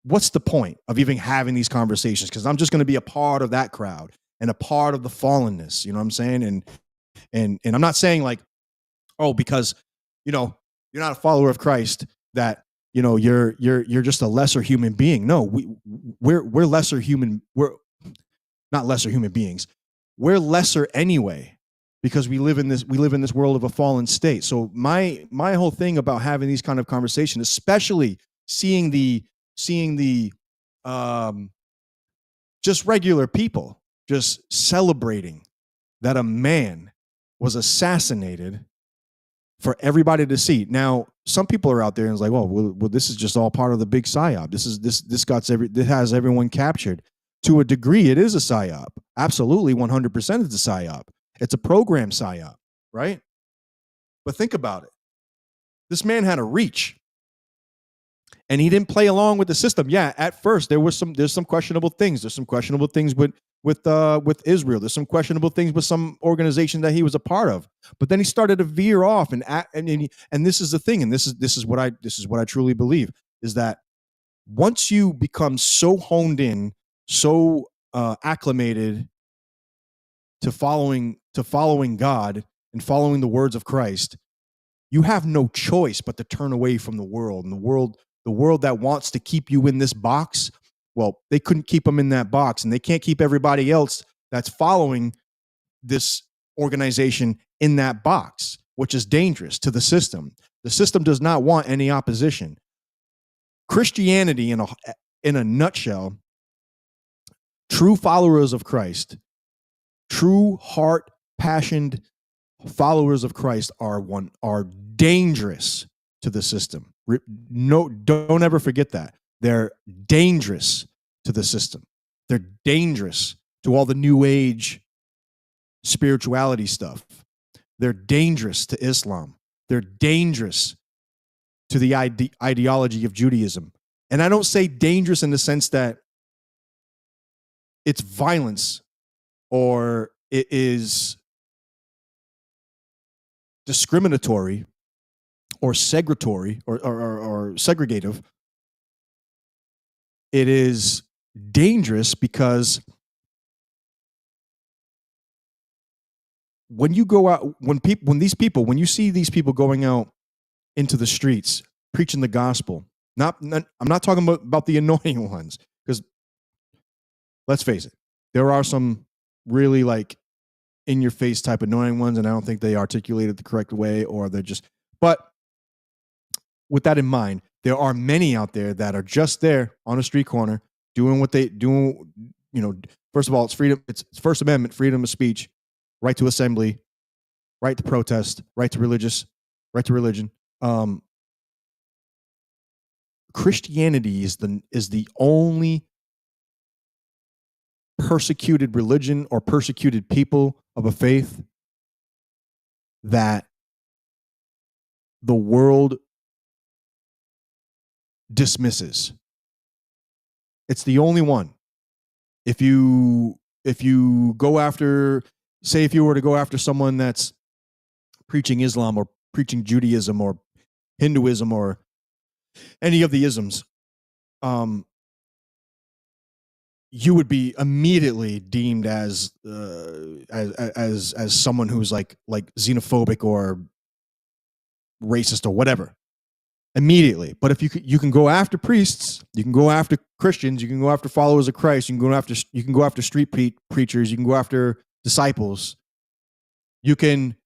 what's the point of even having these conversations? Because I'm just going to be a part of that crowd and a part of the fallenness. You know what I'm saying? And I'm not saying like, oh, because you're not a follower of Christ, that you're just a lesser human being. No, we're lesser human. We're not lesser human beings. We're lesser anyway, because we live in this world of a fallen state. So my whole thing about having these kind of conversations, especially seeing the just regular people just celebrating that a man was assassinated for everybody to see. Now, some people are out there and it's like, well, this is just all part of the big psyop. This has everyone captured. To a degree, it is a psyop. Absolutely, 100% it's a psyop. It's a program psyop, right? But think about it. This man had a reach. And he didn't play along with the system. Yeah, at first there's some questionable things. There's some questionable things with Israel. There's some questionable things with some organization that he was a part of. But then he started to veer off, and this is the thing, and this is what I truly believe, is that once you become so honed in, so acclimated to following God and following the words of Christ, you have no choice but to turn away from the world. And the world that wants to keep you in this box, well, they couldn't keep them in that box, and they can't keep everybody else that's following this organization in that box, which is dangerous to the system. The system does not want any opposition. Christianity, in a nutshell, true followers of Christ, true heart passioned followers of Christ are dangerous to the system. No, don't ever forget that. They're dangerous to the system. They're dangerous to all the new age spirituality stuff. They're dangerous to Islam. They're dangerous to the ideology of Judaism. And I don't say dangerous in the sense that it's violence or it is discriminatory or segregatory or segregative. It is dangerous because when you go out, when you see these people going out into the streets preaching the gospel, I'm not talking about the annoying ones, because let's face it, there are some really like in your face type annoying ones, and I don't think they articulate it the correct way, or they're just, but with that in mind, there are many out there that are just there on a street corner doing what they do. First of all, it's freedom. It's First Amendment, freedom of speech, right to assembly, right to protest, right to religion. Christianity is the only persecuted religion or persecuted people of a faith that the world dismisses. It's the only one. If you go after, say, if you were to go after someone that's preaching Islam or preaching Judaism or Hinduism or any of the isms, you would be immediately deemed as someone who's like xenophobic or racist or whatever. Immediately. But if you can go after priests, you can go after Christians, you can go after followers of Christ, you can go after street preachers, you can go after disciples. You can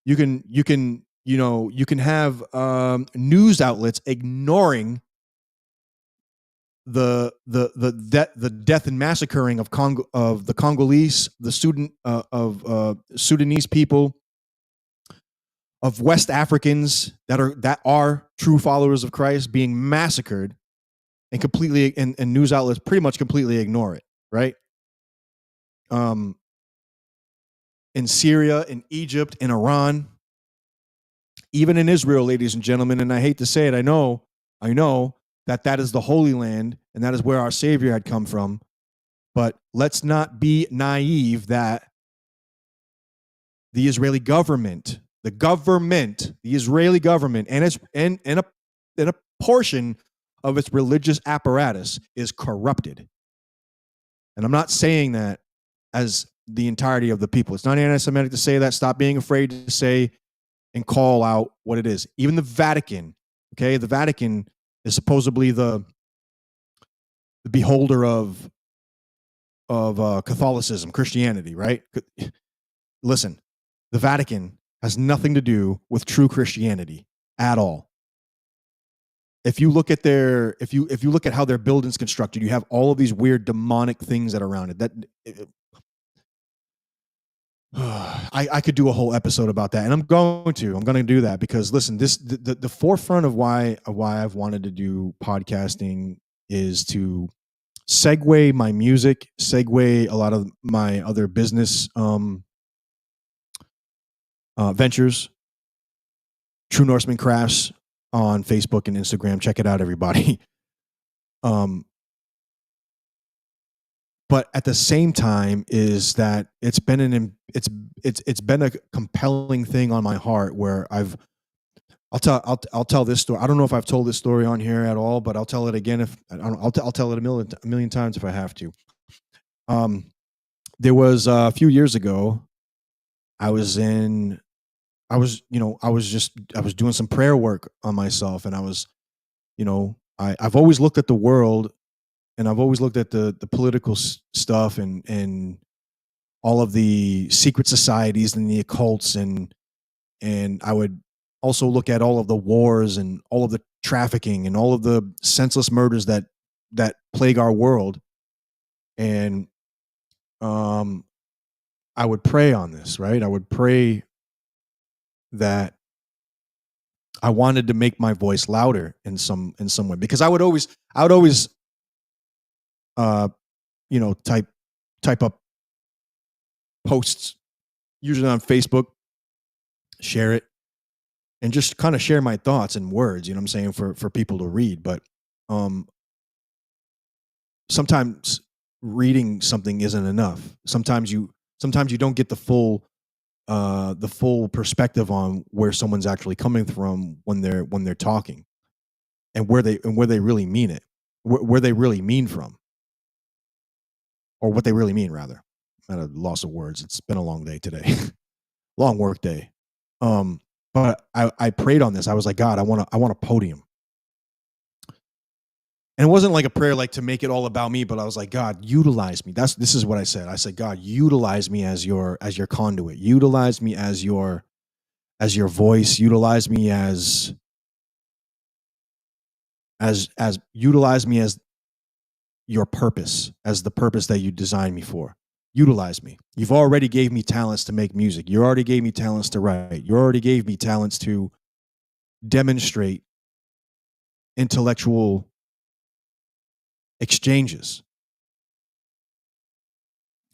have news outlets ignoring the death and massacring of the Congolese, the Sudanese people, of West Africans that are true followers of Christ being massacred, and completely and news outlets pretty much completely ignore it, right? In Syria, in Egypt, in Iran, even in Israel, ladies and gentlemen, and I hate to say it, I know that is the Holy Land, and that is where our Savior had come from. But let's not be naive that the Israeli government, and a portion of its religious apparatus is corrupted. And I'm not saying that as the entirety of the people. It's not anti-Semitic to say that. Stop being afraid to say and call out what it is. Even the Vatican, okay? The Vatican is supposedly the beholder of Catholicism, Christianity, right? Listen, the Vatican has nothing to do with true Christianity at all. If you look at if you look at how their building's constructed, you have all of these weird demonic things that are around it. I could do a whole episode about that, and I'm going to do that, because listen, the forefront of why I've wanted to do podcasting is to segue my music, segue a lot of my other business ventures. True Norseman Crafts on Facebook and Instagram. Check it out, everybody. But at the same time is that it's been a compelling thing on my heart where I'll tell this story. I don't know if I've told this story on here at all, but I'll tell it again if I'll tell it a million times if I have to. There was a few years ago, I was doing some prayer work on myself, and I've always looked at the world, and I've always looked at the political stuff and all of the secret societies and the occults, and I would also look at all of the wars and all of the trafficking and all of the senseless murders that plague our world. And I would pray on this, right? I would pray that I wanted to make my voice louder in some way, because I would always type up posts, usually on Facebook, share it, and just kind of share my thoughts in words, you know what I'm saying, for people to read. But sometimes reading something isn't enough. Sometimes you don't get the full perspective on where someone's actually coming from when they're talking, and where they really mean it, where they really mean from, or what they really mean, rather. I'm at a loss of words. It's been a long day today. Long work day. But I prayed on this. I was like, God, I want a podium. And it wasn't like a prayer like to make it all about me, but I was like, God, utilize me. This is what I said. I said, God, utilize me as your conduit. Utilize me as your voice. Utilize me as utilize me as your purpose, as the purpose that you designed me for. Utilize me. You've already gave me talents to make music. You already gave me talents to write. You already gave me talents to demonstrate intellectual exchanges.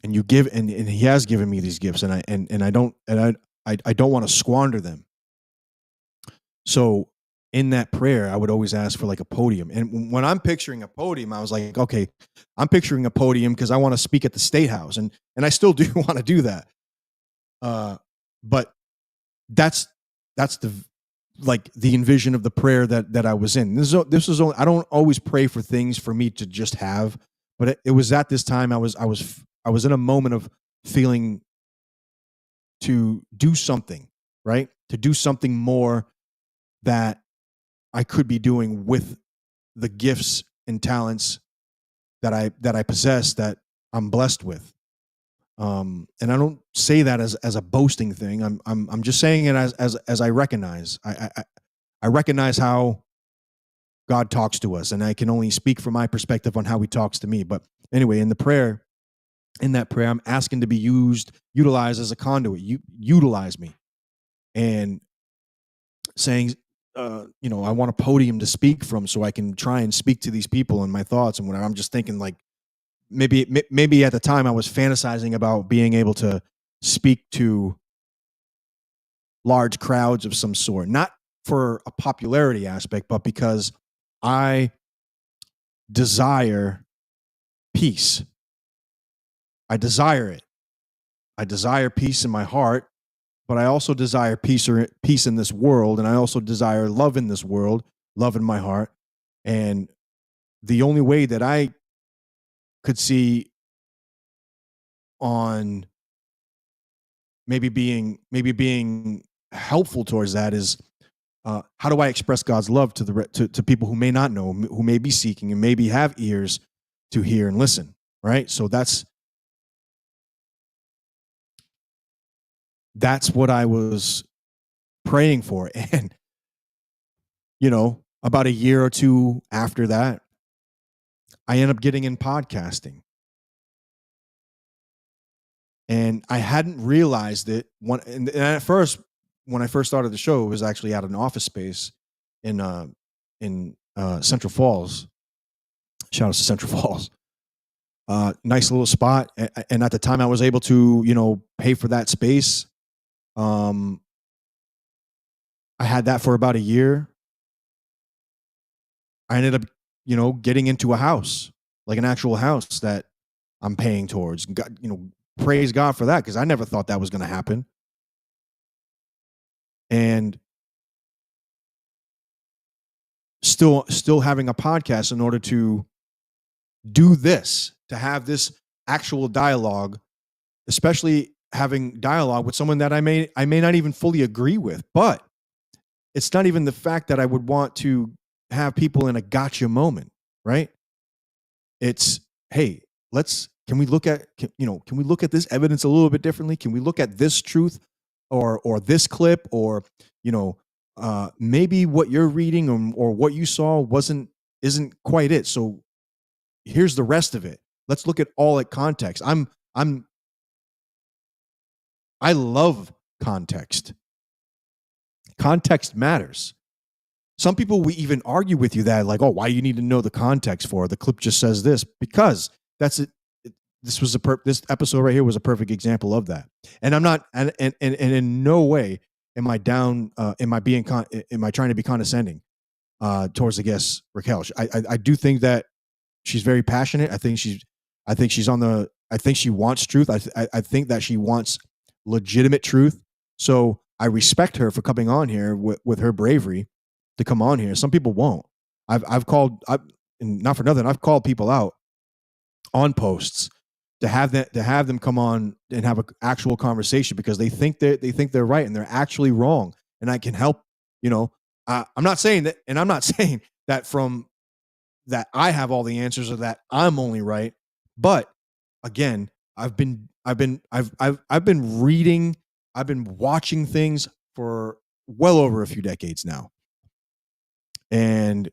And you give, and he has given me these gifts, and I don't want to squander them. So in that prayer, I would always ask for like a podium. And when I'm picturing a podium, I was like, okay, I'm picturing a podium because I want to speak at the State House, and I still do want to do that. But that's the envision of the prayer that I was in. This was only, I don't always pray for things for me to just have, but it was at this time I was in a moment of feeling to do something, right? To do something more that I could be doing with the gifts and talents that I possess, that I'm blessed with. And I don't say that as a boasting thing. I'm just saying it as I recognize. I recognize how God talks to us, and I can only speak from my perspective on how he talks to me. But anyway, in that prayer, I'm asking to be utilized as a conduit. Utilize me, and saying, I want a podium to speak from, so I can try and speak to these people and my thoughts and whatever. I'm just thinking, like, maybe at the time I was fantasizing about being able to speak to large crowds of some sort, not for a popularity aspect, but because I desire peace. I desire it. I desire peace in my heart, but I also desire peace in this world, and I also desire love in this world, love in my heart. And the only way that I could see on maybe being helpful towards that is, how do I express God's love to people who may not know, who may be seeking and maybe have ears to hear and listen, right? So that's what I was praying for. And about a year or two after that, I ended up getting in podcasting. And I hadn't realized it. And at first, when I first started the show, it was actually at an office space in Central Falls. Shout out to Central Falls. Nice little spot. And at the time I was able to, pay for that space. I had that for about a year. I ended up getting into a house, like an actual house that I'm paying towards. God, praise God for that, because I never thought that was going to happen. And still having a podcast in order to do this, to have this actual dialogue, especially having dialogue with someone that I may not even fully agree with. But it's not even the fact that I would want to have people in a gotcha moment, right? It's, hey, can we look at this evidence a little bit differently? Can we look at this truth or this clip, or maybe what you're reading or what you saw isn't quite it. So here's the rest of it. Let's look at all at context. I love context. Context matters. Some people will even argue with you that, like, oh, why you need to know the context for? The clip just says this, because that's it. This episode right here was a perfect example of that. And I'm not, and in no way am I down. Am I trying to be condescending towards the guest, Raquel? I do think that she's very passionate. I think she wants truth. I think that she wants legitimate truth. So I respect her for coming on here with her bravery to come on here. Some people won't. I've called, and not for nothing, I've called people out on posts to have them come on and have an actual conversation, because they think they're right and they're actually wrong. And I can help. I'm not saying that, and I'm not saying that from that I have all the answers or that I'm only right. But again, I've been reading, I've been watching things for well over a few decades now. And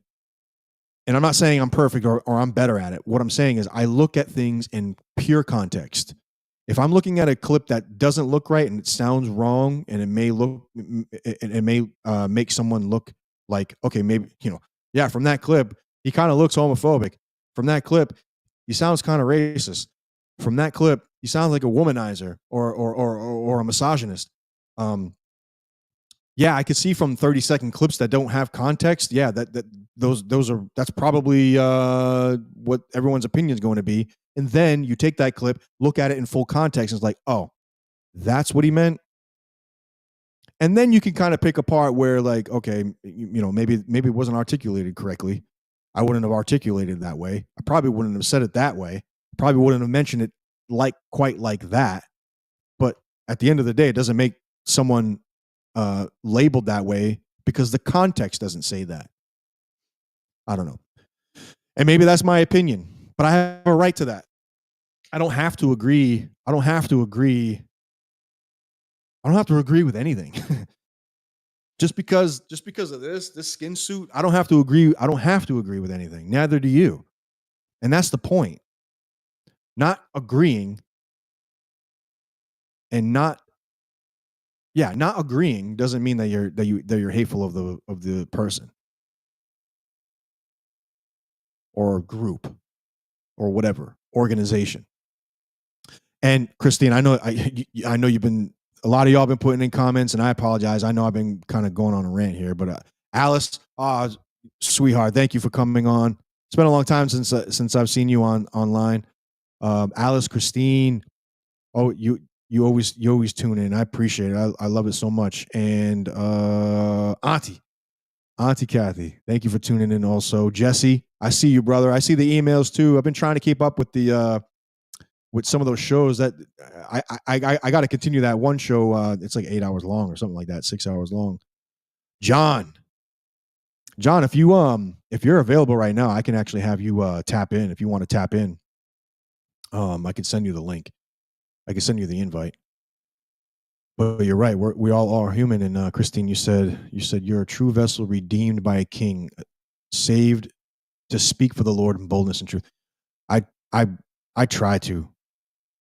I'm not saying I'm perfect or I'm better at it. What I'm saying is I look at things in pure context. If I'm looking at a clip that doesn't look right and it sounds wrong, and it may make someone look like, okay, maybe, from that clip, he kind of looks homophobic. From that clip, he sounds kind of racist. From that clip, he sounds like a womanizer or a misogynist. Yeah, I could see from 30-second clips that don't have context. Yeah, that's probably what everyone's opinion is going to be. And then you take that clip, look at it in full context, and it's like, oh, that's what he meant. And then you can kind of pick apart where, like, okay, maybe it wasn't articulated correctly. I wouldn't have articulated it that way. I probably wouldn't have said it that way. I probably wouldn't have mentioned it quite like that. But at the end of the day, it doesn't make someone labeled that way because the context doesn't say that. I don't know. And maybe that's my opinion, but I have a right to that. I don't have to agree. I don't have to agree with anything. just because of this skin suit, I don't have to agree. I don't have to agree with anything. Neither do you. And that's the point. Not agreeing and not agreeing doesn't mean that you're hateful of the person or group or whatever organization. And Christine, I know you've been, a lot of y'all been putting in comments, and I apologize. I know I've been kind of going on a rant here, but Alice, sweetheart, thank you for coming on. It's been a long time since I've seen you online. Alice, Christine, you always tune in. I appreciate it. I love it so much. And Auntie Kathy, thank you for tuning in. Also, Jesse, I see you, brother. I see the emails too. I've been trying to keep up with with some of those shows that I got to continue that one show. It's like 8 hours long or something like that, 6 hours long. John, if you're available right now, I can actually have you tap in. If you want to tap in, I can send you the link. I can send you the invite. But you're right. We all are human. And Christine, you said you're a true vessel, redeemed by a king, saved to speak for the Lord in boldness and truth. I try to,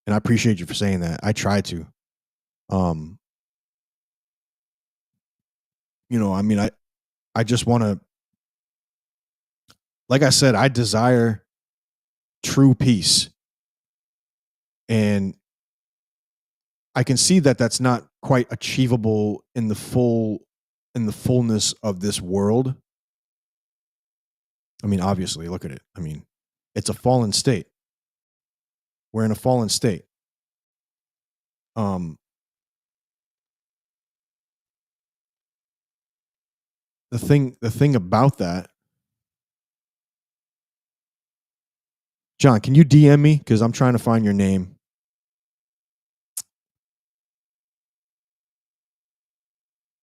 and I appreciate you for saying that. I try to. I just want to, like I said, I desire true peace. And I can see that that's not quite achievable in the fullness of this world. I mean, obviously, look at it. I mean, it's a fallen state. We're in a fallen state. The thing about that, John, can you DM me? Because I'm trying to find your name.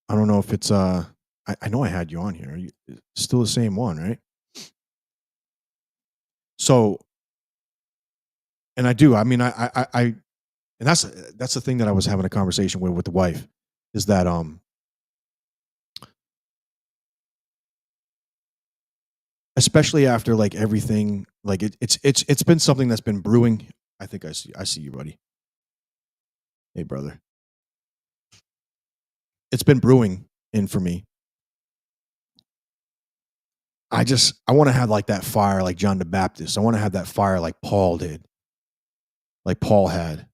I don't know if it's I know I had you on here. Still the same one, right? So, and I do. I mean, I and that's the thing that I was having a conversation with the wife, is that especially after like everything, like it's been something that's been brewing. I think I see you, buddy. Hey, brother. It's been brewing in for me. I want to have like that fire like John the Baptist. I want to have that fire like Paul did. Like Paul had.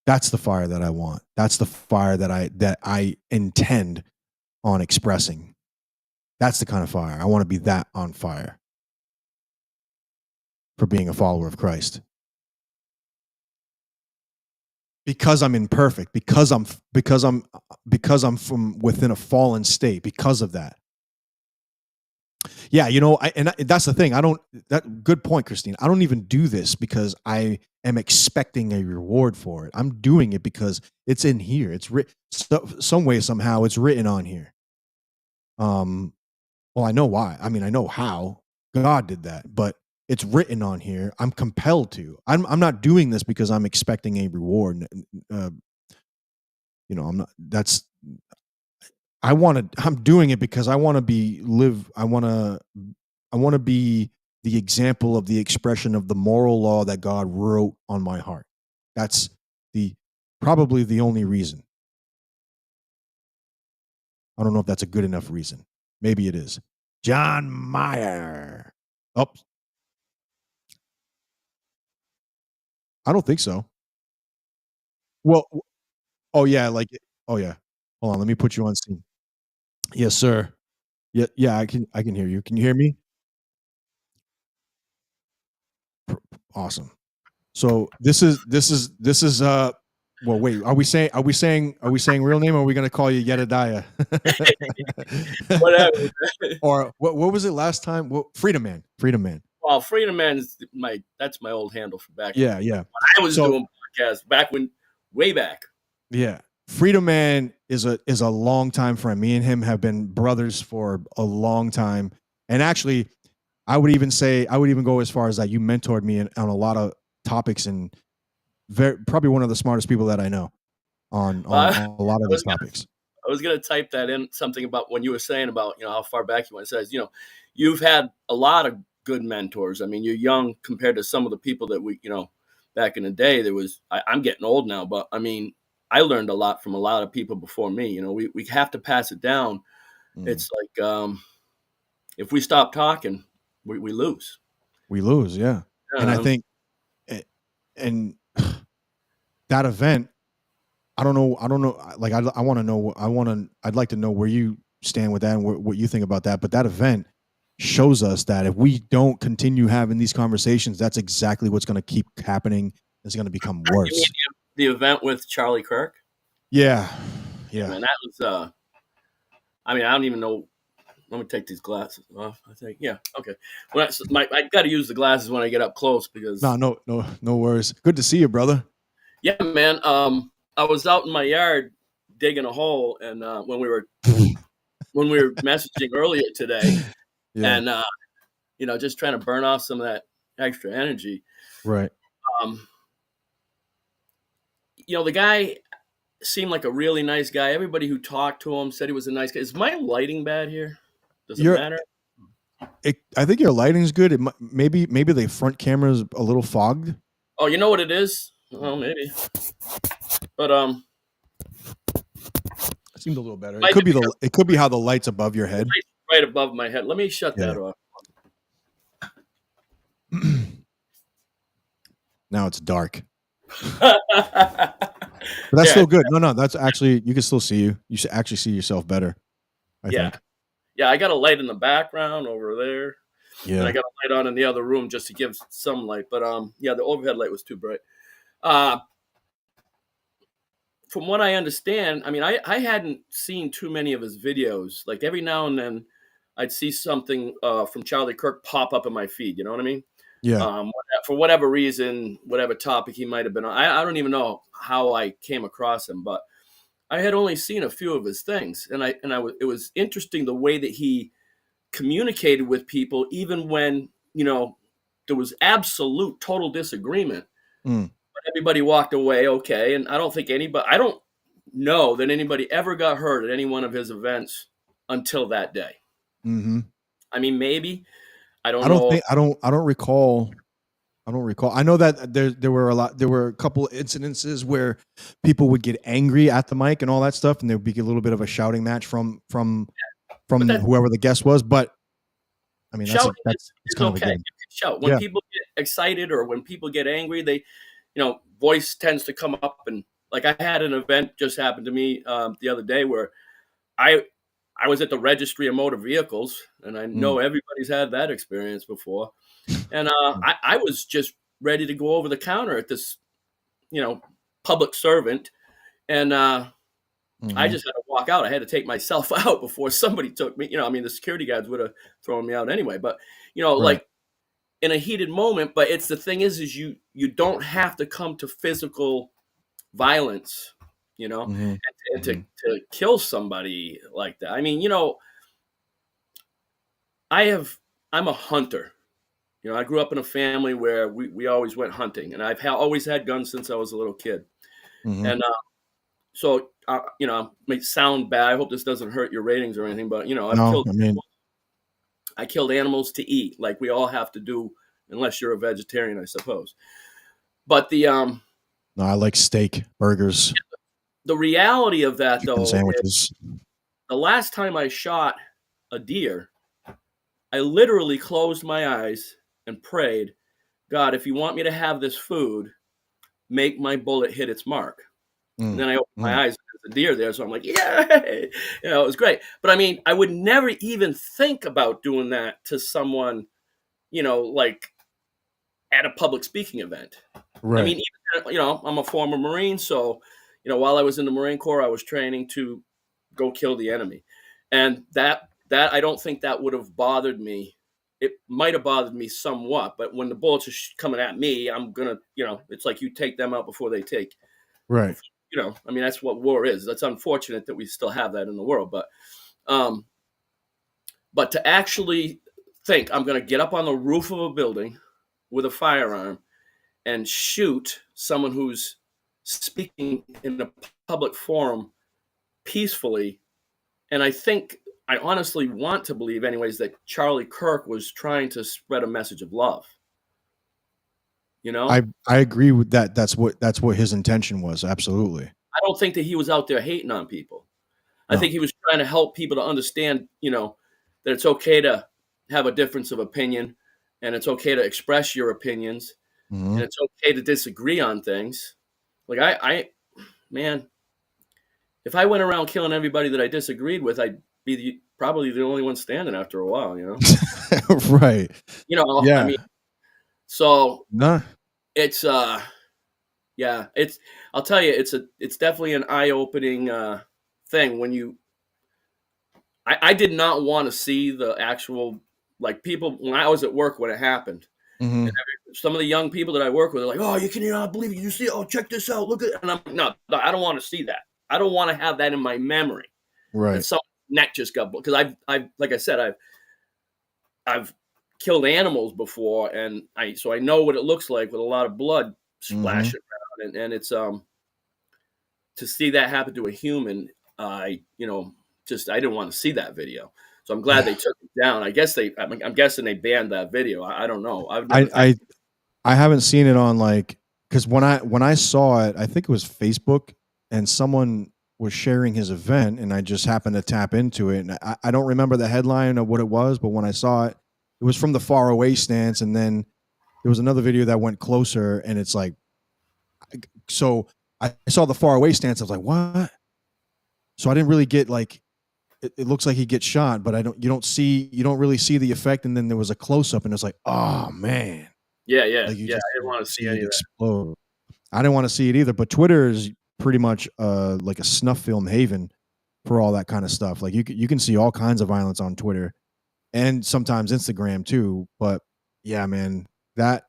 That's the fire that I want. That's the fire that I intend on expressing. That's the kind of fire. I want to be that on fire for being a follower of Christ. Because I'm imperfect, because I'm from within a fallen state, because of that. Yeah, that's the thing. Good point, Christine. I don't even do this because I am expecting a reward for it. I'm doing it because it's in here. It's some way, somehow it's written on here. Well, I know why. I mean, I know how God did that, but it's written on here. I'm compelled to. I'm not doing this because I'm expecting a reward. I'm not. I'm doing it because I want to be the example of the expression of the moral law that God wrote on my heart. That's probably the only reason. I don't know if that's a good enough reason. Maybe it is. John Meyer. Oh, I don't think so. Well, oh yeah, oh yeah. Hold on, let me put you on scene. Yes, sir. Yeah, I can hear you. Can you hear me? Awesome. So this is well, wait, are we saying real name, or are we going to call you Jedediah? Whatever. Or what was it last time? Well, Freedom Man. Well, Freedom Man is that's my old handle for back. Yeah. When I was doing podcasts way back. Yeah. Freedom Man is a long time friend. Me and him have been brothers for a long time. And actually, I would even go as far as that you mentored me on a lot of topics, and probably one of the smartest people that I know on a lot of these topics. I was going to type that in, something about when you were saying about, how far back you went. It says, you've had a lot of good mentors. I mean, you're young compared to some of the people that we, back in the day. I'm getting old now, but I mean, I learned a lot from a lot of people before me. We have to pass it down. It's like, if we stop talking, we lose. We lose, yeah. And I think, and that event, I don't know. Like, I want to know. I'd like to know where you stand with that and what you think about that. But that event shows us that if we don't continue having these conversations, that's exactly what's going to keep happening. It's going to become worse. You mean the event with Charlie Kirk? Yeah. Man, that was. I mean, I don't even know. Let me take these glasses off. I think, yeah, okay. I got to use the glasses when I get up close because. No worries. Good to see you, brother. Yeah, man. I was out in my yard digging a hole, and when we were messaging earlier today, and just trying to burn off some of that extra energy. Right. The guy seemed like a really nice guy. Everybody who talked to him said he was a nice guy. Is my lighting bad here? Does it matter? I think your lighting's good. Maybe the front camera's a little fogged. Oh, you know what it is? Well, maybe. But it seemed a little better. It could be how the light's above your head. Right above my head. Let me shut that off. Now it's dark. But that's still good. No, that's actually, you can still see you. You should actually see yourself better, I think. Yeah, I got a light in the background over there. Yeah. And I got a light on in the other room just to give some light. But yeah, the overhead light was too bright. From what I understand, I mean, I hadn't seen too many of his videos. Like every now and then, I'd see something from Charlie Kirk pop up in my feed. You know what I mean? Yeah. For whatever reason, whatever topic he might have been on, I don't even know how I came across him, but I had only seen a few of his things, and it was interesting the way that he communicated with people, even when there was absolute total disagreement. Mm. But everybody walked away okay, and I don't know that anybody ever got hurt at any one of his events until that day. Mm-hmm. I mean, maybe I don't recall. I know that there were a couple incidences where people would get angry at the mic and all that stuff, and there would be a little bit of a shouting match from whoever the guest was. But I mean, that's kind of okay. You can shout when people get excited or when people get angry. They, voice tends to come up, and like I had an event just happened to me the other day where I was at the registry of motor vehicles, and I know everybody's had that experience before. And I was just ready to go over the counter at this, public servant, and I just had to walk out. I had to take myself out before somebody took me. I mean, the security guards would have thrown me out anyway. But like in a heated moment. But it's the thing is you don't have to come to physical violence, and to kill somebody like that. I mean, I'm a hunter. I grew up in a family where we always went hunting, and I've always had guns since I was a little kid. Mm-hmm. And so, may sound bad. I hope this doesn't hurt your ratings or anything, but I killed animals to eat, like we all have to do, unless you're a vegetarian, I suppose. But no, I like steak, burgers. The reality of that, though, sandwiches. The last time I shot a deer, I literally closed my eyes and prayed, God, if you want me to have this food, make my bullet hit its mark. And then I opened my eyes, and there's a deer there, so I'm like, yay! It was great. But I mean, I would never even think about doing that to someone, like at a public speaking event. Right. I mean, even, I'm a former Marine, so, while I was in the Marine Corps, I was training to go kill the enemy. And that I don't think that would have bothered me. It might have bothered me somewhat, but when the bullets are coming at me, I'm going to, it's like you take them out before they take. Right. I mean, that's what war is. That's unfortunate that we still have that in the world. But to actually think I'm going to get up on the roof of a building with a firearm and shoot someone who's speaking in a public forum peacefully. And I honestly want to believe anyways that Charlie Kirk was trying to spread a message of love. I agree with that. That's what his intention was. Absolutely. I don't think that he was out there hating on people. I think he was trying to help people to understand, that it's okay to have a difference of opinion, and it's okay to express your opinions, and it's okay to disagree on things. Like man, if I went around killing everybody that I disagreed with, I'd be probably the only one standing after a while, Right. Yeah. I mean, so nah. It's I'll tell you, it's definitely an eye-opening thing when I did not want to see the actual, like, people when I was at work when it happened. And some of the young people that I work with are like, oh, you cannot believe it. You see, oh, check this out. Look at it. And I'm like, no, I don't want to see that. I don't want to have that in my memory. Right. That someone's neck just got, because I've like I said, I've killed animals before, and so I know what it looks like with a lot of blood splashing around, and it's to see that happen to a human, I didn't want to see that video. So I'm glad they took it down. I'm guessing they banned that video. I don't know. I haven't seen it on, like, because when I saw it, I think it was Facebook, and someone was sharing his event, and I just happened to tap into it, and I don't remember the headline of what it was, but when I saw it, it was from the far away stance, and then there was another video that went closer, and it's like, so I saw the far away stance. I was like, what? So I didn't really get, like, it looks like he gets shot, but you don't really see the effect. And then there was a close up, and it's like, oh man, Yeah, like I didn't want to see any it of that. explode. I didn't want to see it either. But Twitter is pretty much like a snuff film haven for all that kind of stuff. Like you can see all kinds of violence on Twitter, and sometimes Instagram too. But yeah, man, that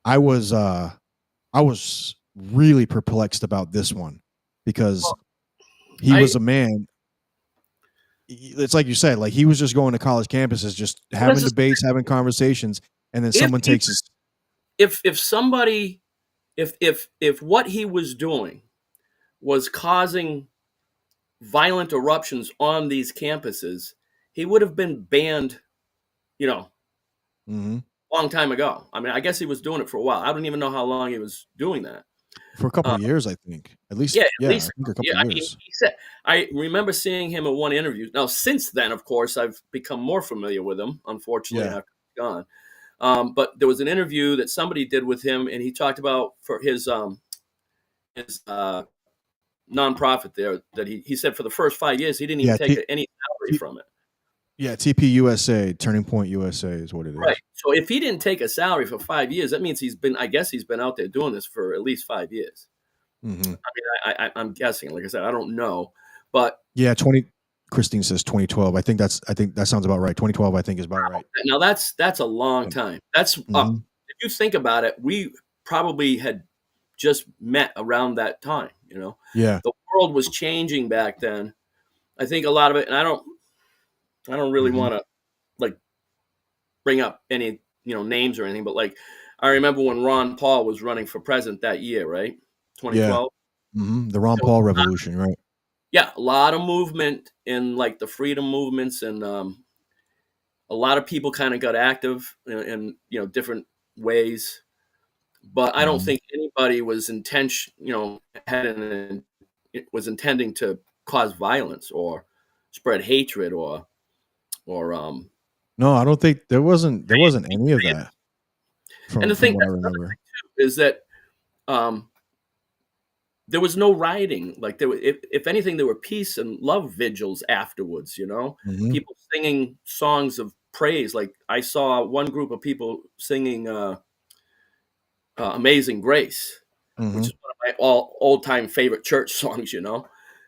I was really perplexed about this one because he was a man. It's like you said, like he was just going to college campuses, just having debates, having conversations, and then someone takes his. If somebody, if what he was doing was causing violent eruptions on these campuses, he would have been banned, long time ago. I mean, I guess he was doing it for a while. I don't even know how long he was doing that. For a couple of years, I think. At least, at least I think a couple of years. He said, I remember seeing him in one interview. Now, since then, of course, I've become more familiar with him, unfortunately, after he's gone. But there was an interview that somebody did with him, and he talked about for his nonprofit there that he said for the first 5 years, he didn't even take any salary from it. Yeah, TP USA, Turning Point USA is what it is. Right. So if he didn't take a salary for 5 years, that means he's been out there doing this for at least 5 years. Mm-hmm. I mean, I'm guessing. Like I said, I don't know, but yeah, Christine says 2012. I think that sounds about right. 2012, I think, is about right. Now that's a long time. That's if you think about it, we probably had just met around that time. Yeah, the world was changing back then. I think a lot of it, and I don't really want to like bring up any names or anything, but like I remember when Ron Paul was running for president that year, right? 2012. Yeah. The Ron Paul revolution, right? Yeah, a lot of movement in like the freedom movements, and a lot of people kind of got active in different ways. But I don't think anybody was was intending to cause violence or spread hatred or no, I don't think there wasn't any of that. And the thing I remember too is that there was no rioting. Like if anything, there were peace and love vigils afterwards. People singing songs of praise. Like I saw one group of people singing "Amazing Grace," which is one of my old-time favorite church songs. And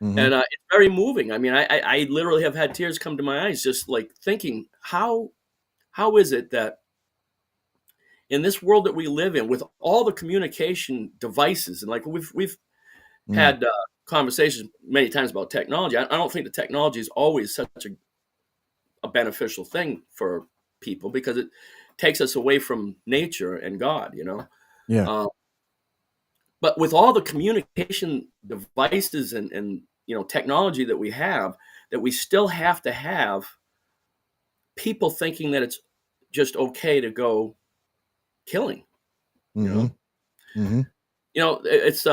it's very moving. I mean, I literally have had tears come to my eyes just like thinking, how is it that in this world that we live in, with all the communication devices, and like we've had conversations many times about technology. I don't think the technology is always such a beneficial thing for people because it takes us away from nature and God, Yeah. But with all the communication devices and technology that we have, that we still have to have people thinking that it's just okay to go killing. It's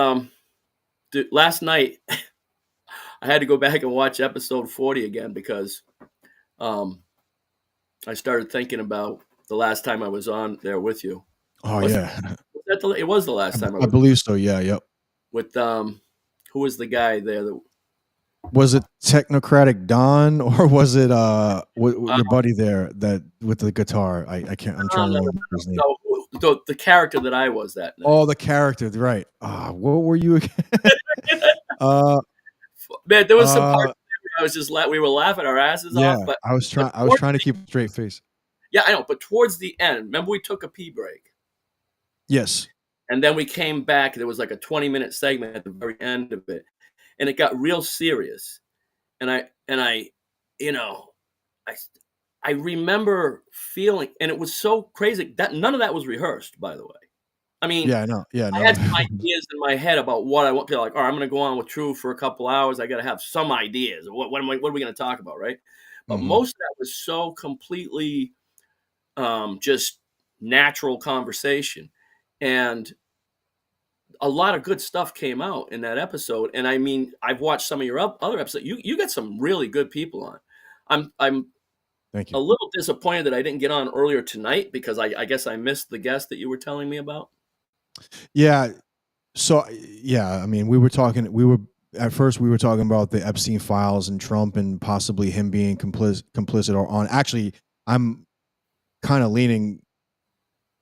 last night I had to go back and watch episode 40 again because I started thinking about the last time I was on there with you. Oh, It was the last time I believe so. Yeah. Yep. With who was the guy there? Was it Technocratic Don or was it your buddy there that with the guitar? I can't. I'm trying to remember his name. No, the character that I was that night. Oh, the character, right? What were you again? Man, there was some part I was just we were laughing our asses off. But I was trying to keep a straight face. Yeah, I know. But towards the end, remember we took a pee break. Yes. And then we came back. There was like a 20-minute segment at the very end of it, and it got real serious. And I remember feeling, and it was so crazy that none of that was rehearsed, by the way. I mean, yeah, I know. Yeah, I had some ideas in my head about what I want to like. All right, I'm going to go on with True for a couple hours. I got to have some ideas. What are we going to talk about, right? But most of that was so completely just natural conversation. And a lot of good stuff came out in that episode. And I mean, I've watched some of your other episodes. You got some really good people on. I'm Thank you. A little disappointed that I didn't get on earlier tonight because I guess I missed the guest that you were telling me about. Yeah. So yeah, I mean, we were talking. at first we were talking about the Epstein files and Trump and possibly him being complicit or on. Actually, I'm kind of leaning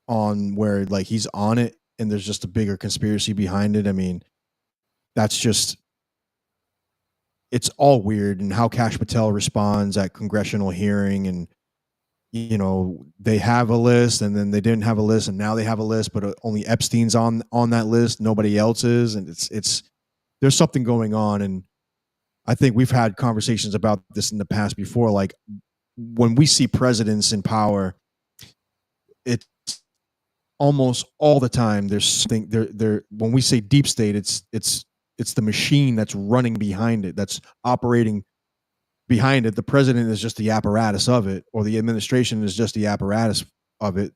on where like he's on it and there's just a bigger conspiracy behind it. I mean, that's just, it's all weird. And how Kash Patel responds at congressional hearing, and they have a list and then they didn't have a list and now they have a list, but only Epstein's on that list, nobody else is. And it's there's something going on. And I think we've had conversations about this in the past before. Like when we see presidents in power, it's almost all the time there's something there. When we say deep state, it's the machine that's running behind it, that's operating behind it. The president is just the apparatus of it, or the administration is just the apparatus of it.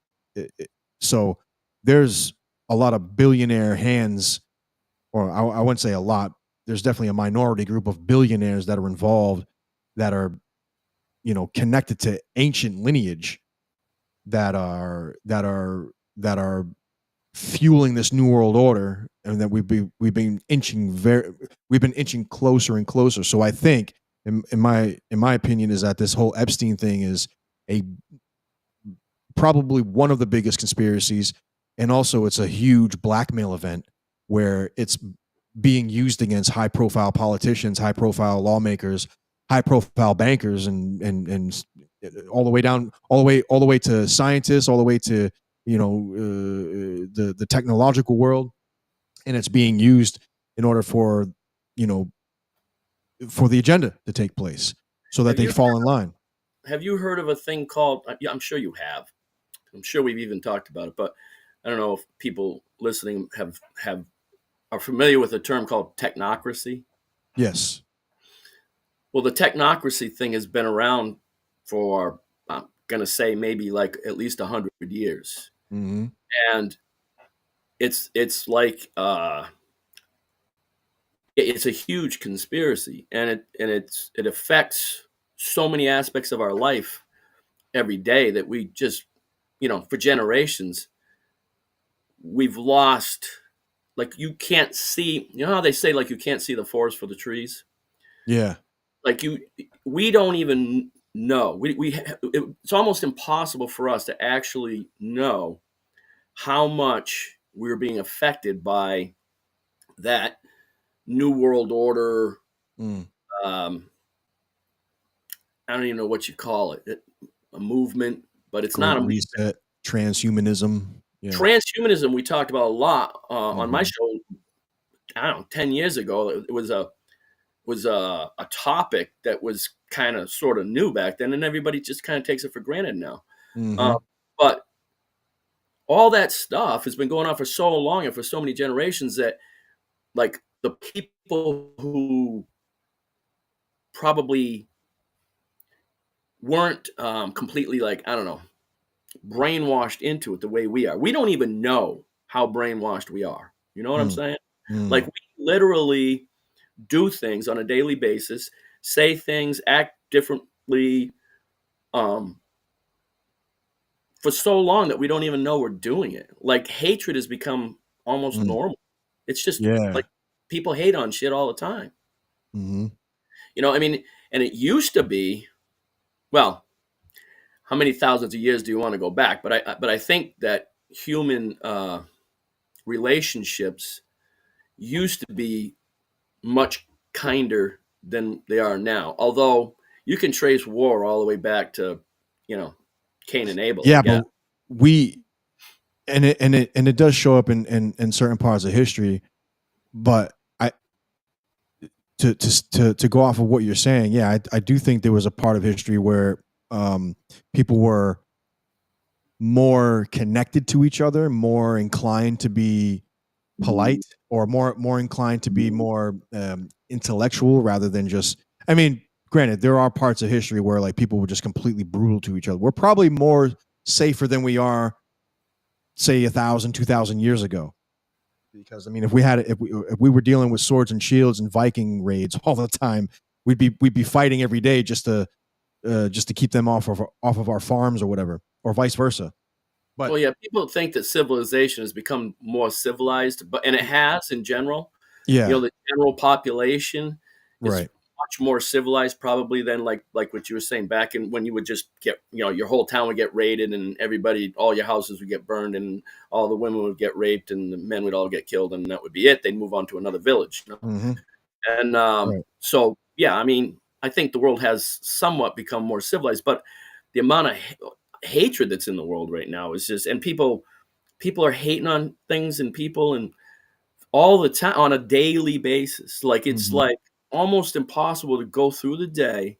So there's a lot of billionaire hands, or I wouldn't say a lot. There's definitely a minority group of billionaires that are involved, that are, connected to ancient lineage, that are fueling this new world order, and that we've been inching closer and closer. So I think, in my opinion, is that this whole Epstein thing is probably one of the biggest conspiracies, and also it's a huge blackmail event where it's being used against high profile politicians, high profile lawmakers, high profile bankers, and all the way down, all the way to scientists, all the way to the technological world, and it's being used in order for the agenda to take place, so that they fall in line. Have you heard of a thing called? Yeah, I'm sure you have. I'm sure we've even talked about it, but I don't know if people listening are familiar with a term called technocracy. Yes. Well, the technocracy thing has been around for, I'm going to say, maybe like at least 100 years. Mm-hmm. And it's like it's a huge conspiracy, and it affects so many aspects of our life every day that we just, for generations, we've lost. Like, you can't see, how they say, like, you can't see the forest for the trees. Yeah. Like, we don't even know. It's almost impossible for us to actually know how much we're being affected by that new world order. I don't even know what you call it. A movement, but it's not a reset. Transhumanism. Yeah. Transhumanism, we talked about a lot on my show. I don't know, 10 years ago. It was a topic that was kind of sort of new back then, and everybody just kind of takes it for granted now. But all that stuff has been going on for so long and for so many generations that, like, the people who probably weren't completely, like, I don't know, brainwashed into it the way we are. We don't even know how brainwashed we are. You know what I'm saying? Like, we literally do things on a daily basis, say things, act differently for so long that we don't even know we're doing it. Like, hatred has become almost normal. It's just like people hate on shit all the time. I mean, and it used to be, well, how many thousands of years do you want to go back? But I think that human relationships used to be much kinder than they are now. Although you can trace war all the way back to, Cain and Abel. Yeah, but it does show up in certain parts of history. But to go off of what you're saying, yeah, I do think there was a part of history where people were more connected to each other, more inclined to be polite, or more inclined to be more intellectual rather than just. I mean, granted, there are parts of history where like people were just completely brutal to each other. We're probably more safer than we are, say, 1,000, 2,000 years ago. Because I mean, if we were dealing with swords and shields and Viking raids all the time, we'd be fighting every day just to keep them off of our farms or whatever, or vice versa. But yeah, people think that civilization has become more civilized, and it has in general. Yeah. The general population is Right. much more civilized probably than like what you were saying back in when you would just get, your whole town would get raided and all your houses would get burned and all the women would get raped and the men would all get killed and that would be it. They'd move on to another village. Mm-hmm. And Right. so, yeah, I mean, I think the world has somewhat become more civilized, but the amount of hatred that's in the world right now is just, and people are hating on things and people and all the time on a daily basis. Like it's Mhm. like almost impossible to go through the day.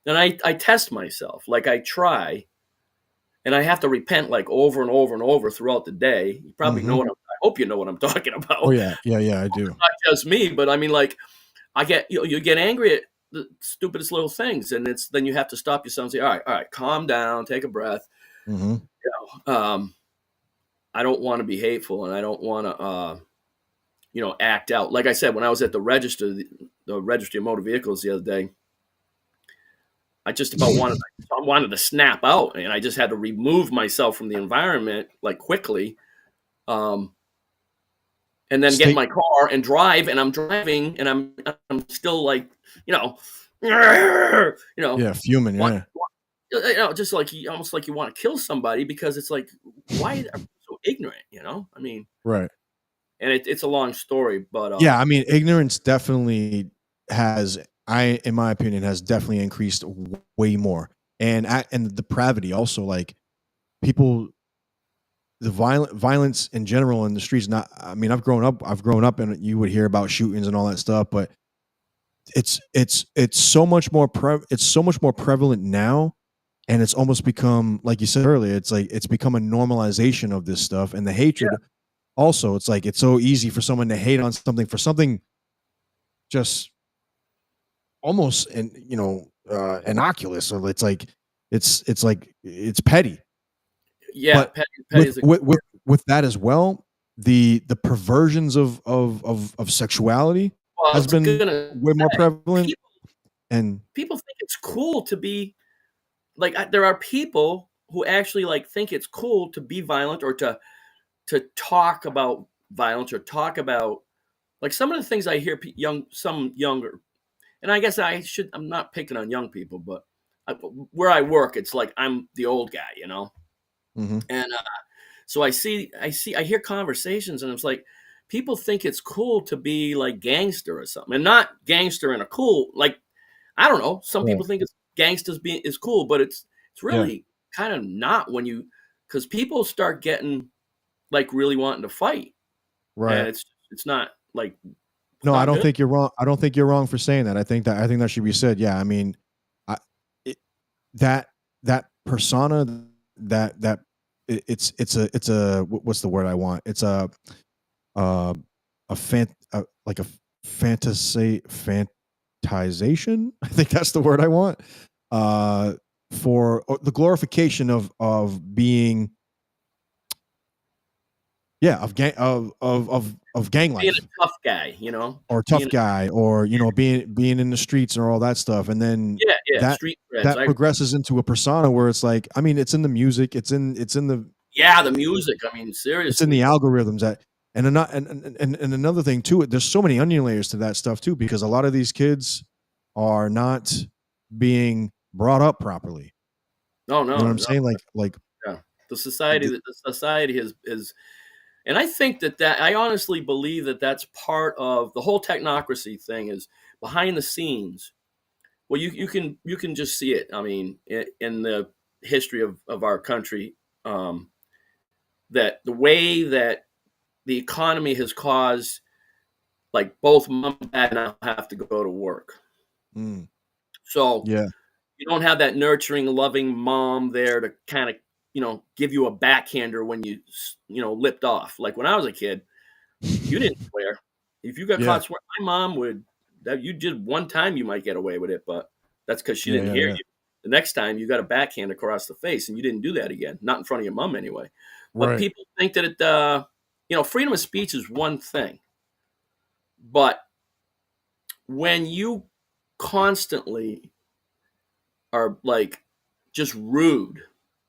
And I test myself, like I try, and I have to repent like over and over and over throughout the day. You probably know Mhm. what I hope you know what I'm talking about. Oh, yeah. Yeah, I do. It's not just me, but I mean, like I get you get angry at the stupidest little things, and then you have to stop yourself and say, all right, calm down, take a breath. Mhm. I don't want to be hateful, and I don't want to act out. Like I said, when I was at the register, the registry of motor vehicles the other day, I just about wanted to snap out, and I just had to remove myself from the environment like quickly. And then get in my car and drive, and I'm driving, and I'm still like, Yeah, fuming, yeah. just like almost like you want to kill somebody because it's like, why are you so ignorant? I mean, Right. and it's a long story, but Yeah, I mean, ignorance definitely in my opinion, has definitely increased way more. And the depravity also, like people, the violence in general in the streets. Not, I mean, I've grown up, and you would hear about shootings and all that stuff, but it's so much more prevalent now, and it's almost become, like you said earlier, it's like it's become a normalization of this stuff, and the hatred. Also, it's like it's so easy for someone to hate on something for something just almost innocuous, or it's like it's petty. Yeah, But petty with is a with with with that as well, the perversions of sexuality well, I has was been gonna way more say, prevalent, and people think it's cool to be like there are people who actually like think it's cool to be violent or to talk about violence or talk about like some of the things I hear some younger, and I guess I'm not picking on young people, but where I work, it's like I'm the old guy. Mhm. And so I hear conversations, and it's like people think it's cool to be like gangster or something, and not gangster in a cool like I don't know. Some Right. people think it's gangsters is cool, but it's Yeah. really kind of not because people start getting like really wanting to fight, and Right. it's not like it's No, I not don't good. think you're wrong. I don't think you're wrong for saying that. I think that should be said. Yeah, I mean, I it, that persona, that it's a what's the word I want? It's uh like a fantazation. I think that's the word I want. For the glorification of being, yeah, of gang Being life, a tough guy, or being tough guy, or being in the streets or all that stuff, and then yeah, that street creds. progresses into a persona where it's like, I mean, it's in the music, The music. I mean, it's in the seriously. algorithms that, and another thing too, there's so many onion layers to that stuff too, because a lot of these kids are not being brought up properly. No, You know what I'm no. saying? Like Yeah. The society is, and I think that I honestly believe that that's part of the whole technocracy thing is behind the scenes. Well, you can just see it. I mean, in the history of our country, that the way that the economy has caused, like both mom and dad now have to go to work. Mm, So yeah. you don't have that nurturing, loving mom there to kind of, give you a backhander when lipped off. Like when I was a kid, you didn't swear. If you got Yeah. caught swearing, my mom would, that you did one time, you might get away with it, but that's because she Yeah, didn't yeah, hear yeah. you. The next time you got a backhand across the face and you didn't do that again, not in front of your mom anyway. But Right. people think that freedom of speech is one thing, but when you constantly are like just rude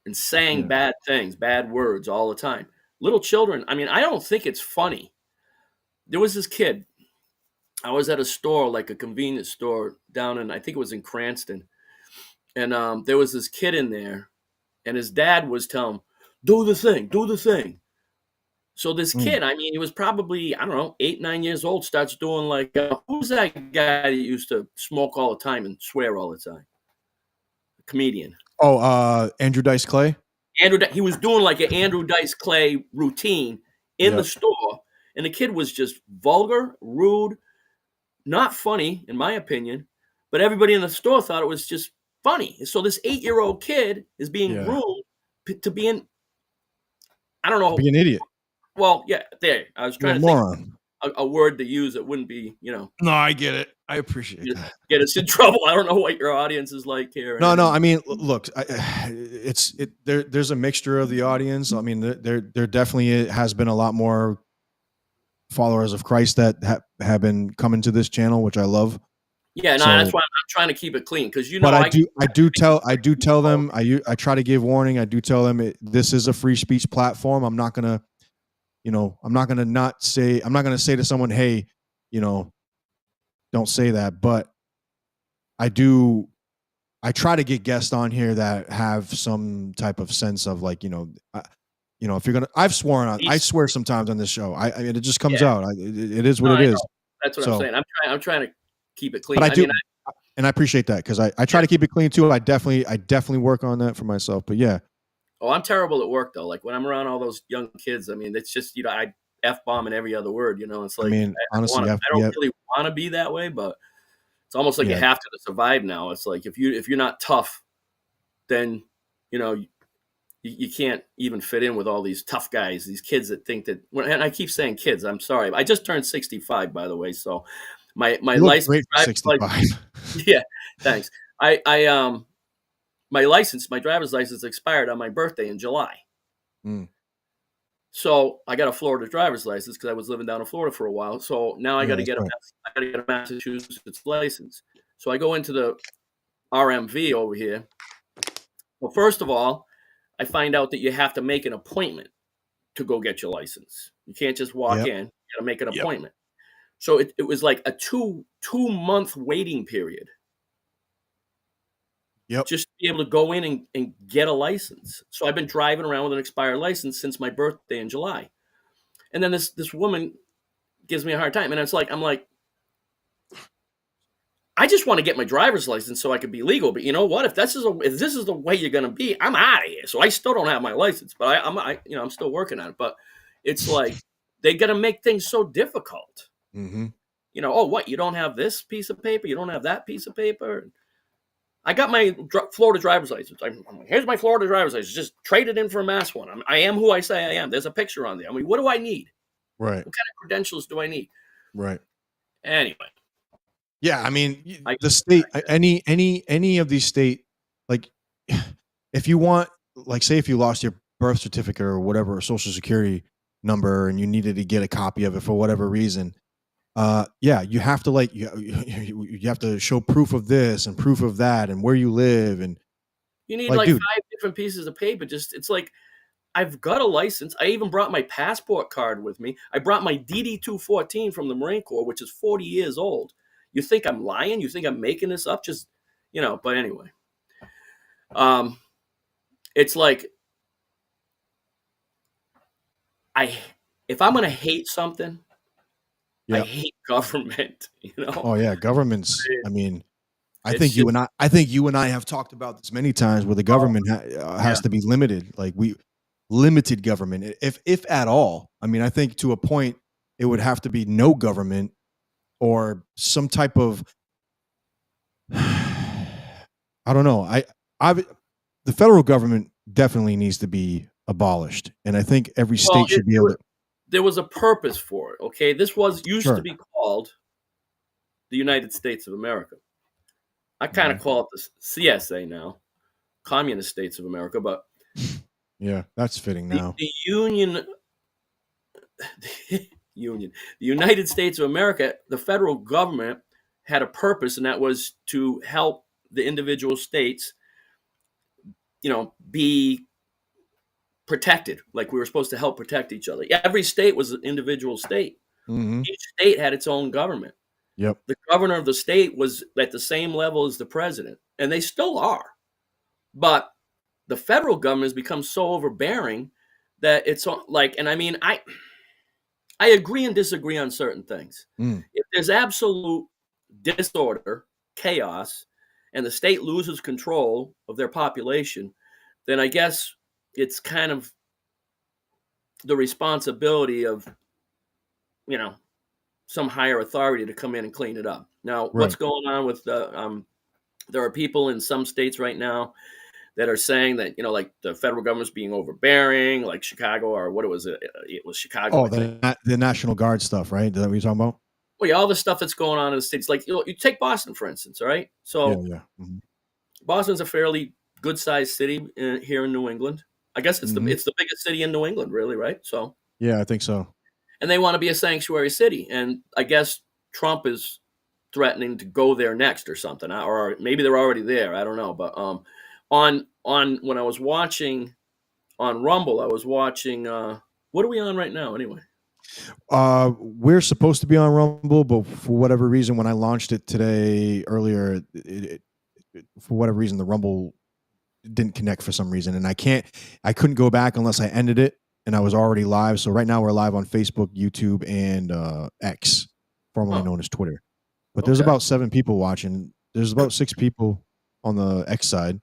and saying Yeah. bad things, bad words all the time. Little children, I mean, I don't think it's funny. There was this kid, I was at a store, like a convenience store down in, I think it was in Cranston. And there was this kid in there, and his dad was telling him, do the thing, do the thing. So this kid, I mean, he was probably, I don't know, 8, 9 years old, starts doing like, who's that guy that used to smoke all the time and swear all the time? Comedian. Oh, Andrew Dice Clay? He was doing like an Andrew Dice Clay routine in the store, and the kid was just vulgar, rude, not funny, in my opinion, but everybody in the store thought it was just funny. So this 8-year-old kid is being groomed to be an, I don't know. Be an idiot. Well, yeah, there. I was trying to moron. think a word to use that wouldn't be, No, I get it. I appreciate that. Get us in trouble. I don't know what your audience is like here. No. I mean, look, there's a mixture of the audience. I mean, there definitely has been a lot more followers of Christ that have been coming to this channel, which I love. Yeah, no, that's why I'm trying to keep it clean, because But I do tell them, I try to give warning. I do tell them this is a free speech platform. I'm not gonna say to someone, hey, don't say that. But I try to get guests on here that have some type of sense of like, if you're gonna, I swear sometimes on this show. I mean, it just comes out. It is what it is. That's what I'm saying. I'm trying to keep it clean. But I do, and I appreciate that, because I try to keep it clean too. I definitely work on that for myself. But yeah. Oh, I'm terrible at work though. Like when I'm around all those young kids, I mean, it's just, I F-bomb in every other word, It's like, honestly, I don't really want to be that way, but it's almost like you have to survive now. It's like, if you're not tough, then, you can't even fit in with all these tough guys, these kids that think that, and I keep saying kids, I'm sorry. I just turned 65, by the way. So my license, great for 65. Yeah, thanks. My driver's license expired on my birthday in July. So I got a Florida driver's license because I was living down in Florida for a while. So now I got to get a Massachusetts license. So I go into the RMV over here. Well, first of all, I find out that you have to make an appointment to go get your license. You can't just walk in. You got to make an appointment. So it was like a 2-month waiting period. Just to be able to go in and get a license. So I've been driving around with an expired license since my birthday in July. And then this woman gives me a hard time. And I'm like, I just want to get my driver's license so I can be legal. But you know what? If this is the way you're going to be, I'm out of here. So I still don't have my license, but I'm still working on it. But it's like, they got to make things so difficult. Oh, what? You don't have this piece of paper? You don't have that piece of paper? I got my Florida driver's license. Here's my Florida driver's license. Just trade it in for a Mass one. I am who I say I am. There's a picture on there. I mean, what do I need? Right. What kind of credentials do I need? Right. Anyway. Yeah, I mean, the state, any of these state, like, if you want, like, say if you lost your birth certificate or whatever, social security number, and you needed to get a copy of it for whatever reason, you have to you have to show proof of this and proof of that and where you live, and you need like 5 different pieces of paper. It's like, I've got a license. I even brought my passport card with me. I brought my DD-214 from the Marine Corps, which is 40 years old. You think I'm lying? You think I'm making this up? Just, but anyway. It's like, if I'm going to hate something, I hate government, Oh yeah, governments. I mean, I think you and I have talked about this many times, where the government has to be limited. Like, limited government, if at all. I mean, I think to a point it would have to be no government, or some type of, I don't know. The federal government definitely needs to be abolished, and I think every state should be able to. There was a purpose for it. Okay, this used to be called the United States of America. I kind of call it the CSA now, Communist States of America, but yeah, that's fitting now. The United States of America, the federal government had a purpose, and that was to help the individual states, be protected. Like, we were supposed to help protect each other. Every state was an individual state. Each state had its own government. Yep. The governor of the state was at the same level as the president, and they still are. But the federal government has become so overbearing that it's like, and I mean, I agree and disagree on certain things. If there's absolute disorder, chaos, and the state loses control of their population, then I guess it's kind of the responsibility of, you know, some higher authority to come in and clean it up. Now, what's going on with the, there are people in some states right now that are saying that, you know, like the federal government's being overbearing, like Chicago, or what was it? It was Chicago. Oh, the National Guard stuff, right? Is that what you're talking about? Well, yeah, all the stuff that's going on in the states, like you take Boston for instance, all right? So, Boston's a fairly good-sized city here in New England. I guess it's the biggest city in New England, really, right? So, yeah, I think so. And they want to be a sanctuary city, and I guess Trump is threatening to go there next or something, or maybe they're already there. I don't know, but on when I was watching on Rumble, I was watching. What are we on right now, anyway? We're supposed to be on Rumble, but for whatever reason, when I launched it today earlier, for whatever reason, the Rumble didn't connect for some reason, and I couldn't go back unless I ended it, and I was already live. So right now we're live on Facebook, YouTube, and X, formerly known as Twitter. But there's about 7 people watching. There's about 6 people on the X side.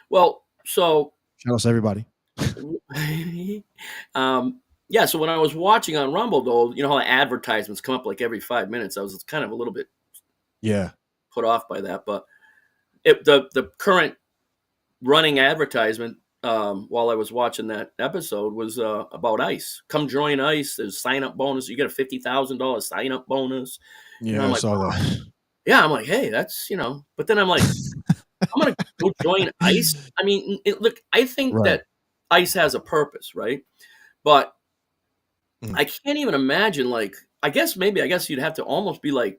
Well, so shout out to everybody. Yeah, so when I was watching on Rumble, though, you know how advertisements come up like every 5 minutes. I was kind of a little bit put off by that. But the current running advertisement while I was watching that episode was about ICE. Come join ICE. There's sign-up bonus. You get a $50,000 sign-up bonus. Yeah, I saw that. Yeah, I'm like, hey, that's, you know. But then I'm like, I'm going to go join ICE. I mean, look, I think that ICE has a purpose, right? But I can't even imagine, like, I guess you'd have to almost be like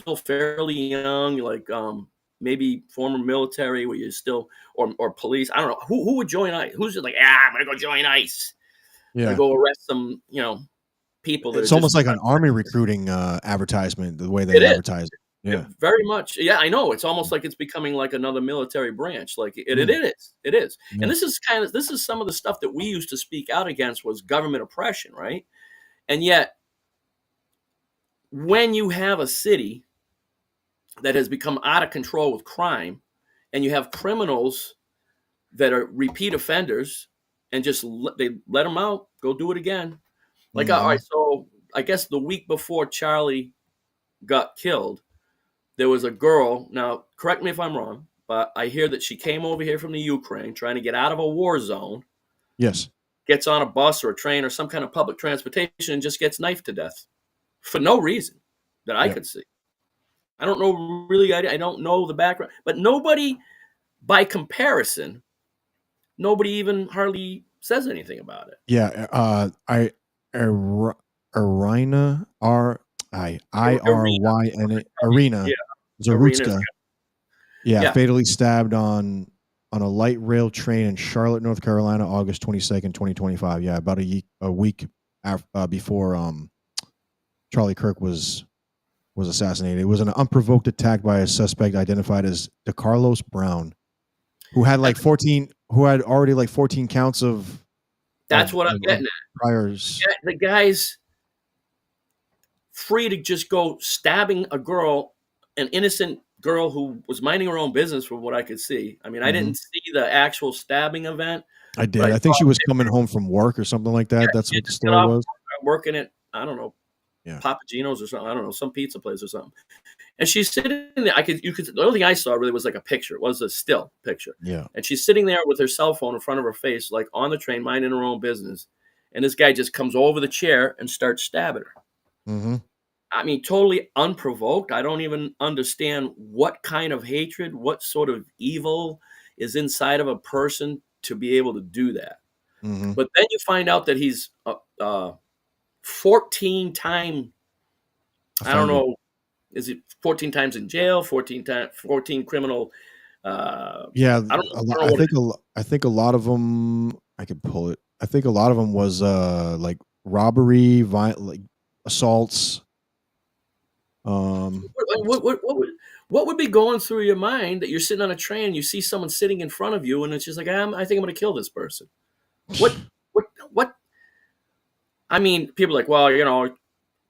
still fairly young, like maybe former military where you're still, or police. I don't know. Who would join ICE? Who's just like, I'm going to go join ICE. Yeah. Go arrest some, you know, people. That it's almost like an army recruiting advertisement, the way they advertise it. Yeah, very much. Yeah, I know. It's almost like it's becoming like another military branch. Like it is. Yeah. And this is some of the stuff that we used to speak out against was government oppression, right? And yet, when you have a city that has become out of control with crime, and you have criminals that are repeat offenders, and just they let them out, go do it again. Like, all right, so I guess the week before Charlie got killed, there was a girl. Now, correct me if I'm wrong, but I hear that she came over here from the Ukraine trying to get out of a war zone. Yes. Gets on a bus or a train or some kind of public transportation and just gets knifed to death for no reason that I could see. I don't know really. I don't know the background, but nobody, by comparison, nobody even hardly says anything about it. Yeah. Irina, IRYNA, Arena Zarutska. Yeah, fatally stabbed on a light rail train in Charlotte, North Carolina, August 22nd, 2025. Yeah, about a week before Charlie Kirk was assassinated. It was an unprovoked attack by a suspect identified as DeCarlos Brown, who had already 14 counts of. That's what I'm getting at. Priors. Yeah, the guy's free to just go stabbing a girl, an innocent girl who was minding her own business, from what I could see. I mean, I didn't see the actual stabbing event. I did. I think she was coming home from work or something like that. Yeah, that's what the story was. Working at, I don't know, Papa Gino's or something. I don't know, some pizza place or something. And she's sitting there. The only thing I saw really was like a picture. It was a still picture. Yeah. And she's sitting there with her cell phone in front of her face, like on the train, minding her own business. And this guy just comes over the chair and starts stabbing her. Mm-hmm. I mean, totally unprovoked. I don't even understand what kind of hatred, what sort of evil is inside of a person to be able to do that. Mm-hmm. But then you find out that he's 14-time, I don't know, is it 14 times in jail, 14 criminal? I think a lot of them, I could pull it. I think a lot of them was like robbery, like assaults. What would be going through your mind that you're sitting on a train, you see someone sitting in front of you, and it's just like, I think I'm going to kill this person. What? I mean, people are like, well,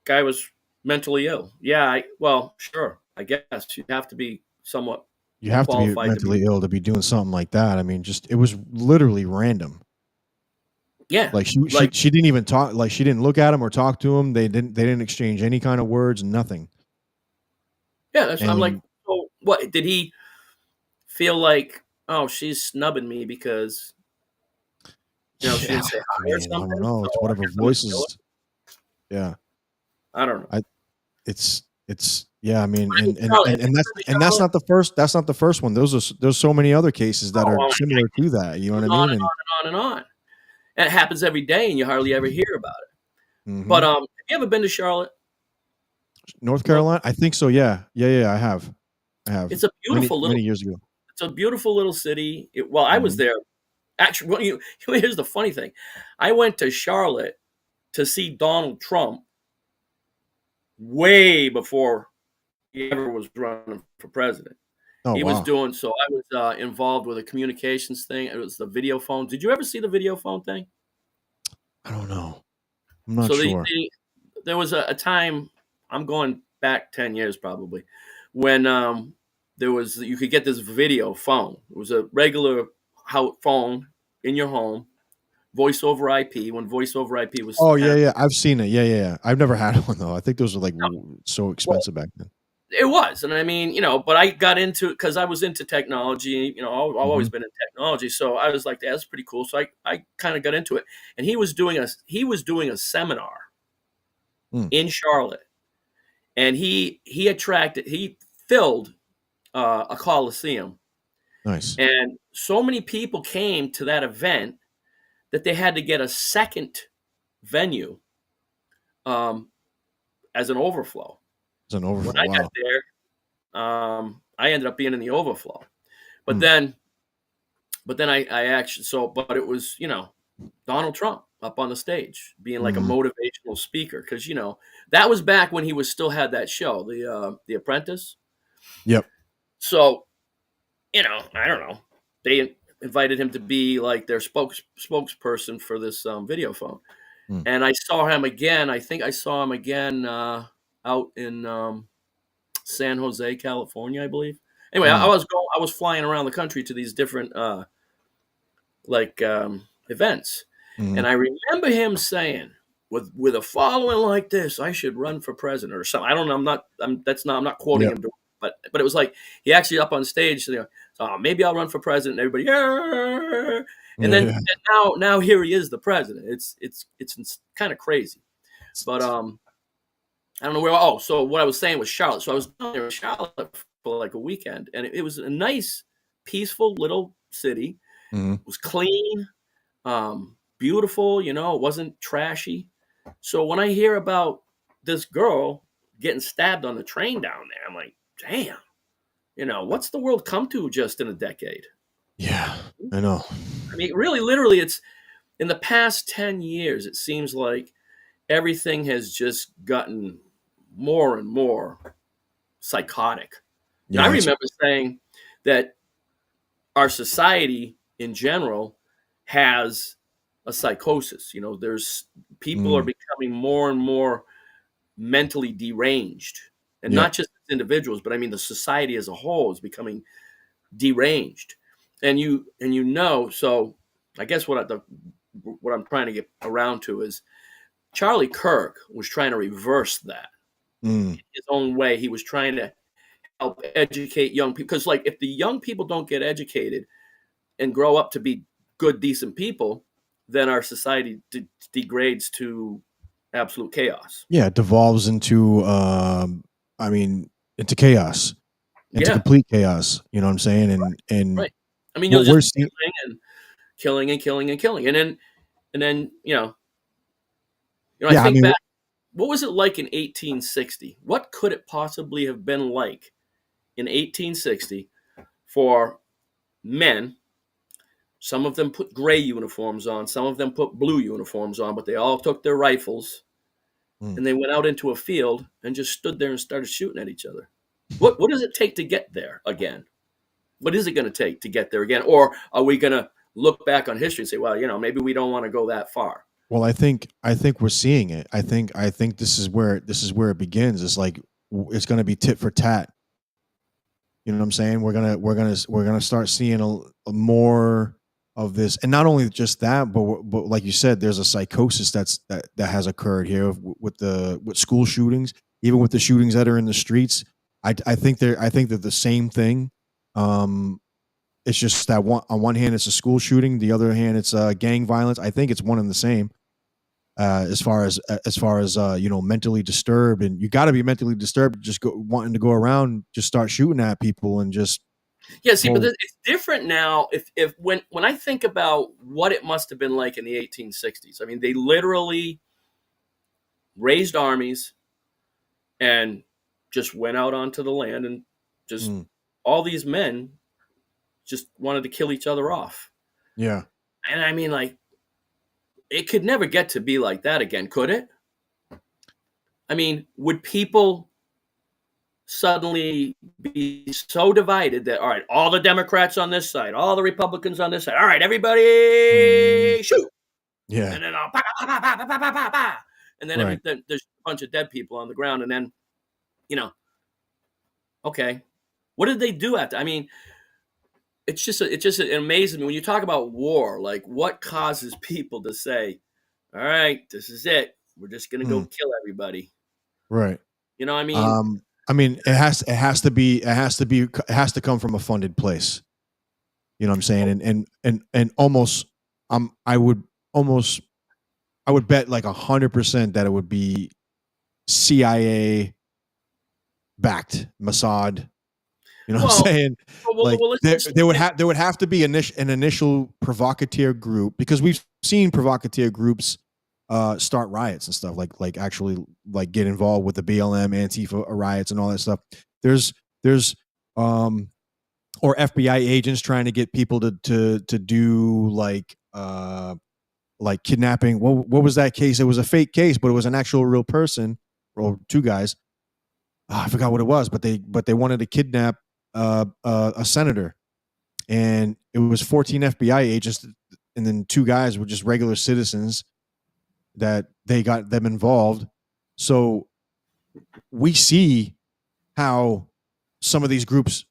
guy was mentally ill. Yeah, well, sure, I guess you have to be somewhat You have to be qualified mentally ill to be doing something like that. I mean, just it was literally random. Yeah, Like she didn't even talk. Like she didn't look at him or talk to him. They didn't exchange any kind of words. Nothing. Yeah, that's I'm like, And so what did he feel like? Oh, she's snubbing me because she yeah, didn't say I hi or mean, I don't something. know. It's So I whatever guess I'm gonna kill voices. Yeah, her. I don't know. it's yeah. I mean, But I mean, and Charlotte, and and that's and that's not the first. That's not the first one. There's so many other cases that are oh, similar to that. You know what I on mean? and And on and on and on. And it happens every day, and you hardly ever hear about it. But mhm. have you ever been to Charlotte? North North. Carolina, I think so. Yeah. I have It's a beautiful many little. years ago. It's a beautiful little city. Well, I was Mhm. there. Actually, here's the funny thing. I went to Charlotte to see Donald Trump way before he ever was running for president. Oh He was wow. doing so. I was involved with a communications thing. It was the video phone. Did you ever see the video phone thing? I don't know. I'm not So sure. there was a time. I'm going back 10 years probably, when there was you could get this video phone. It was a regular phone in your home, voice over IP. When voice over IP was Oh kind yeah, of yeah. I've seen it. Yeah. I've never had one though. I think those were like so well, expensive back then. it was, and I mean, but I got into it because I was into technology. I've always Mhm. been in technology, so I was like, "That's pretty cool." So I kind of got into it, and he was doing a seminar Mm, in Charlotte, and he filled a coliseum, nice. and so many people came to that event that they had to get a second venue um, as an overflow. It's an When overflow. I got Wow. there, I ended up being in the overflow. But Mm, then I actually but it was Donald Trump up on the stage being like a mhm. motivational speaker because that was back when he was still had that show, the Apprentice. Yep. So I don't know, they invited him to be like their spokesperson for this video phone, Mm, and I saw him again. I think I saw him again out in San Jose, California, I believe. Anyway, mm, I was flying around the country to these different like events, mhm. and I remember him saying, "With a following like this, I should run for president or something." I don't know. I'm not quoting Yep. him, but it was like he actually up on stage, "Oh, maybe I'll run for president." And everybody, yeah. And then Yeah. now here he is, the president. It's kind of crazy, but I don't know where. Oh, so what I was saying was Charlotte. So I was down there in Charlotte for like a weekend, and it was a nice, peaceful little city. Mhm. It was clean, beautiful. It wasn't trashy. So when I hear about this girl getting stabbed on the train down there, I'm like, damn. What's the world come to just in a decade? Yeah. I know. I mean, really, literally, it's in the past 10 years. It seems like everything has just gotten more and more psychotic. I Yeah. remember saying that our society in general has a psychosis. There's people are Mm, becoming more and more mentally deranged, and yep. not just individuals, but I mean the society as a whole is becoming deranged. So I guess what I'm trying to get around to is Charlie Kirk was trying to reverse that Mm, his own way. He was trying to help educate young people because, like, if the young people don't get educated and grow up to be good, decent people, then our society degrades to absolute chaos. yeah. It devolves into I mean, into chaos, into Yeah, complete chaos. You know what I'm saying? And right. I mean, you'll what just we're be seeing. killing and killing and killing, and then I Yeah. I think mean, back. What was it like in 1860? What could it possibly have been like in 1860 for men? Some of them put gray uniforms on, some of them put blue uniforms on, but they all took their rifles and they went out into a field and just stood there and started shooting at each other. What does it take to get there again? What is it going to take to get there again? Or are we going to look back on history and say, well, maybe we don't want to go that far? Well, I think we're seeing it. I think this is where it begins. It's like it's going to be tit for tat. You know what I'm saying? We're gonna start seeing a more of this, and not only just that, but like you said, there's a psychosis that has occurred here with school shootings, even with the shootings that are in the streets. I think they're the same thing. It's just that on one hand it's a school shooting, the other hand it's gang violence. I think it's one and the same. As far as mentally disturbed, and you got to be mentally disturbed just wanting to go around, just start shooting at people and just see. But it's different now. If when I think about what it must have been like in the 1860s, I mean, they literally raised armies and just went out onto the land and just all these men just wanted to kill each other off. Yeah, and I mean, like, it could never get to be like that again, could it? I mean, would people suddenly be so divided that, all right, all the Democrats on this side, all the Republicans on this side, all right, everybody shoot. Yeah. And then bah, bah, bah, bah, bah, bah, bah, bah. And then there's a bunch of dead people on the ground. And then, okay, what did they do after? I mean, it's just amazing when you talk about war. Like, what causes people to say, "All right, this is it. We're just gonna go kill everybody." Right. You know what I mean? It has to come from a funded place. You know what I'm saying? And almost, I would bet like 100% that it would be CIA backed, Mossad. You know what I'm saying? There would have to be an initial provocateur group, because we've seen provocateur groups start riots and stuff, like actually like get involved with the BLM, Antifa riots and all that stuff. There's or FBI agents trying to get people to do like kidnapping. What was that case? It was a fake case, but it was an actual real person or two guys. I forgot what it was, but they wanted to kidnap a senator, and it was 14 FBI agents, and then two guys were just regular citizens that they got them involved. So we see how some of these groups,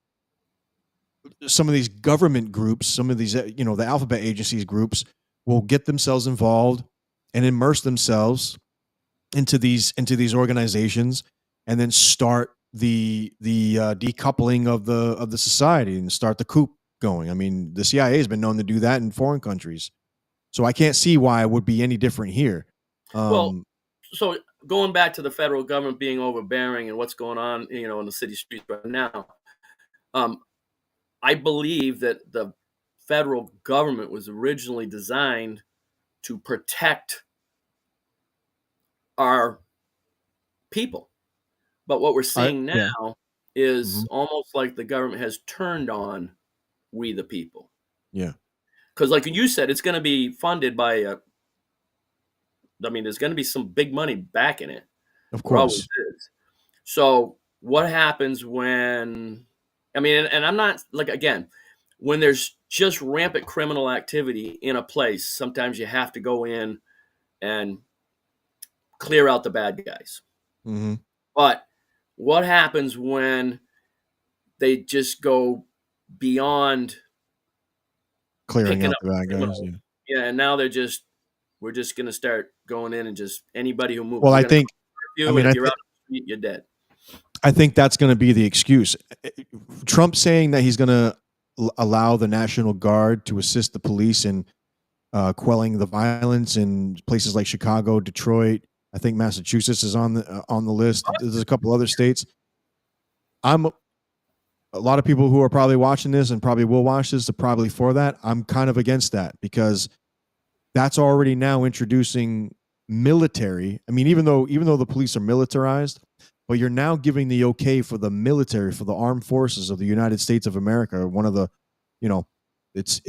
some of these government groups, some of these, the alphabet agencies groups will get themselves involved and immerse themselves into these organizations, and then start the decoupling of the society and start the coup going. I mean, the CIA has been known to do that in foreign countries, so I can't see why it would be any different here. So going back to the federal government being overbearing and what's going on, in the city streets right now, I believe that the federal government was originally designed to protect our people. But what we're seeing now is almost like the government has turned on we the people. Yeah. Because like you said, it's going to be funded by there's going to be some big money backing it. Of course. So what happens when, and I'm not, like, again, when there's just rampant criminal activity in a place, sometimes you have to go in and clear out the bad guys. Mm-hmm. But what happens when they just go beyond clearing out the bad guys? Yeah, and now we're just going to start going in and just anybody who moves. Well, I think, if you're out on the street, you're dead. I think that's going to be the excuse. Trump saying that he's going to allow the National Guard to assist the police in quelling the violence in places like Chicago, Detroit. I think Massachusetts is on the list. There's a couple other states. A lot of people who are probably watching this and probably will watch this are probably for that. I'm kind of against that, because that's already now introducing military. I mean, even though the police are militarized, but you're now giving the okay for the military, for the armed forces of the United States of America. One of the, it's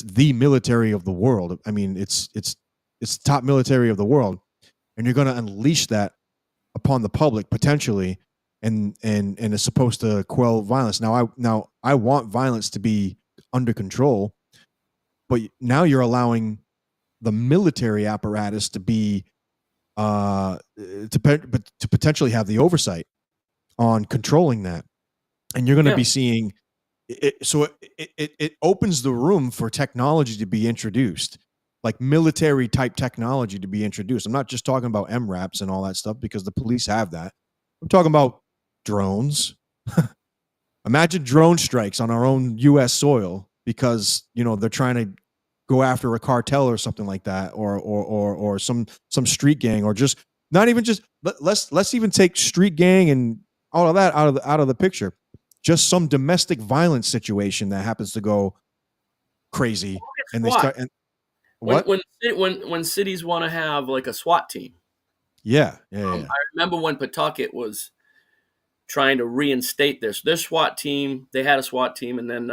the military of the world. I mean, it's it's top military of the world, and you're going to unleash that upon the public potentially, and it's supposed to quell violence. Now I want violence to be under control, but now you're allowing the military apparatus to be to potentially have the oversight on controlling that, and you're going to be seeing it. So it opens the room for technology to be introduced, like military type technology to be introduced. I'm not just talking about MRAPs and all that stuff, because the police have that. I'm talking about drones. Imagine drone strikes on our own U.S. soil because they're trying to go after a cartel or something like that, or some street gang, or just not even just let's even take street gang and all of that out of the picture. Just some domestic violence situation that happens to go crazy, and they start. And what when cities want to have like a SWAT team? Yeah. I remember when Pawtucket was trying to reinstate their SWAT team. They had a SWAT team, and then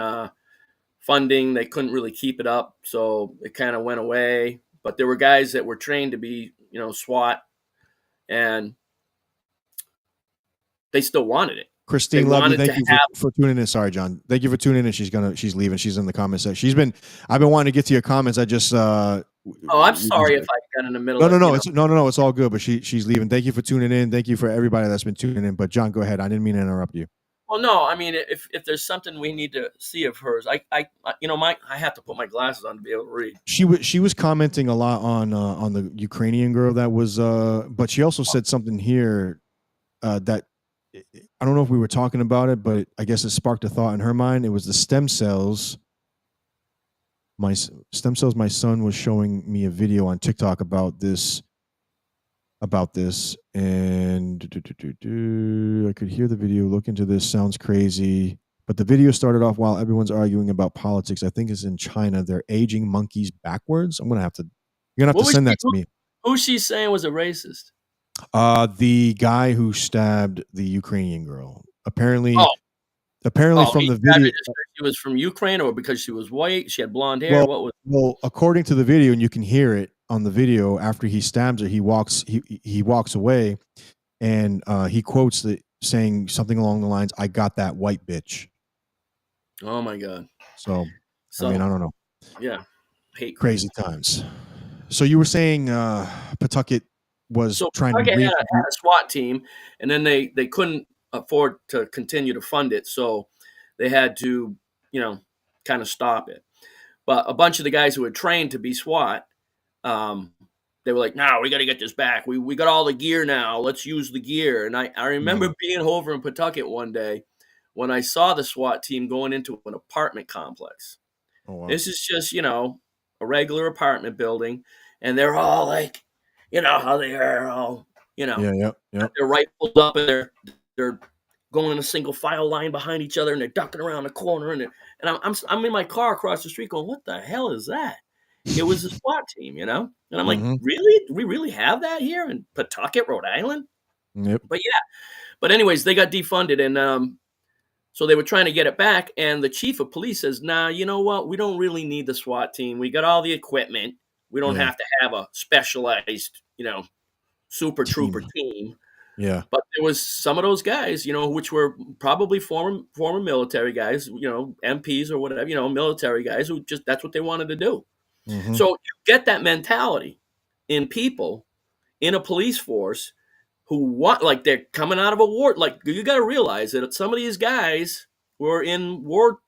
funding, they couldn't really keep it up, so it kind of went away. But there were guys that were trained to be, SWAT, and they still wanted it. Christine, love you. Thank you for tuning in. Sorry, John. Thank you for tuning in. She's leaving. She's in the comment section. I've been wanting to get to your comments. I just I'm sorry if I got in the middle. No. It's all good. But she's leaving. Thank you for tuning in. Thank you for everybody that's been tuning in. But John, go ahead. I didn't mean to interrupt you. Well, no. I mean, if there's something we need to see of hers, I have to put my glasses on to be able to read. She was commenting a lot on the Ukrainian girl that was, but she also said something here that. I don't know if we were talking about it, but I guess it sparked a thought in her mind. It was the stem cells. My son was showing me a video on TikTok about this, and I could hear the video. Look into this. Sounds crazy. But the video started off while everyone's arguing about politics. I think it's in China. They're aging monkeys backwards. You're gonna have to send that to me. Who she's saying was a racist? The guy who stabbed the Ukrainian girl. Apparently from the video, she was from Ukraine, or because she was white, she had blonde hair. Well, according to the video, and you can hear it on the video, after he stabs her, he walks away, and he quotes saying something along the lines, "I got that white bitch." Oh my God! So I mean, I don't know. Yeah, hate crazy times. So you were saying Pawtucket was trying to had a SWAT team, and then they couldn't afford to continue to fund it, so they had to, kind of stop it. But a bunch of the guys who were trained to be SWAT, they were like, "No, we got to get this back. We got all the gear now. Let's use the gear." And I remember being over in Pawtucket one day when I saw the SWAT team going into an apartment complex. Oh, wow. This is just, a regular apartment building, and they're all like, how they are all, Yeah. Their rifles up, and they're going in a single file line behind each other, and they're ducking around the corner, and I'm in my car across the street going, "What the hell is that?" It was a SWAT team, and I'm like, "Really? Do we really have that here in Pawtucket, Rhode Island?" Yep. But anyways, they got defunded, and so they were trying to get it back, and the chief of police says, "Nah, you know what? We don't really need the SWAT team. We got all the equipment. We don't have to have a specialized, super trooper team." Yeah. But there was some of those guys, which were probably former military guys, MPs or whatever, military guys who just, that's what they wanted to do. Mm-hmm. So you get that mentality in people in a police force who want, like, they're coming out of a war. Like, you got to realize that some of these guys were in war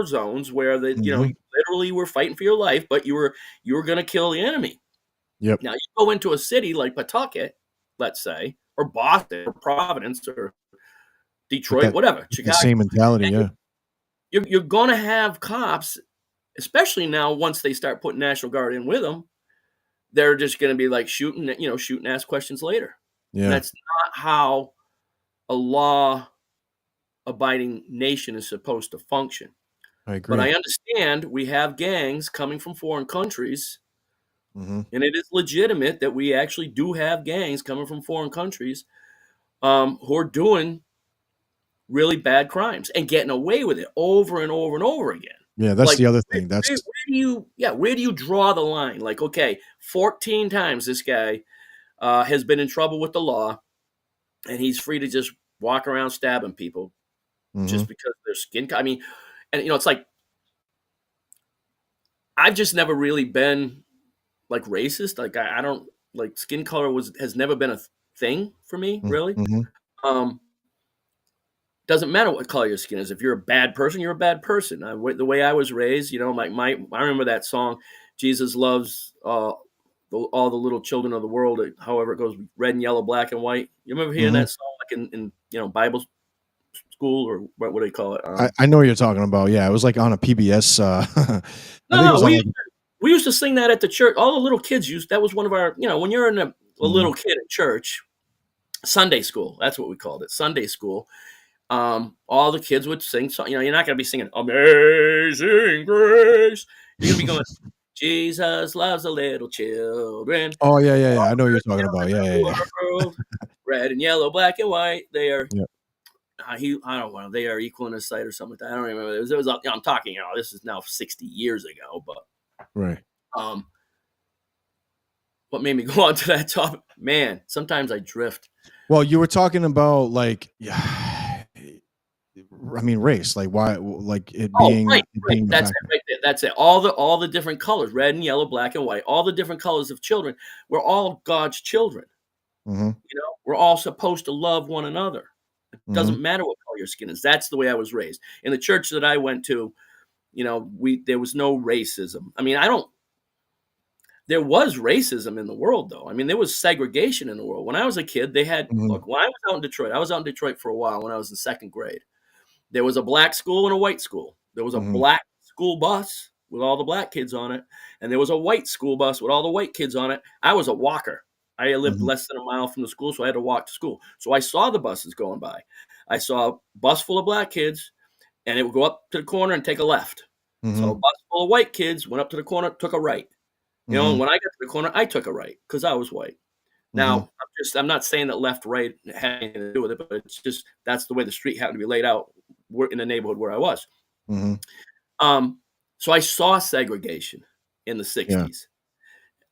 zones where they, you literally were fighting for your life, but you were going to kill the enemy. Yep. Now you go into a city like Pawtucket, let's say, or Boston, or Providence, or Detroit, whatever, Chicago. The same mentality, yeah. You're going to have cops, especially now once they start putting National Guard in with them. They're just going to be like shooting and ask questions later. Yeah, and that's not how a law-abiding nation is supposed to function. I agree. But I understand we have gangs coming from foreign countries. Mm-hmm. And it is legitimate that we actually do have gangs coming from foreign countries who are doing really bad crimes and getting away with it over and over and over again. Yeah, that's Like, the other thing. where do you draw the line? Like, okay, 14 times this guy has been in trouble with the law, and he's free to just walk around stabbing people just because their skin. I mean, and it's like I've just never really been like racist. Like I don't like skin color has never been a thing for me, really. Um, doesn't matter what color your skin is. If you're a bad person, you're a bad person. The way I was raised, I remember that song, Jesus loves all the little children of the world. However it goes, red and yellow, black and white. You remember hearing that song like in Bible school, or what do they call it? I know what you're talking about. Yeah, it was like on a PBS. We used to sing that at the church. All the little kids that was one of our, when you're a little kid at church, Sunday school, that's what we called it, Sunday school. All the kids would sing. So, you're not going to be singing Amazing Grace. You're going to be going, Jesus loves the little children. Oh, yeah. I know what you're talking about. Yeah. Red and yellow, black and white. They are, I don't know, they are equal in his sight or something like that. I don't remember. It was I'm talking, this is now 60 years ago, but. Right. What made me go on to that topic? Man, sometimes I drift. Well, you were talking about race, like why, like it being. Right. That's it right there. That's it. All the different colors, red and yellow, black and white, all the different colors of children. We're all God's children. We're all supposed to love one another. It doesn't matter what color your skin is. That's the way I was raised. In the church that I went to, there was no racism. I mean, there was racism in the world, though. I mean, there was segregation in the world. When I was a kid, they had, look, when I was out in Detroit, I was out in Detroit for a while when I was in second grade. There was a black school and a white school. There was a black school bus with all the black kids on it, and there was a white school bus with all the white kids on it. I was a walker. I lived less than a mile from the school, so I had to walk to school. So I saw the buses going by. I saw a bus full of black kids, and it would go up to the corner and take a left. So a bus full of white kids went up to the corner, took a right. And when I got to the corner, I took a right because I was white. Now, I'm not saying that left, right had anything to do with it, but it's just that's the way the street happened to be laid out in the neighborhood where I was. So I saw segregation in the 60s. Yeah.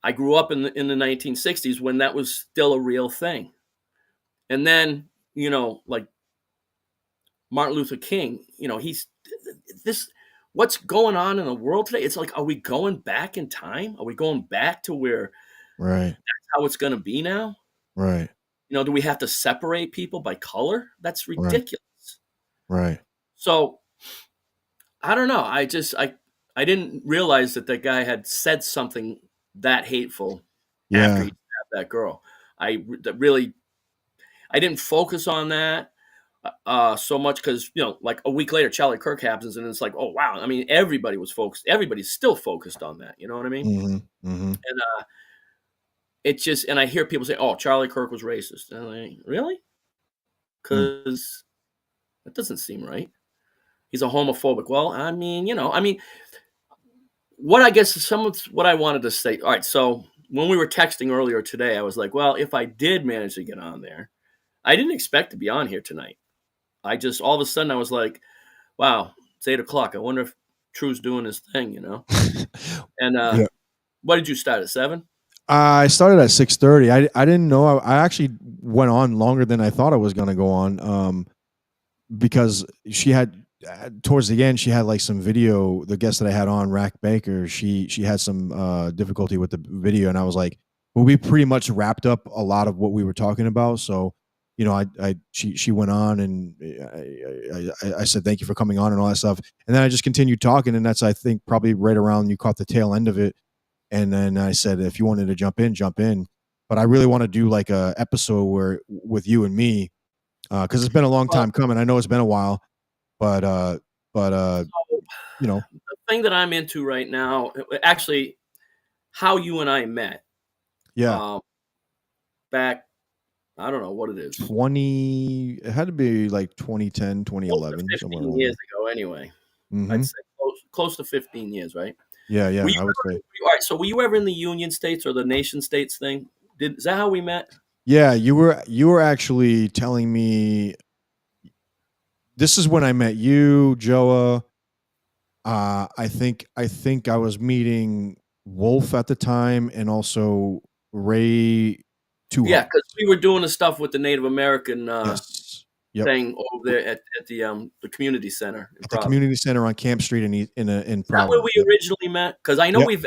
I grew up in the 1960s when that was still a real thing. And then, like Martin Luther King, what's going on in the world today? It's like, are we going back in time? Are we going back to where that's how it's going to be now? Right. Do we have to separate people by color? That's ridiculous. Right. So I don't know. I didn't realize that guy had said something that hateful after he stabbed that girl. I didn't focus on that so much because, like a week later, Charlie Kirk happens and it's like, oh, wow. I mean, everybody was focused. Everybody's still focused on that. You know what I mean? And it's just, and I hear people say, oh, Charlie Kirk was racist. And I'm like, really? Because that doesn't seem right. He's a homophobic. Well, I mean, what I guess some of what I wanted to say. All right. So when we were texting earlier today, I was like, well, if I did manage to get on there, I didn't expect to be on here tonight. I just, all of a sudden I was like, wow, it's 8:00. I wonder if True's doing his thing, And what did you start at 7? I started at 6:30. I didn't know. I actually went on longer than I thought I was going to go on because she had, towards the end, she had like some video. The guest that I had on, Raq Baker, she had some difficulty with the video. And I was like, well, we pretty much wrapped up a lot of what we were talking about. So, she went on and I said, thank you for coming on and all that stuff. And then I just continued talking. And that's, I think, probably right around you caught the tail end of it. And then I said, if you wanted to jump in, jump in. But I really want to do like a episode with you and me, because it's been a long time coming. I know it's been a while, but the thing that I'm into right now, actually, how you and I met. Yeah. Back, I don't know what it is. It had to be like 2010, 2011. 15 years ago, anyway. I'd say close to 15 years, right? Yeah, I would say. All right, so were you ever in the Union States or the nation states thing? Is that how we met? Yeah, you were actually telling me. This is when I met you, Joa. I think I was meeting Wolf at the time, and also Ray Two Yeah, Hawk. because we were doing the stuff with the Native American Yes. Yep. thing over there at the community center in At the Providence. community center on Camp Street in Is that where Providence. we Yep. originally met? Because I know Yep.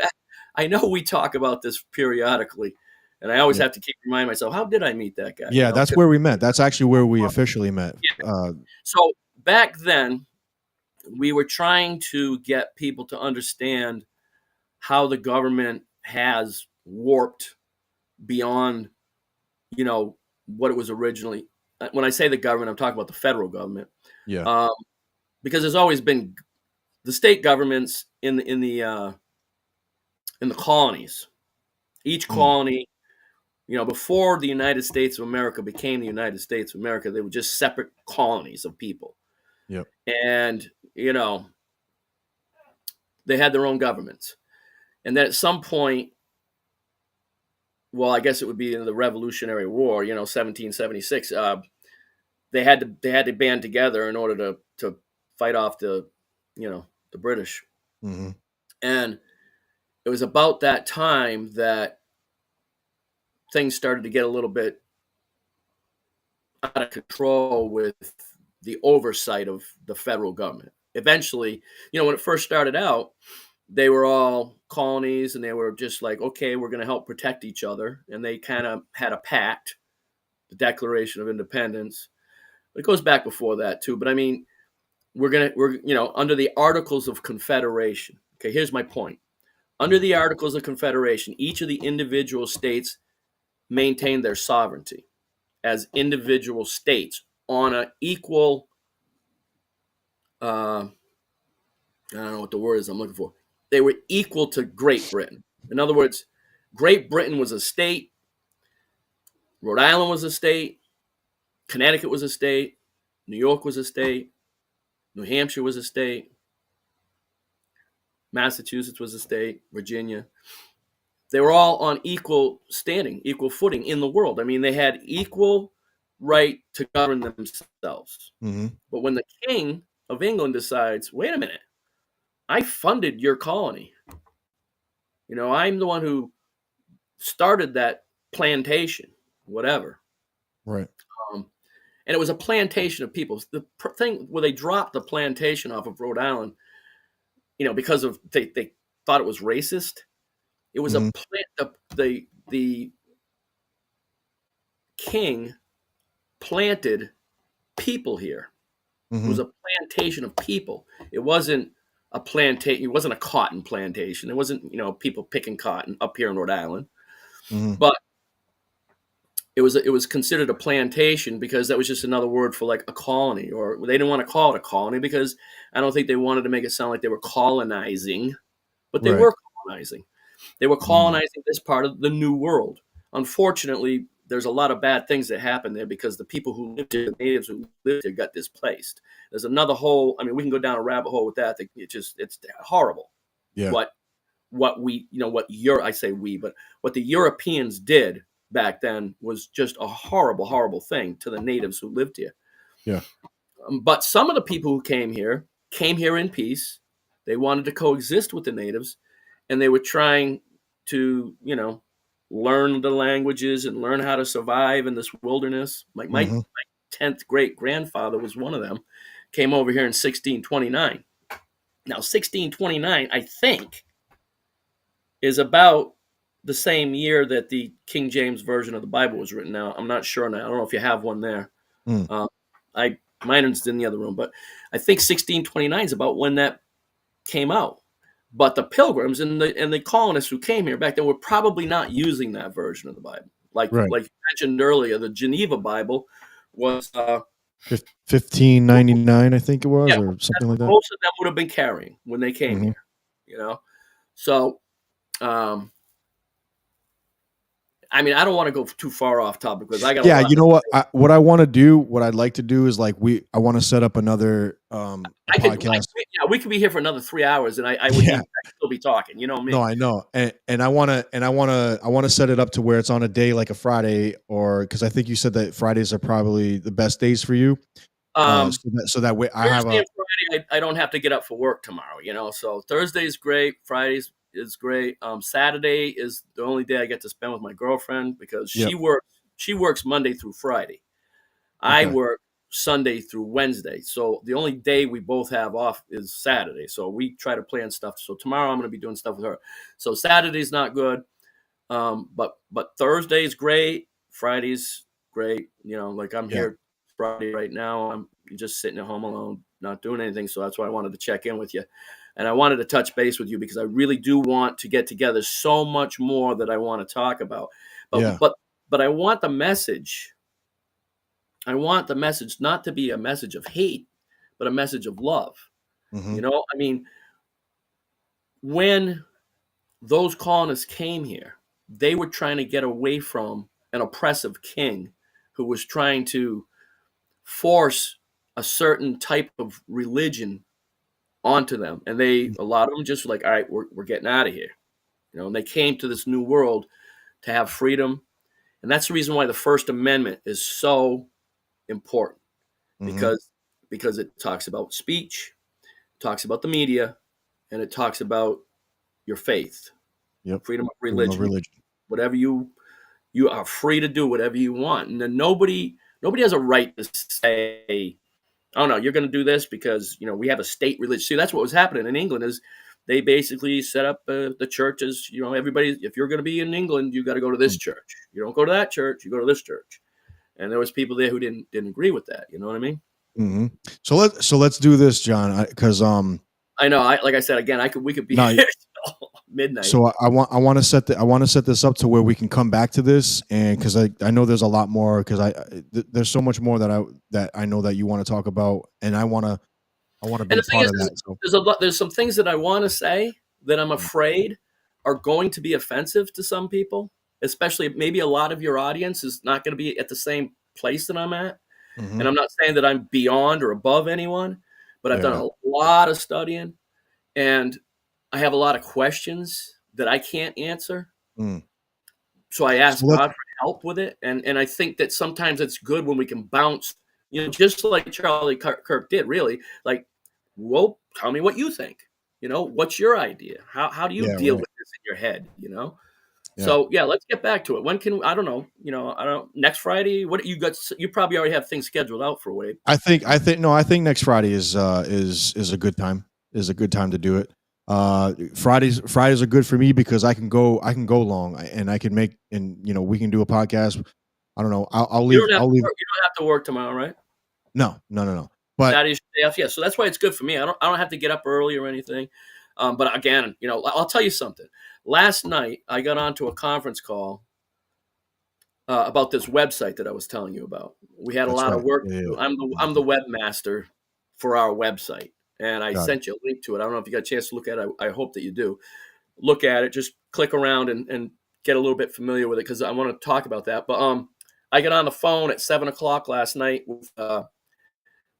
I know we talk about this periodically, and I always Yep. have to keep reminding myself, how did I meet that guy? Yeah, that's where we met. That's actually where we officially met. So back then, we were trying to get people to understand how the government has warped beyond, what it was originally. When I say the government, I'm talking about the federal government. Yeah. Because there's always been the state governments in the colonies. Each colony, before the United States of America became the United States of America, they were just separate colonies of people. Yep. And, they had their own governments. And then at some point, well, I guess it would be in the Revolutionary War, 1776, they had to band together in order to fight off the British. Mm-hmm. And it was about that time that things started to get a little bit out of control with the oversight of the federal government. Eventually, when it first started out, they were all colonies, and they were just like, okay, we're going to help protect each other. And they kind of had a pact, the Declaration of Independence. It goes back before that too. But I mean, we're under the Articles of Confederation. Okay, here's my point. Under the Articles of Confederation, each of the individual states maintained their sovereignty as individual states on an equal, I don't know what the word is I'm looking for. They were equal to Great Britain. In other words, Great Britain was a state, Rhode Island was a state, Connecticut was a state, New York was a state, New Hampshire was a state, Massachusetts was a state, Virginia. They were all on equal standing, equal footing in the world. I mean, they had equal right to govern themselves. Mm-hmm. But when the King of England decides, wait a minute, I funded your colony. I'm the one who started that plantation, whatever. Right. And it was a plantation of people. The thing where they dropped the plantation off of Rhode Island, because of they thought it was racist. It was a plant. The king planted people here. Mm-hmm. It was a plantation of people. It wasn't a plantation. It wasn't a cotton plantation. It wasn't people picking cotton up here in Rhode Island. Mm-hmm. But it was considered a plantation because that was just another word for like a colony, or they didn't want to call it a colony because I don't think they wanted to make it sound like they were colonizing, but they were colonizing. They were colonizing this part of the New World. Unfortunately, there's a lot of bad things that happened there because the people who lived there, the natives who lived there, got displaced. There's another whole. I mean, we can go down a rabbit hole with that. It's horrible. Yeah. What I say we, but what the Europeans did back then was just a horrible, horrible thing to the natives who lived here. Yeah. But some of the people who came here in peace. They wanted to coexist with the natives, and they were trying to, learn the languages and learn how to survive in this wilderness. Like my 10th great grandfather was one of them, came over here in 1629. Now, 1629, I think, is about the same year that the King James Version of the Bible was written. Now, I'm not sure now. I don't know if you have one there. Mine is in the other room, but I think 1629 is about when that came out. But the Pilgrims and the colonists who came here back then were probably not using that version of the Bible. Like you mentioned earlier, the Geneva Bible was 1599, I think it was, or something like that. Most of them would have been carrying when they came here. So I mean, I don't want to go too far off topic because I got. Yeah, you know what? What I'd like to do is I want to set up another podcast. We could be here for another 3 hours, and I would still be talking. You know me. No, I know, and I want to set it up to where it's on a day like a Friday, or because I think you said that Fridays are probably the best days for you. So that way I have Thursday and I don't have to get up for work tomorrow, you know. So Thursday is great, Fridays is great. Saturday is the only day I get to spend with my girlfriend because Yep. she works Monday through Friday. I Okay. work Sunday through Wednesday. So the only day we both have off is Saturday. So we try to plan stuff. So tomorrow I'm going to be doing stuff with her. So Saturday's not good. But Thursday's great. Friday's great. You know, like I'm Yeah. here Friday right now. I'm just sitting at home alone, not doing anything. So that's why I wanted to check in with you. And I wanted to touch base with you because I really do want to get together so much more that I want to talk about. Yeah. But I want the message. I want the message not to be a message of hate, but a message of love. Mhm. You know, I mean, when those colonists came here, they were trying to get away from an oppressive king who was trying to force a certain type of religion onto them. And a lot of them just were like, all right, we're getting out of here. You know, and they came to this new world to have freedom. And that's the reason why the First Amendment is so important Mhm. because it talks about speech, talks about the media, and it talks about your faith, Yep. freedom of Freedom of religion, religion. whatever you are free to do whatever you want. And then nobody has a right to say, oh no, you're going to do this because, you know, we have a state religion. See, that's what was happening in England is they basically set up the churches, you know, everybody, if you're going to be in England, you got to go to this Mm. church. You don't go to that church, you go to this church. And there was people there who didn't agree with that. You know what I mean? Mhm. So let's do this, John, because I know. Like I said, again, we could be no, here till midnight. so I want to set this up to where we can come back to this, and because I know there's a lot more, because there's so much more that I know that you want to talk about, and I want to And be the a thing part is, of that. So there's some things that I want to say that I'm Mm. afraid are going to be offensive to some people, especially maybe a lot of your audience is not going to be at the same place that I'm at. And Mhm. I'm not saying that I'm beyond or above anyone, but I've done Yeah. a lot of studying and I have a lot of questions that I can't answer. Mm. So I So ask let's God for help with it, and I think that sometimes it's good when we can bounce, you know, just like Charlie Kirk did, really. Like, well, tell me what you think. You know, what's your idea? How do you Yeah, deal right. with this in your head? You know. Yeah. So yeah, let's get back to it. When can I don't know. You know, I don't next Friday. What you got? You probably already have things scheduled out for Wade. I think next Friday is a good time. Is a good time to do it. Fridays are good for me because I can go long, and I can make, and we can do a podcast. I don't know. I'll leave. You don't have to work tomorrow, right? No. But Saturday's your day off. Yeah, so that's why it's good for me. I don't have to get up early or anything. But again, you know, I'll tell you something. Last night I got onto a conference call about this website that I was telling you about. We had a that's lot of right. work Yeah, to yeah. do. I'm the webmaster for our website, and I Got it. sent you a link to it. I don't know if you got a chance to look at it. I hope that you do. Look at it. Just click around and get a little bit familiar with it because I want to talk about that. But I got on the phone at 7:00 last night with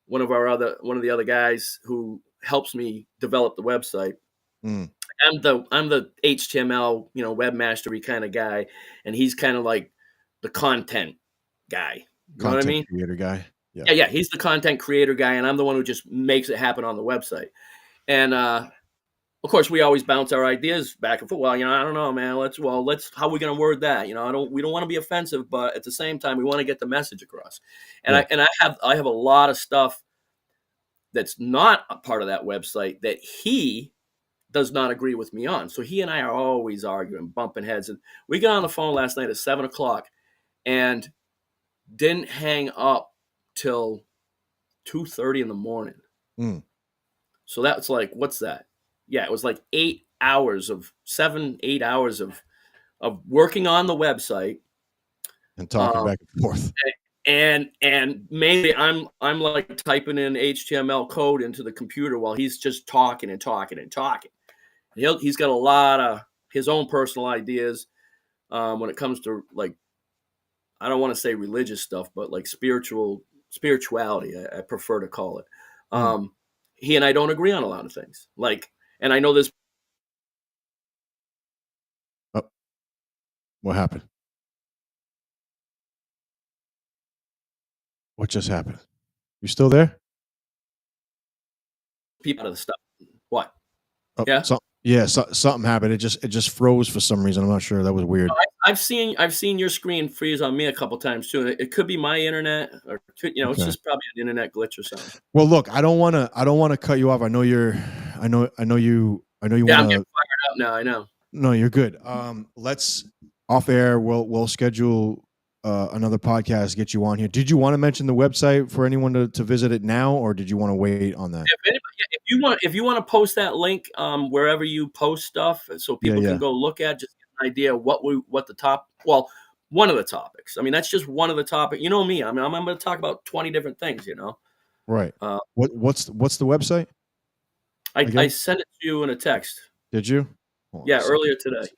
one of the other guys who helps me develop the website. Mm. I'm the HTML, you know, webmastery kind of guy, and he's kind of like the content guy. You know what I Content mean? creator guy. Yeah. Yeah, he's the content creator guy, and I'm the one who just makes it happen on the website. And of course, we always bounce our ideas back and forth. Well, you know, I don't know, man. Let's how are we going to word that? You know, we don't want to be offensive, but at the same time, we want to get the message across. And Yeah. I have a lot of stuff that's not a part of that website that he does not agree with me on. So he and I are always arguing, bumping heads. And we got on the phone last night at 7:00 and didn't hang up till 2:30 in the morning. Mm. So that's like, what's that? Yeah, it was like 8 hours of 8 hours of working on the website And talking back and forth. and mainly I'm like typing in HTML code into the computer while he's just talking and talking and talking. He's got a lot of his own personal ideas when it comes to, like, I don't want to say religious stuff, but like spirituality, I prefer to call it. Mm. He and I don't agree on a lot of things. Like, and I know this. Oh, what happened? What just happened? You still there? people out of the stuff. What? Oh, Yeah. Something happened. It just froze for some reason. I'm not sure. That was weird. I've seen your screen freeze on me a couple times too. It could be my internet, or it's just probably an internet glitch or something. Well, look, I don't want to cut you off. I know you Yeah, I'm want getting fired up now. I know. No, you're good. Let's off air. We'll schedule another podcast. Get you on here. Did you want to mention the website for anyone to visit it now, or did you want to wait on that? If you want to post that link wherever you post stuff, so people can go look at, just get an idea what the top. Well, one of the topics. I mean, that's just one of the topics. You know me. I mean, I'm going to talk about 20 different things. Right. What's the website? I sent it to you in a text. Did you? Earlier today.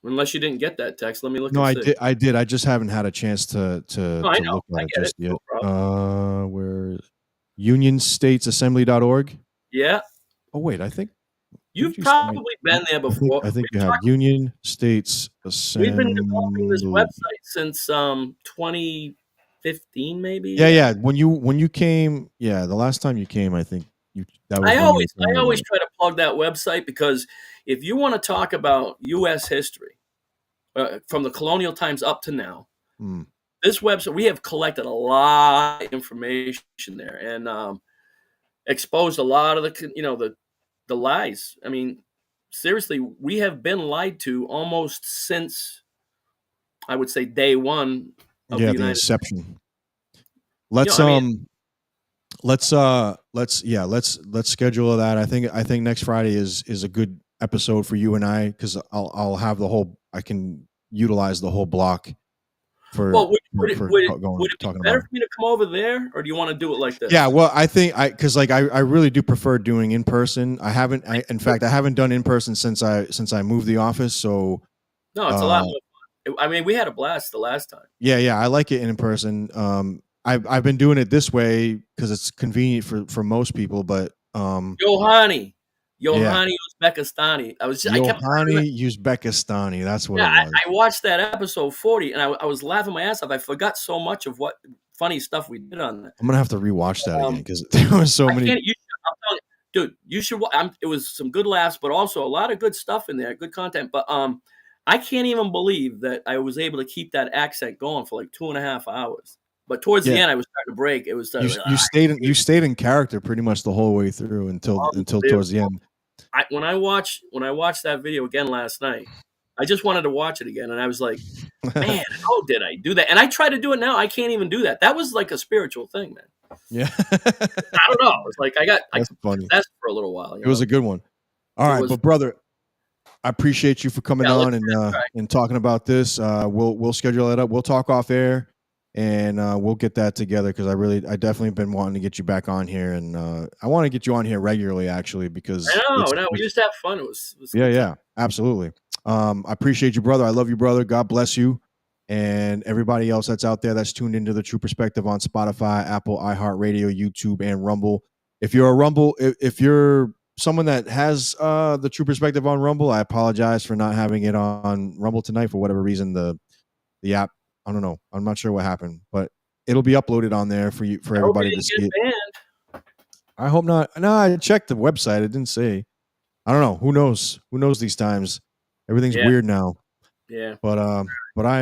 Unless you didn't get that text, let me look. No, I did. I just haven't had a chance to look at it just yet. No, where UnionStatesAssembly.org. Yeah. Oh wait, I think you've probably been there before. I think you have Union States Assembly. We've been developing this website since 2015, maybe. Yeah. When you came, the last time you came, I think that was. I always try to plug that website, because if you want to talk about U.S. history from the colonial times up to now, this website, we have collected a lot of information there and exposed a lot of the lies. I mean, seriously, we have been lied to almost since, I would say, day one of the United inception. Let's schedule that. I think next Friday is a good episode for you and I, because I'll have I can utilize the whole block for. Well, would it be better for me to come over there, or do you want to do it like this? Yeah, well, I think because I really do prefer doing in person. I haven't done in person since I moved the office. So no, it's a lot more fun. I mean, we had a blast the last time. Yeah, I like it in person. I've been doing it this way because it's convenient for most people, but Yohani Uzbekistani. Uzbekistani. That's what it was. I watched that episode 40, and I was laughing my ass off. I forgot so much of what funny stuff we did on that. I'm gonna have to rewatch that again, because there was so many. I'm telling you, dude, you should. It was some good laughs, but also a lot of good stuff in there, good content. But I can't even believe that I was able to keep that accent going for like 2.5 hours. But towards the end, I was starting to break. It was you stayed in character pretty much the whole way through until towards the end. When I watched that video again last night, I just wanted to watch it again, and I was like, man, how did I do that? And I try to do it now. I can't even do that. That was like a spiritual thing, man. Yeah. I don't know. It's like That's funny. That's for a little while. It was a good one. All right, but brother, I appreciate you for coming on and talking about this. We'll schedule that up. We'll talk off air. And we'll get that together, because I definitely been wanting to get you back on here, and I want to get you on here regularly, actually, because we just have fun. It was absolutely. I appreciate you, brother. I love you, brother. God bless you, and everybody else that's out there that's tuned into The True Perspective on Spotify, Apple, iHeartRadio, YouTube, and Rumble. If you're someone that has The True Perspective on Rumble, I apologize for not having it on Rumble tonight for whatever reason. The app. I don't know. I'm not sure what happened, but it'll be uploaded on there for everybody to see it. I hope not. No, I checked the website. It didn't say. I don't know. Who knows? Who knows these times? Everything's weird now. Yeah. But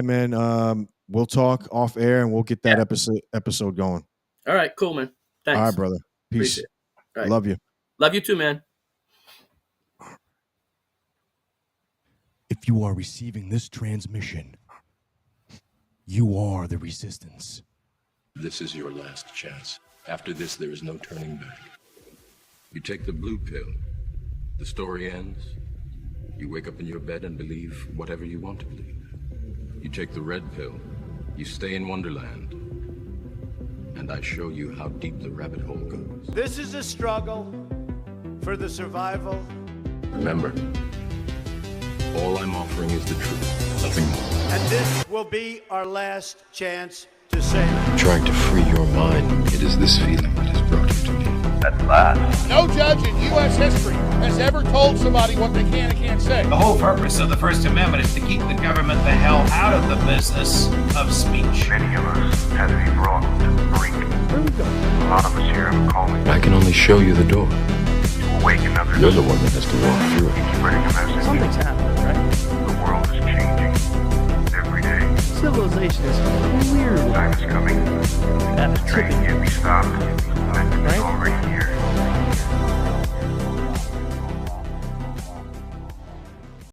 man, we'll talk off air, and we'll get that episode going. All right, cool, man. Thanks. All right, brother. Peace. Right. Love you. Love you too, man. If you are receiving this transmission, you are the resistance. This is your last chance. After this, there is no turning back. You take the blue pill. The story ends. You wake up in your bed and believe whatever you want to believe. You take the red pill. You stay in Wonderland. And I show you how deep the rabbit hole goes. This is a struggle for the survival. Remember, all I'm offering is the truth, nothing more. And this will be our last chance to say Trying to free your mind, it is this feeling that has brought you to me. At last. No judge in U.S. history has ever told somebody what they can and can't say. The whole purpose of the First Amendment is to keep the government the hell out of the business of speech. Many of us had to be brought to brink. A lot of us here have a calling I can only show you the door. to awaken others. You're the one that has to walk through it. Spreading a message. Something's happening, right? The world is changing every day. Civilization is weird. Time is coming. At a The train tipping can't be stopped. Momentum is already here.